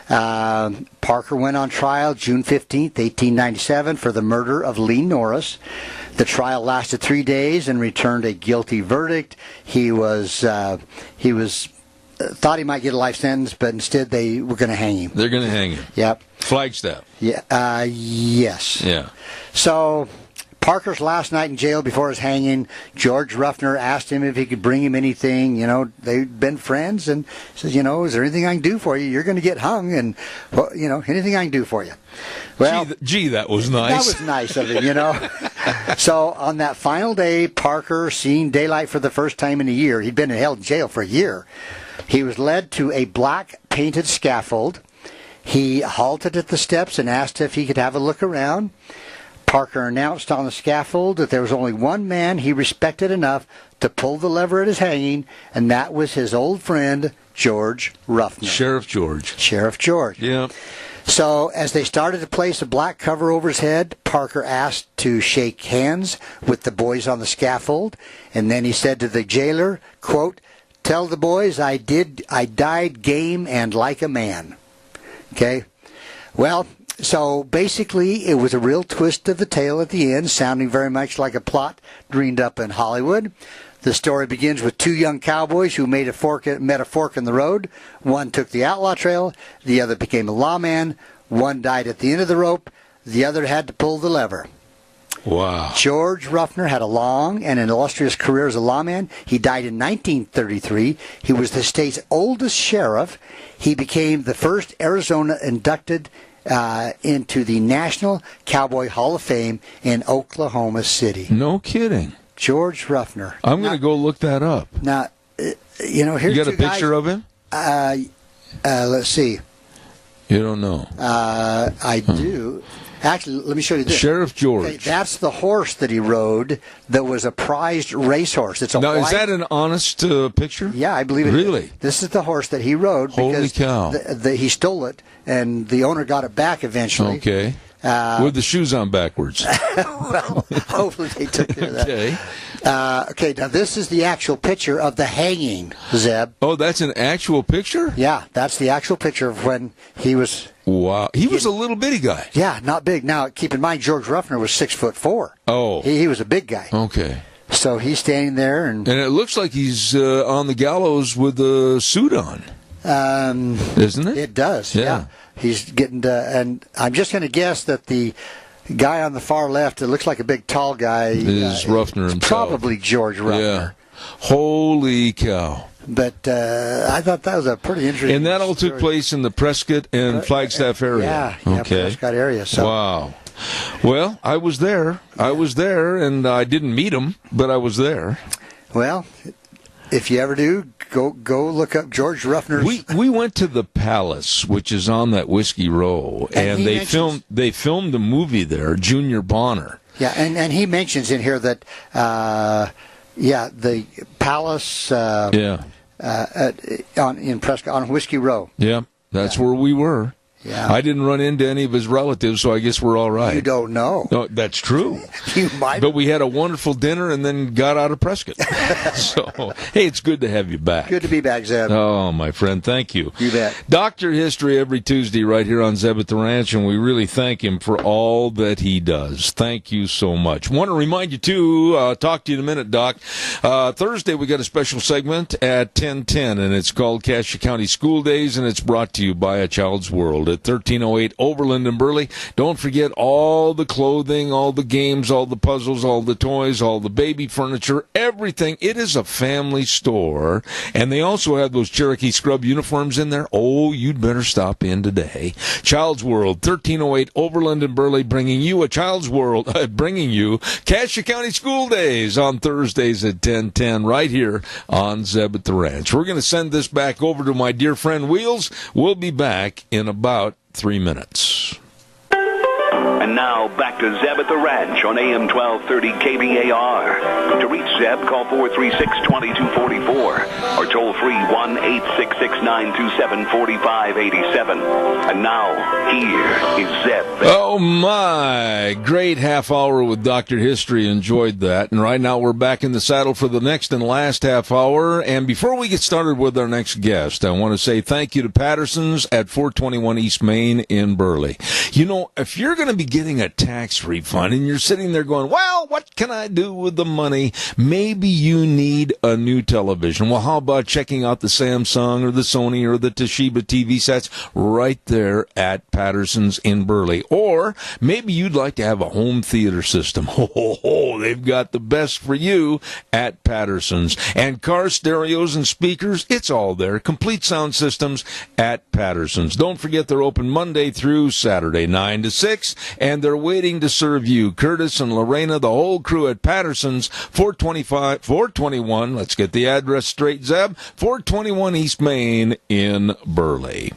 Parker went on trial June 15th, 1897 for the murder of Lee Norris. The trial lasted 3 days and returned a guilty verdict. He thought he might get a life sentence, but instead they were going to hang him. They're going to hang him. Yep. Flagstaff. Yeah. Yes. Yeah. So Parker's last night in jail before his hanging, George Ruffner asked him if he could bring him anything. They'd been friends, and says, is there anything I can do for you? You're going to get hung, and anything I can do for you. Well, gee, that was nice. That was nice of him, So on that final day, Parker, seeing daylight for the first time in a year, he'd been held in jail for a year. He was led to a black painted scaffold. He halted at the steps and asked if he could have a look around. Parker announced on the scaffold that there was only one man he respected enough to pull the lever at his hanging, and that was his old friend, George Ruffner. Sheriff George. Yeah. So as they started to place a black cover over his head, Parker asked to shake hands with the boys on the scaffold, and then he said to the jailer, quote, "Tell the boys I died game and like a man." Okay? Well, so basically it was a real twist of the tale at the end, sounding very much like a plot dreamed up in Hollywood. The story begins with two young cowboys who met a fork in the road. One took the outlaw trail, the other became a lawman. One died at the end of the rope, the other had to pull the lever. Wow. George Ruffner had a long and an illustrious career as a lawman. He died in 1933. He was the state's oldest sheriff. He became the first Arizona inducted into the National Cowboy Hall of Fame in Oklahoma City. No kidding. George Ruffner. I'm going to go look that up. Now, here's you got a picture of him? Let's see. You don't know? I do. Actually, let me show you this. Sheriff George. Okay, that's the horse that he rode that was a prized racehorse. Is that an honest picture? Yeah, I believe it really? is. This is the horse that he rode. Holy cow. He stole it, and the owner got it back eventually. Okay. With the shoes on backwards. Well, hopefully they took care of that. Okay. Okay, now this is the actual picture of the hanging, Zeb. Oh, that's an actual picture? Yeah, that's the actual picture of when he was... Wow. He was a little bitty guy. Yeah, not big. Now, keep in mind, George Ruffner was 6'4". Oh. He was a big guy. Okay. So he's standing there. And it looks like he's on the gallows with a suit on. Isn't it? It does, yeah. He's getting to, and I'm just going to guess that the guy on the far left, it looks like a big tall guy, is Ruffner himself. Probably George Ruffner. Yeah. Holy cow. But I thought that was a pretty interesting And that all story. took place in the Prescott and Flagstaff area. Yeah, okay. Prescott area. So. Wow. Well, I was there. And I didn't meet him, but I was there. Well, if you ever do, go look up George Ruffner's. We went to the Palace, which is on that Whiskey Row, and they filmed a movie there, Junior Bonner. Yeah, and he mentions in here that the Palace in Prescott on Whiskey Row. Yeah, that's where we were. Yeah. I didn't run into any of his relatives, so I guess we're all right. You don't know. No, that's true. You might. But we had a wonderful dinner and then got out of Prescott. So, hey, it's good to have you back. Good to be back, Zeb. Oh, my friend, thank you. You bet. Dr. History every Tuesday right here on Zeb at the Ranch, and we really thank him for all that he does. Thank you so much. Want to remind you, too, talk to you in a minute, Doc. Thursday, we got a special segment at 10:10, and it's called Cassia County School Days, and it's brought to you by A Child's World at 1308 Overland and Burley. Don't forget all the clothing, all the games, all the puzzles, all the toys, all the baby furniture, everything. It is a family store, and they also have those Cherokee scrub uniforms in there. Oh, you'd better stop in today. Child's World, 1308 Overland and Burley, bringing you A Child's World, bringing you Cassia County School Days on Thursdays at 10:10 right here on Zeb at the Ranch. We're going to send this back over to my dear friend Wheels. We'll be back in about 3 minutes. And now, back to Zeb at the Ranch on AM 1230 KBAR. To reach Zeb, call 436-2244 or toll free 1-866-927-4587. And now, here is Zeb. Oh, my. Great half hour with Dr. History. Enjoyed that. And right now, we're back in the saddle for the next and last half hour. And before we get started with our next guest, I want to say thank you to Patterson's at 421 East Main in Burley. You know, if you're going to be getting a tax refund and you're sitting there going, well, what can I do with the money? Maybe you need a new television. Well, how about checking out the Samsung or the Sony or the Toshiba TV sets right there at Patterson's in Burley? Or maybe you'd like to have a home theater system. They've got the best for you at Patterson's. And car stereos and speakers, it's all there. Complete sound systems at Patterson's. Don't forget they're open Monday through Saturday, 9 to 6, and they're waiting to serve you. Curtis and Lorena, the whole crew at Patterson's, 421, let's get the address straight, Zeb, 421 East Main in Burley.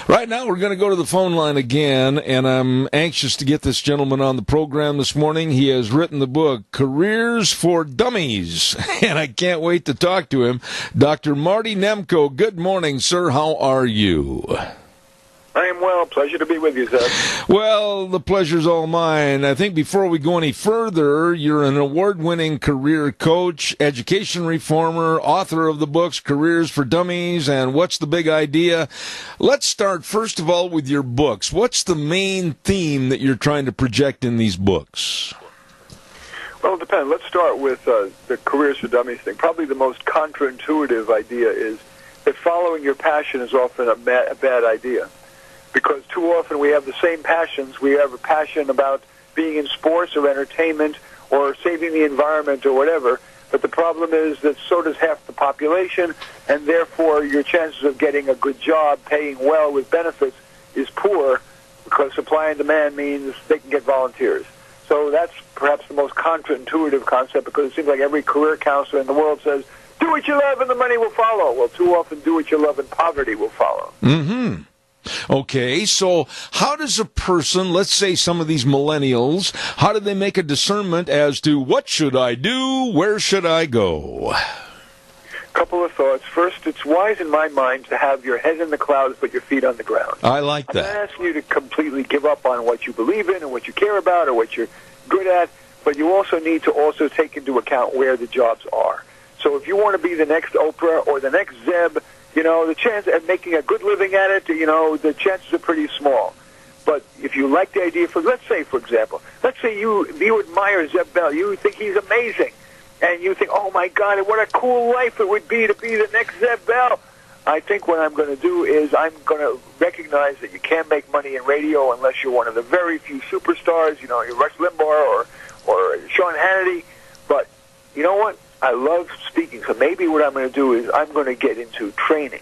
Right now, we're going to go to the phone line again, and I'm anxious to get this gentleman on the program this morning. He has written the book, Careers for Dummies, and I can't wait to talk to him. Dr. Marty Nemko, good morning, sir. How are you? I am well. Pleasure to be with you, Zeb. Well, the pleasure's all mine. I think before we go any further, you're an award-winning career coach, education reformer, author of the books Careers for Dummies and What's the Big Idea? Let's start, first of all, with your books. What's the main theme that you're trying to project in these books? Well, it depends. Let's start with the Careers for Dummies thing. Probably the most counterintuitive idea is that following your passion is often a bad idea. Because too often we have the same passions. We have a passion about being in sports or entertainment or saving the environment or whatever. But the problem is that so does half the population, and therefore your chances of getting a good job, paying well with benefits, is poor because supply and demand means they can get volunteers. So that's perhaps the most counterintuitive concept, because it seems like every career counselor in the world says, do what you love and the money will follow. Well, too often do what you love and poverty will follow. Mm-hmm. Okay, so how does a person, let's say some of these millennials, how do they make a discernment as to what should I do, where should I go? Couple of thoughts. First, it's wise in my mind to have your head in the clouds but your feet on the ground. I like that. I'm not asking you to completely give up on what you believe in and what you care about or what you're good at, but you also need to also take into account where the jobs are. So if you want to be the next Oprah or the next Zeb, you know, the chance of making a good living at it, you know, the chances are pretty small. But if you like the idea, let's say, for example, let's say you admire Zeb Bell, you think he's amazing, and you think, oh my God, what a cool life it would be to be the next Zeb Bell. I think what I'm going to do is I'm going to recognize that you can't make money in radio unless you're one of the very few superstars, you know, you're Rush Limbaugh or Sean Hannity. But you know what? I love speaking, so maybe what I'm going to do is I'm going to get into training,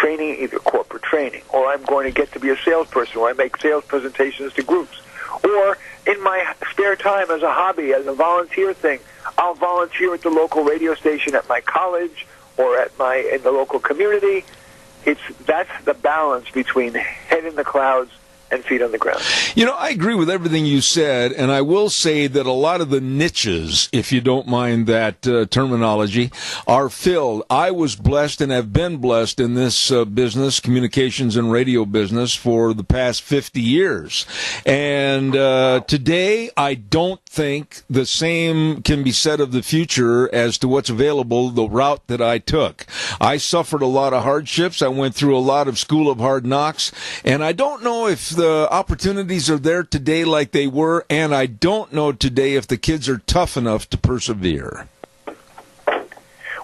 either corporate training, or I'm going to get to be a salesperson where I make sales presentations to groups. Or in my spare time as a hobby, as a volunteer thing, I'll volunteer at the local radio station at my college or in the local community. That's the balance between head in the clouds and feet on the ground. You know, I agree with everything you said, and I will say that a lot of the niches, if you don't mind that terminology, are filled. I was blessed and have been blessed in this business, communications and radio business, for the past 50 years. And today, I don't think the same can be said of the future as to what's available, the route that I took. I suffered a lot of hardships. I went through a lot of school of hard knocks, and I don't know if the opportunities are there today like they were, and I don't know today if the kids are tough enough to persevere.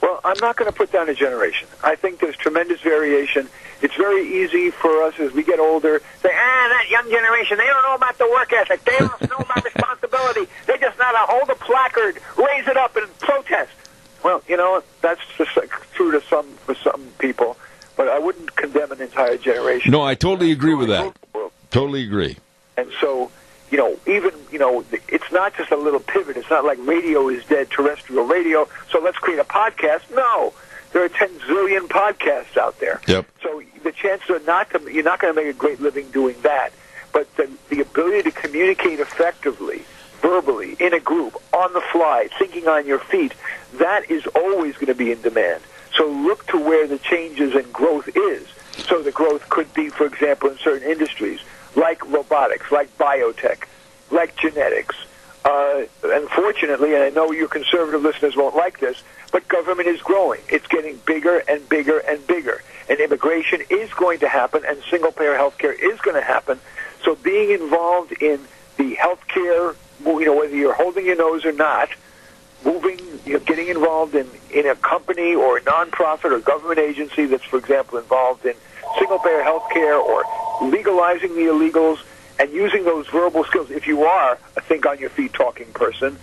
Well, I'm not going to put down a generation. I think there's tremendous variation. It's very easy for us as we get older to say, that young generation, they don't know about the work ethic. They don't know about responsibility. They just know how to hold a placard, raise it up, and protest. Well, you know, that's just true for some people, but I wouldn't condemn an entire generation. No, I totally agree with that. Totally agree. And so, you know, even, you know, it's not just a little pivot. It's not like radio is dead, terrestrial radio, so let's create a podcast. No. There are 10 zillion podcasts out there. Yep. So the chances are you're not going to make a great living doing that. But the ability to communicate effectively, verbally, in a group, on the fly, thinking on your feet, that is always going to be in demand. So look to where the changes and growth is. So the growth could be, for example, in certain industries, like robotics, like biotech, like genetics. Unfortunately, and I know your conservative listeners won't like this, but government is growing. It's getting bigger and bigger and bigger. And immigration is going to happen, and single-payer health care is going to happen. So being involved in the health care, you know, whether you're holding your nose or not, getting involved in a company or a nonprofit or government agency that's, for example, involved in single-payer health care or legalizing the illegals and using those verbal skills. If you are a think-on-your-feet talking person,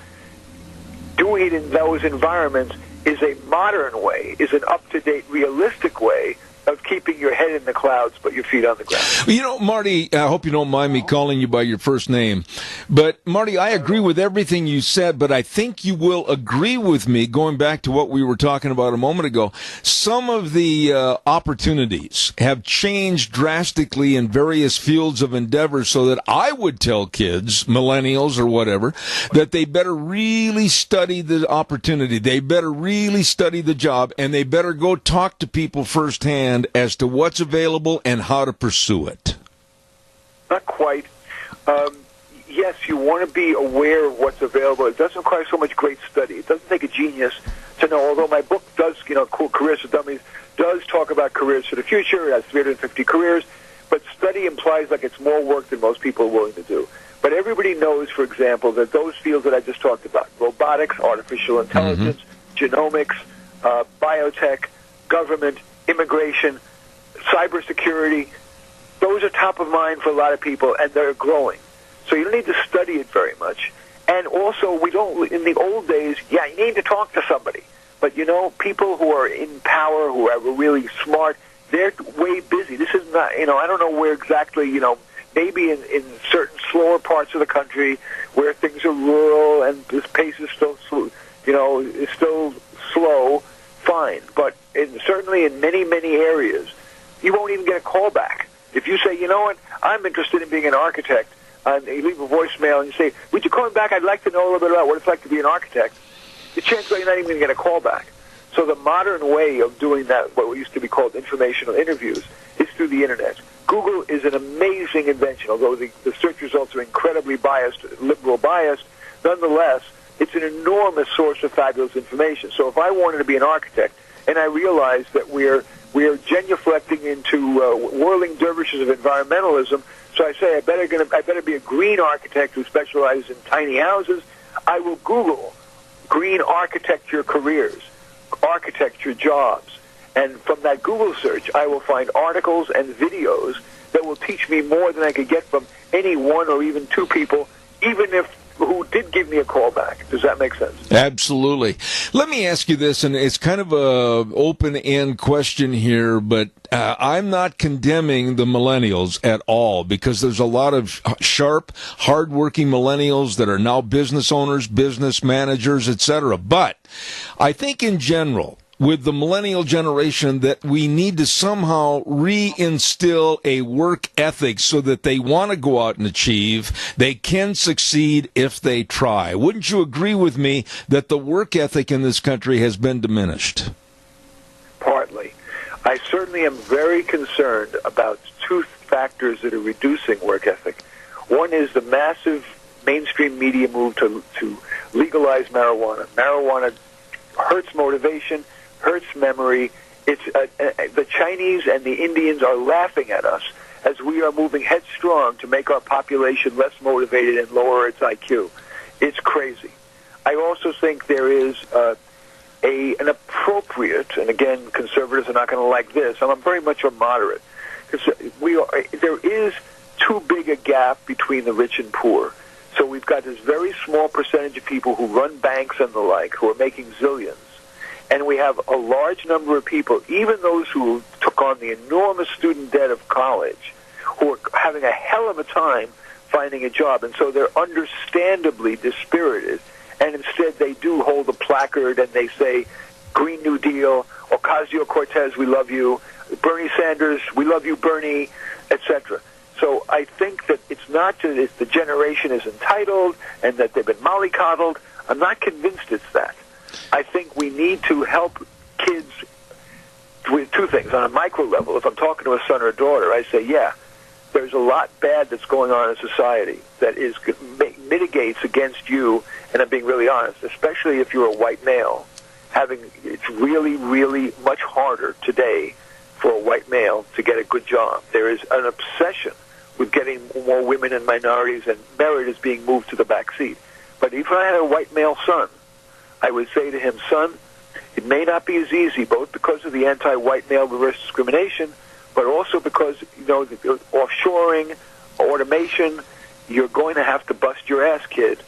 doing it in those environments is a modern way, is an up-to-date, realistic way of keeping your head in the clouds but your feet on the ground. You know, Marty, I hope you don't mind me calling you by your first name, but Marty, I agree with everything you said, but I think you will agree with me, going back to what we were talking about a moment ago. Some of the opportunities have changed drastically in various fields of endeavor, so that I would tell kids, millennials or whatever, that they better really study the opportunity, they better really study the job, and they better go talk to people firsthand as to what's available and how to pursue it. Not quite. Yes, you want to be aware of what's available. It doesn't require so much great study. It doesn't take a genius to know, although my book does, you know, Careers for Dummies, does talk about careers for the future. It has 350 careers, but study implies like it's more work than most people are willing to do. But everybody knows, for example, that those fields that I just talked about, robotics, artificial intelligence, genomics, biotech, government, immigration, cybersecurity, those are top of mind for a lot of people, and they're growing. So you don't need to study it very much. And also, we don't, in the old days, yeah, you need to talk to somebody. But, you know, people who are in power, who are really smart, they're way busy. This is not, you know, I don't know where exactly, you know, maybe in certain slower parts of the country where things are rural and this pace is still, you know, is still slow, fine. But certainly in many, many areas, you won't even get a call back. If you say, you know what, I'm interested in being an architect, and you leave a voicemail and you say, would you call me back? I'd like to know a little bit about what it's like to be an architect. The chances are you're not even going to get a call back. So the modern way of doing that, what used to be called informational interviews, is through the Internet. Google is an amazing invention, although the search results are incredibly biased, liberal biased. Nonetheless, it's an enormous source of fabulous information. So if I wanted to be an architect, and I realized that we're genuflecting into whirling dervishes of environmentalism, so I say I better be a green architect who specializes in tiny houses. I will Google green architecture careers, architecture jobs, And from that Google search, I will find articles and videos that will teach me more than I could get from any one or even two people, even if who did give me a call back. Does that make sense? Absolutely. Let me ask you this, and it's kind of a open-end question here, but I'm not condemning the millennials at all, because there's a lot of sharp, hardworking millennials that are now business owners, business managers, etc. But I think in general, with the millennial generation, that we need to somehow reinstill a work ethic so that they want to go out and achieve. They can succeed if they try. Wouldn't you agree with me that the work ethic in this country has been diminished? Partly. I certainly am very concerned about two factors that are reducing work ethic. One is the massive mainstream media move to legalize marijuana. Marijuana hurts motivation, hurts memory. It's the Chinese and the Indians are laughing at us as we are moving headstrong to make our population less motivated and lower its IQ. It's crazy. I also think there is an appropriate, and again, conservatives are not going to like this. I'm very much a moderate, because there is too big a gap between the rich and poor. So we've got this very small percentage of people who run banks and the like who are making zillions. And we have a large number of people, even those who took on the enormous student debt of college, who are having a hell of a time finding a job. And so they're understandably dispirited. And instead they do hold a placard and they say, Green New Deal, Ocasio-Cortez, we love you, Bernie Sanders, we love you, Bernie, etc. So I think that it's not that the generation is entitled and that they've been mollycoddled. I'm not convinced it's that. I think we need to help kids with two things. On a micro level, if I'm talking to a son or a daughter, I say, yeah, there's a lot bad that's going on in society that mitigates against you, and I'm being really honest, especially if you're a white male. It's really, really much harder today for a white male to get a good job. There is an obsession with getting more women and minorities, and merit is being moved to the back seat. But if I had a white male son, I would say to him, son, it may not be as easy, both because of the anti-white male reverse discrimination, but also because, the offshoring, automation, you're going to have to bust your ass, kid.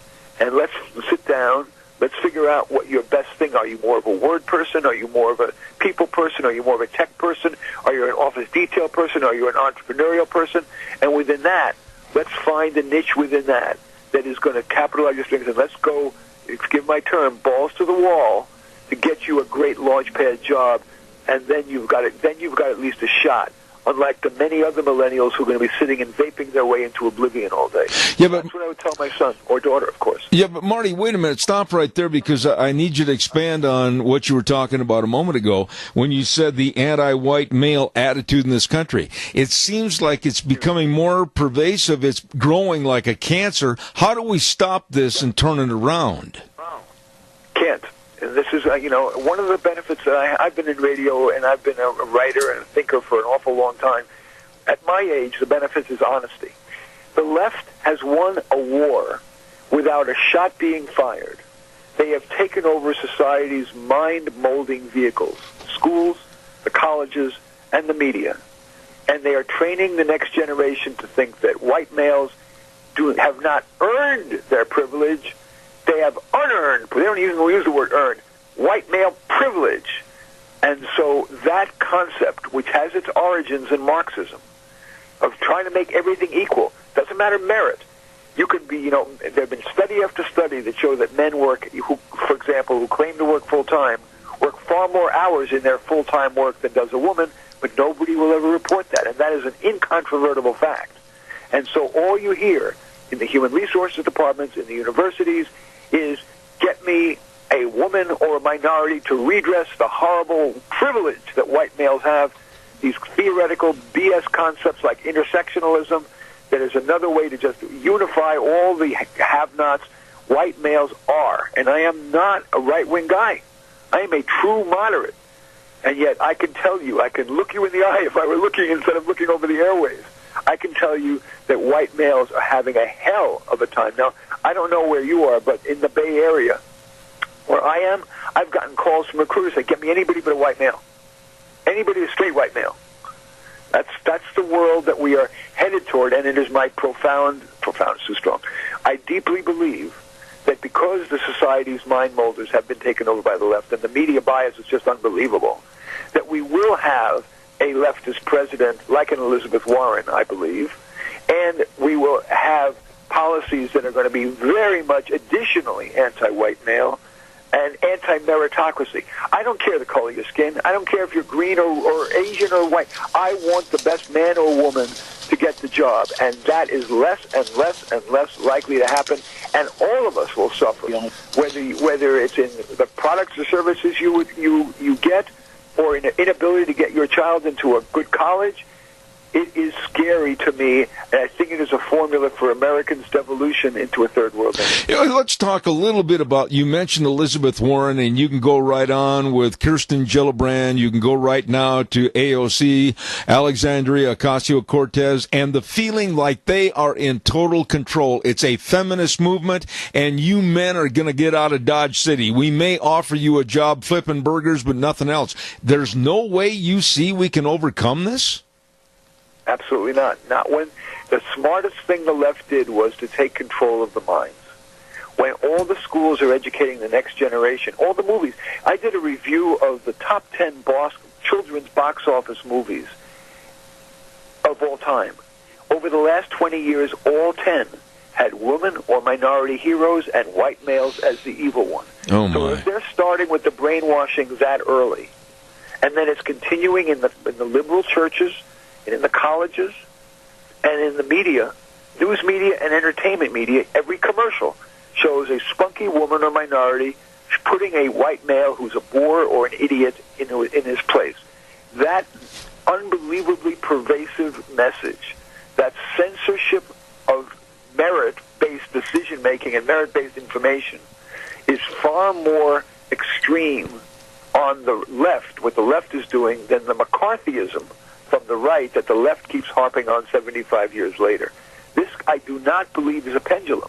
And let's sit down, let's figure out what your best thing. Are you more of a word person? Are you more of a people person? Are you more of a tech person? Are you an office detail person? Are you an entrepreneurial person? And within that, let's find a niche within that is going to capitalize your strengths, and let's go, give my term, balls to the wall to get you a great launchpad job, and then you've got at least a shot. Unlike the many other millennials who are going to be sitting and vaping their way into oblivion all day. Yeah, but that's what I would tell my son or daughter, of course. Yeah, but Marty, wait a minute. Stop right there, because I need you to expand on what you were talking about a moment ago when you said the anti-white male attitude in this country. It seems like it's becoming more pervasive. It's growing like a cancer. How do we stop this and turn it around? Can't. And this is, one of the benefits that I've been in radio, and I've been a writer and a thinker for an awful long time. At my age, the benefit is honesty. The left has won a war without a shot being fired. They have taken over society's mind-molding vehicles, schools, the colleges, and the media. And they are training the next generation to think that white males have not earned their privilege. They have unearned, they don't even use the word earned, white male privilege. And so that concept, which has its origins in Marxism, of trying to make everything equal, doesn't matter merit. You could be, there have been study after study that show that men for example, who claim to work full-time, work far more hours in their full-time work than does a woman, but nobody will ever report that. And that is an incontrovertible fact. And so all you hear in the human resources departments, in the universities, is get me a woman or a minority to redress the horrible privilege that white males have, these theoretical BS concepts like intersectionalism, that is another way to just unify all the have-nots. White males are, and I am not a right-wing guy. I am a true moderate, and yet I can tell you, I can look you in the eye if I were looking instead of looking over the airwaves. I can tell you that white males are having a hell of a time. Now, I don't know where you are, but in the Bay Area, where I am, I've gotten calls from recruiters that get me anybody but a white male. Anybody is straight white male. That's the world that we are headed toward, and it is my profound is too strong. I deeply believe that because the society's mind molders have been taken over by the left, and the media bias is just unbelievable, that we will have a leftist president like an Elizabeth Warren, I believe, and we will have policies that are going to be very much additionally anti-white male and anti-meritocracy. I don't care the color of your skin. I don't care if you're green or Asian or white. I want the best man or woman to get the job, and that is less and less and less likely to happen, and all of us will suffer, whether it's in the products or services you get, or in an inability to get your child into a good college. It is scary to me, and I think it is a formula for Americans' devolution into a third world nation. Let's talk a little bit about, you mentioned Elizabeth Warren, and you can go right on with Kirsten Gillibrand. You can go right now to AOC, Alexandria Ocasio-Cortez, and the feeling like they are in total control. It's a feminist movement, and you men are going to get out of Dodge City. We may offer you a job flipping burgers, but nothing else. There's no way you see we can overcome this? Absolutely not. Not when the smartest thing the left did was to take control of the minds. When all the schools are educating the next generation, all the movies. I did a review of the top 10 children's box office movies of all time. Over the last 20 years, all 10 had women or minority heroes and white males as the evil one. Oh my. So if they're starting with the brainwashing that early, and then it's continuing in the liberal churches, and in the colleges, and in the media, news media and entertainment media, every commercial shows a spunky woman or minority putting a white male who's a bore or an idiot in his place. That unbelievably pervasive message, that censorship of merit-based decision-making and merit-based information, is far more extreme on the left, what the left is doing, than the McCarthyism from the right that the left keeps harping on 75 years later. This, I do not believe, is a pendulum,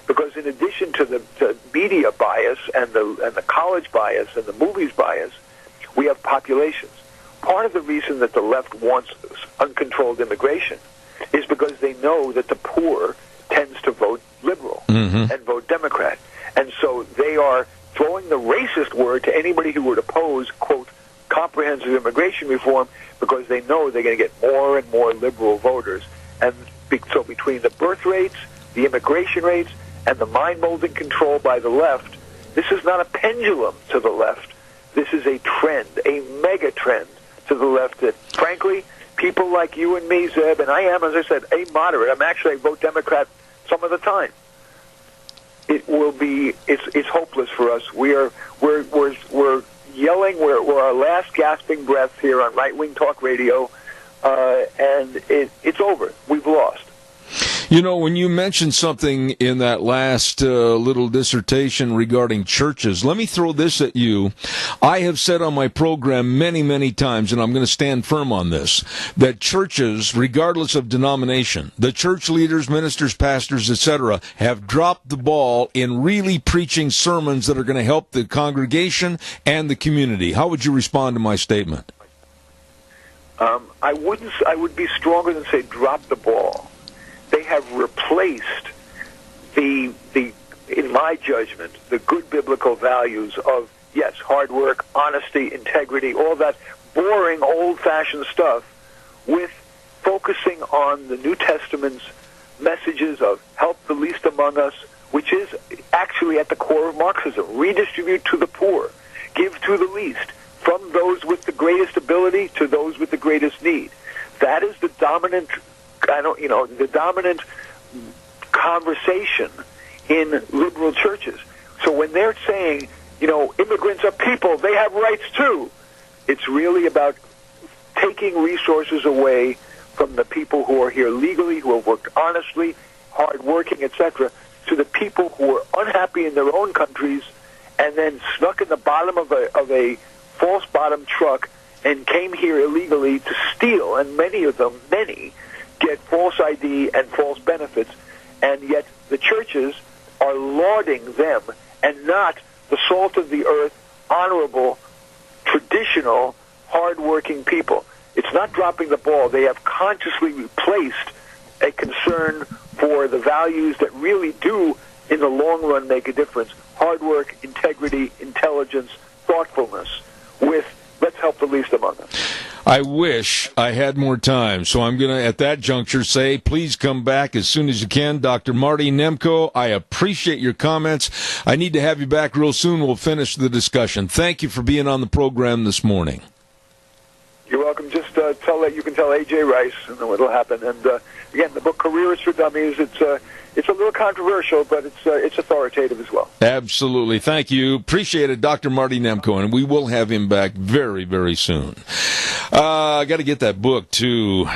because in addition to the media bias and the college bias and the movies bias, we have populations. Part of the reason that the left wants uncontrolled immigration is because they know that the poor tends to vote liberal and vote Democrat. And so they are throwing the racist word to anybody who would oppose, quote, comprehensive immigration reform, because they know they're going to get more and more liberal voters. And so between the birth rates, the immigration rates, and the mind-molding control by the left, this is not a pendulum to the left. This is a trend, a mega trend to the left that, frankly, people like you and me, Zeb, and I am, as I said, a moderate. I vote Democrat some of the time. It will be, it's hopeless for us. We're yelling, we're our last gasping breath here on right-wing talk radio, and it's over. We've lost. You know, when you mentioned something in that last little dissertation regarding churches, let me throw this at you. I have said on my program many, many times, and I'm going to stand firm on this, that churches, regardless of denomination, the church leaders, ministers, pastors, etc., have dropped the ball in really preaching sermons that are going to help the congregation and the community. How would you respond to my statement? I would be stronger than say drop the ball. They have replaced in my judgment, the good biblical values of, yes, hard work, honesty, integrity, all that boring, old-fashioned stuff, with focusing on the New Testament's messages of help the least among us, which is actually at the core of Marxism. Redistribute to the poor. Give to the least. From those with the greatest ability to those with the greatest need. That is the dominant conversation in liberal churches. So when they're saying, immigrants are people, they have rights too, it's really about taking resources away from the people who are here legally, who have worked honestly, hardworking, etc., to the people who are unhappy in their own countries and then snuck in the bottom of a false bottom truck and came here illegally to steal, and many of them, get false ID and false benefits, and yet the churches are lauding them and not the salt of the earth, honorable, traditional, hardworking people. It's not dropping the ball. They have consciously replaced a concern for the values that really do, in the long run, make a difference. Hard work, integrity, intelligence, thoughtfulness, with let's help the least among us. I wish I had more time, so I'm going to, at that juncture, say, please come back as soon as you can. Dr. Marty Nemko, I appreciate your comments. I need to have you back real soon. We'll finish the discussion. Thank you for being on the program this morning. You're welcome. Just you can tell A.J. Rice, and then what'll happen. And again, the book Careers for Dummies. It's a little controversial, but it's authoritative as well. Absolutely. Thank you. Appreciate it, Dr. Marty Nemko, and we will have him back very, very soon. I got to get that book, too,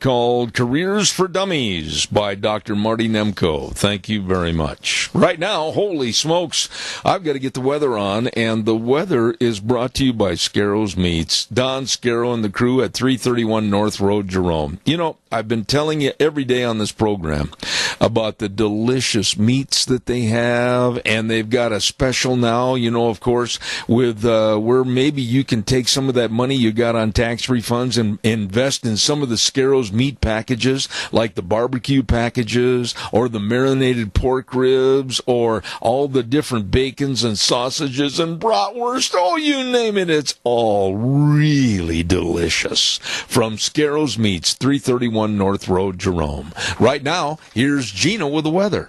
called Careers for Dummies by Dr. Marty Nemko. Thank you very much. Right now, holy smokes, I've got to get the weather on, and the weather is brought to you by Scarro's Meats. Don Scarrow and the crew at 331 North Road, Jerome. You know, I've been telling you every day on this program about the delicious meats that they have, and they've got a special now, you know, of course, with where maybe you can take some of that money you got on tax refunds and invest in some of the Scarro's meat packages, like the barbecue packages or the marinated pork ribs or all the different bacons and sausages and bratwurst. Oh, you name it, it's all really delicious. From Scarro's Meats, 331 North Road, Jerome. Right now, here's Gina with the weather.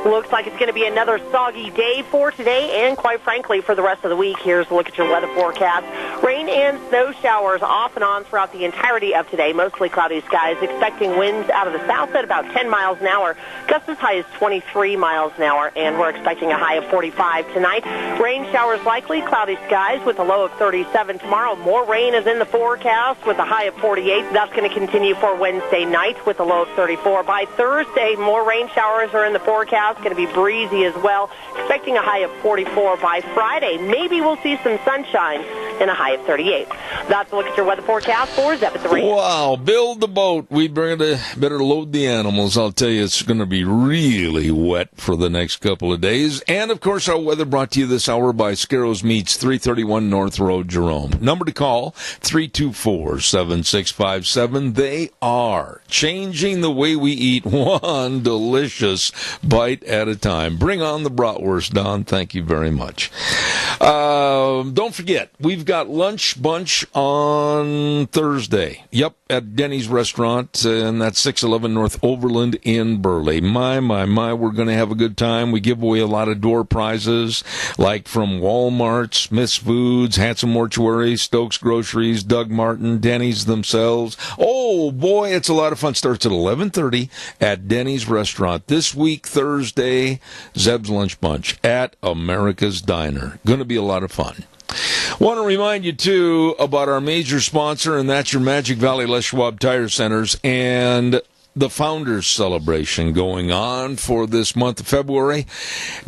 Looks like it's going to be another soggy day for today and, quite frankly, for the rest of the week. Here's a look at your weather forecast. Rain and snow showers off and on throughout the entirety of today. Mostly cloudy skies. Expecting winds out of the south at about 10 miles an hour. Gusts as high as 23 miles an hour. And we're expecting a high of 45 tonight. Rain showers likely. Cloudy skies with a low of 37 tomorrow. More rain is in the forecast with a high of 48. That's going to continue for Wednesday night with a low of 34. By Thursday, more rain showers are in the forecast. Going to be breezy as well. Expecting a high of 44 by Friday. Maybe we'll see some sunshine and a high of 38. That's a look at your weather forecast for Zeb at the Range. Wow, build the boat. We better load the animals. I'll tell you, it's going to be really wet for the next couple of days. And, of course, our weather brought to you this hour by Scarro's Meats, 331 North Road, Jerome. Number to call, 324-7657. They are changing the way we eat, one delicious bite at a time. Bring on the bratwurst, Don. Thank you very much. Don't forget, we've got Lunch Bunch on Thursday. Yep, at Denny's Restaurant, and that's 611 North Overland in Burley. My, we're going to have a good time. We give away a lot of door prizes, like from Walmart, Smith's Foods, Hanson Mortuary, Stokes Groceries, Doug Martin, Denny's themselves. Oh, boy, it's a lot of fun. Starts at 11:30 at Denny's Restaurant. This week, Thursday, Zeb's Lunch Bunch at America's Diner. Going to be a lot of fun. Want to remind you, too, about our major sponsor, and that's your Magic Valley Les Schwab Tire Centers, and the Founders Celebration going on for this month of February.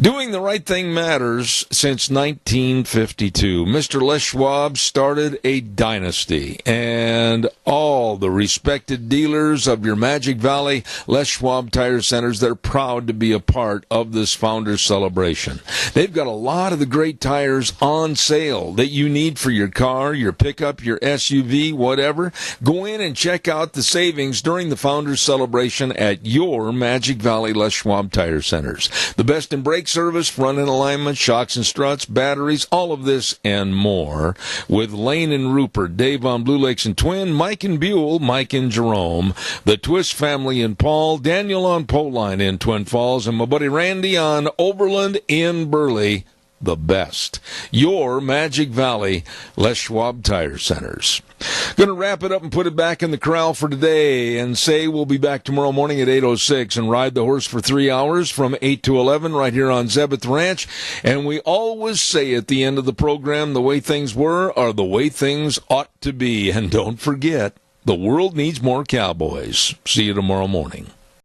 Doing the right thing matters since 1952. Mr. Les Schwab started a dynasty, and all the respected dealers of your Magic Valley Les Schwab Tire Centers, they're proud to be a part of this Founders Celebration. They've got a lot of the great tires on sale that you need for your car, your pickup, your SUV, whatever. Go in and check out the savings during the Founders Celebration at your Magic Valley Les Schwab Tire Centers. The best in brake service, front end alignment, shocks and struts, batteries, all of this and more. With Lane and Rupert, Dave on Blue Lakes and Twin, Mike and Buell, Mike and Jerome, the Twist family in Paul, Daniel on Poline in Twin Falls, and my buddy Randy on Overland in Burley. The best. Your Magic Valley Les Schwab Tire Centers. Going to wrap it up and put it back in the corral for today and say we'll be back tomorrow morning at 8:06 and ride the horse for 3 hours from 8 to 11 right here on Zeb at the Ranch. And we always say at the end of the program, the way things were are the way things ought to be. And don't forget, the world needs more cowboys. See you tomorrow morning.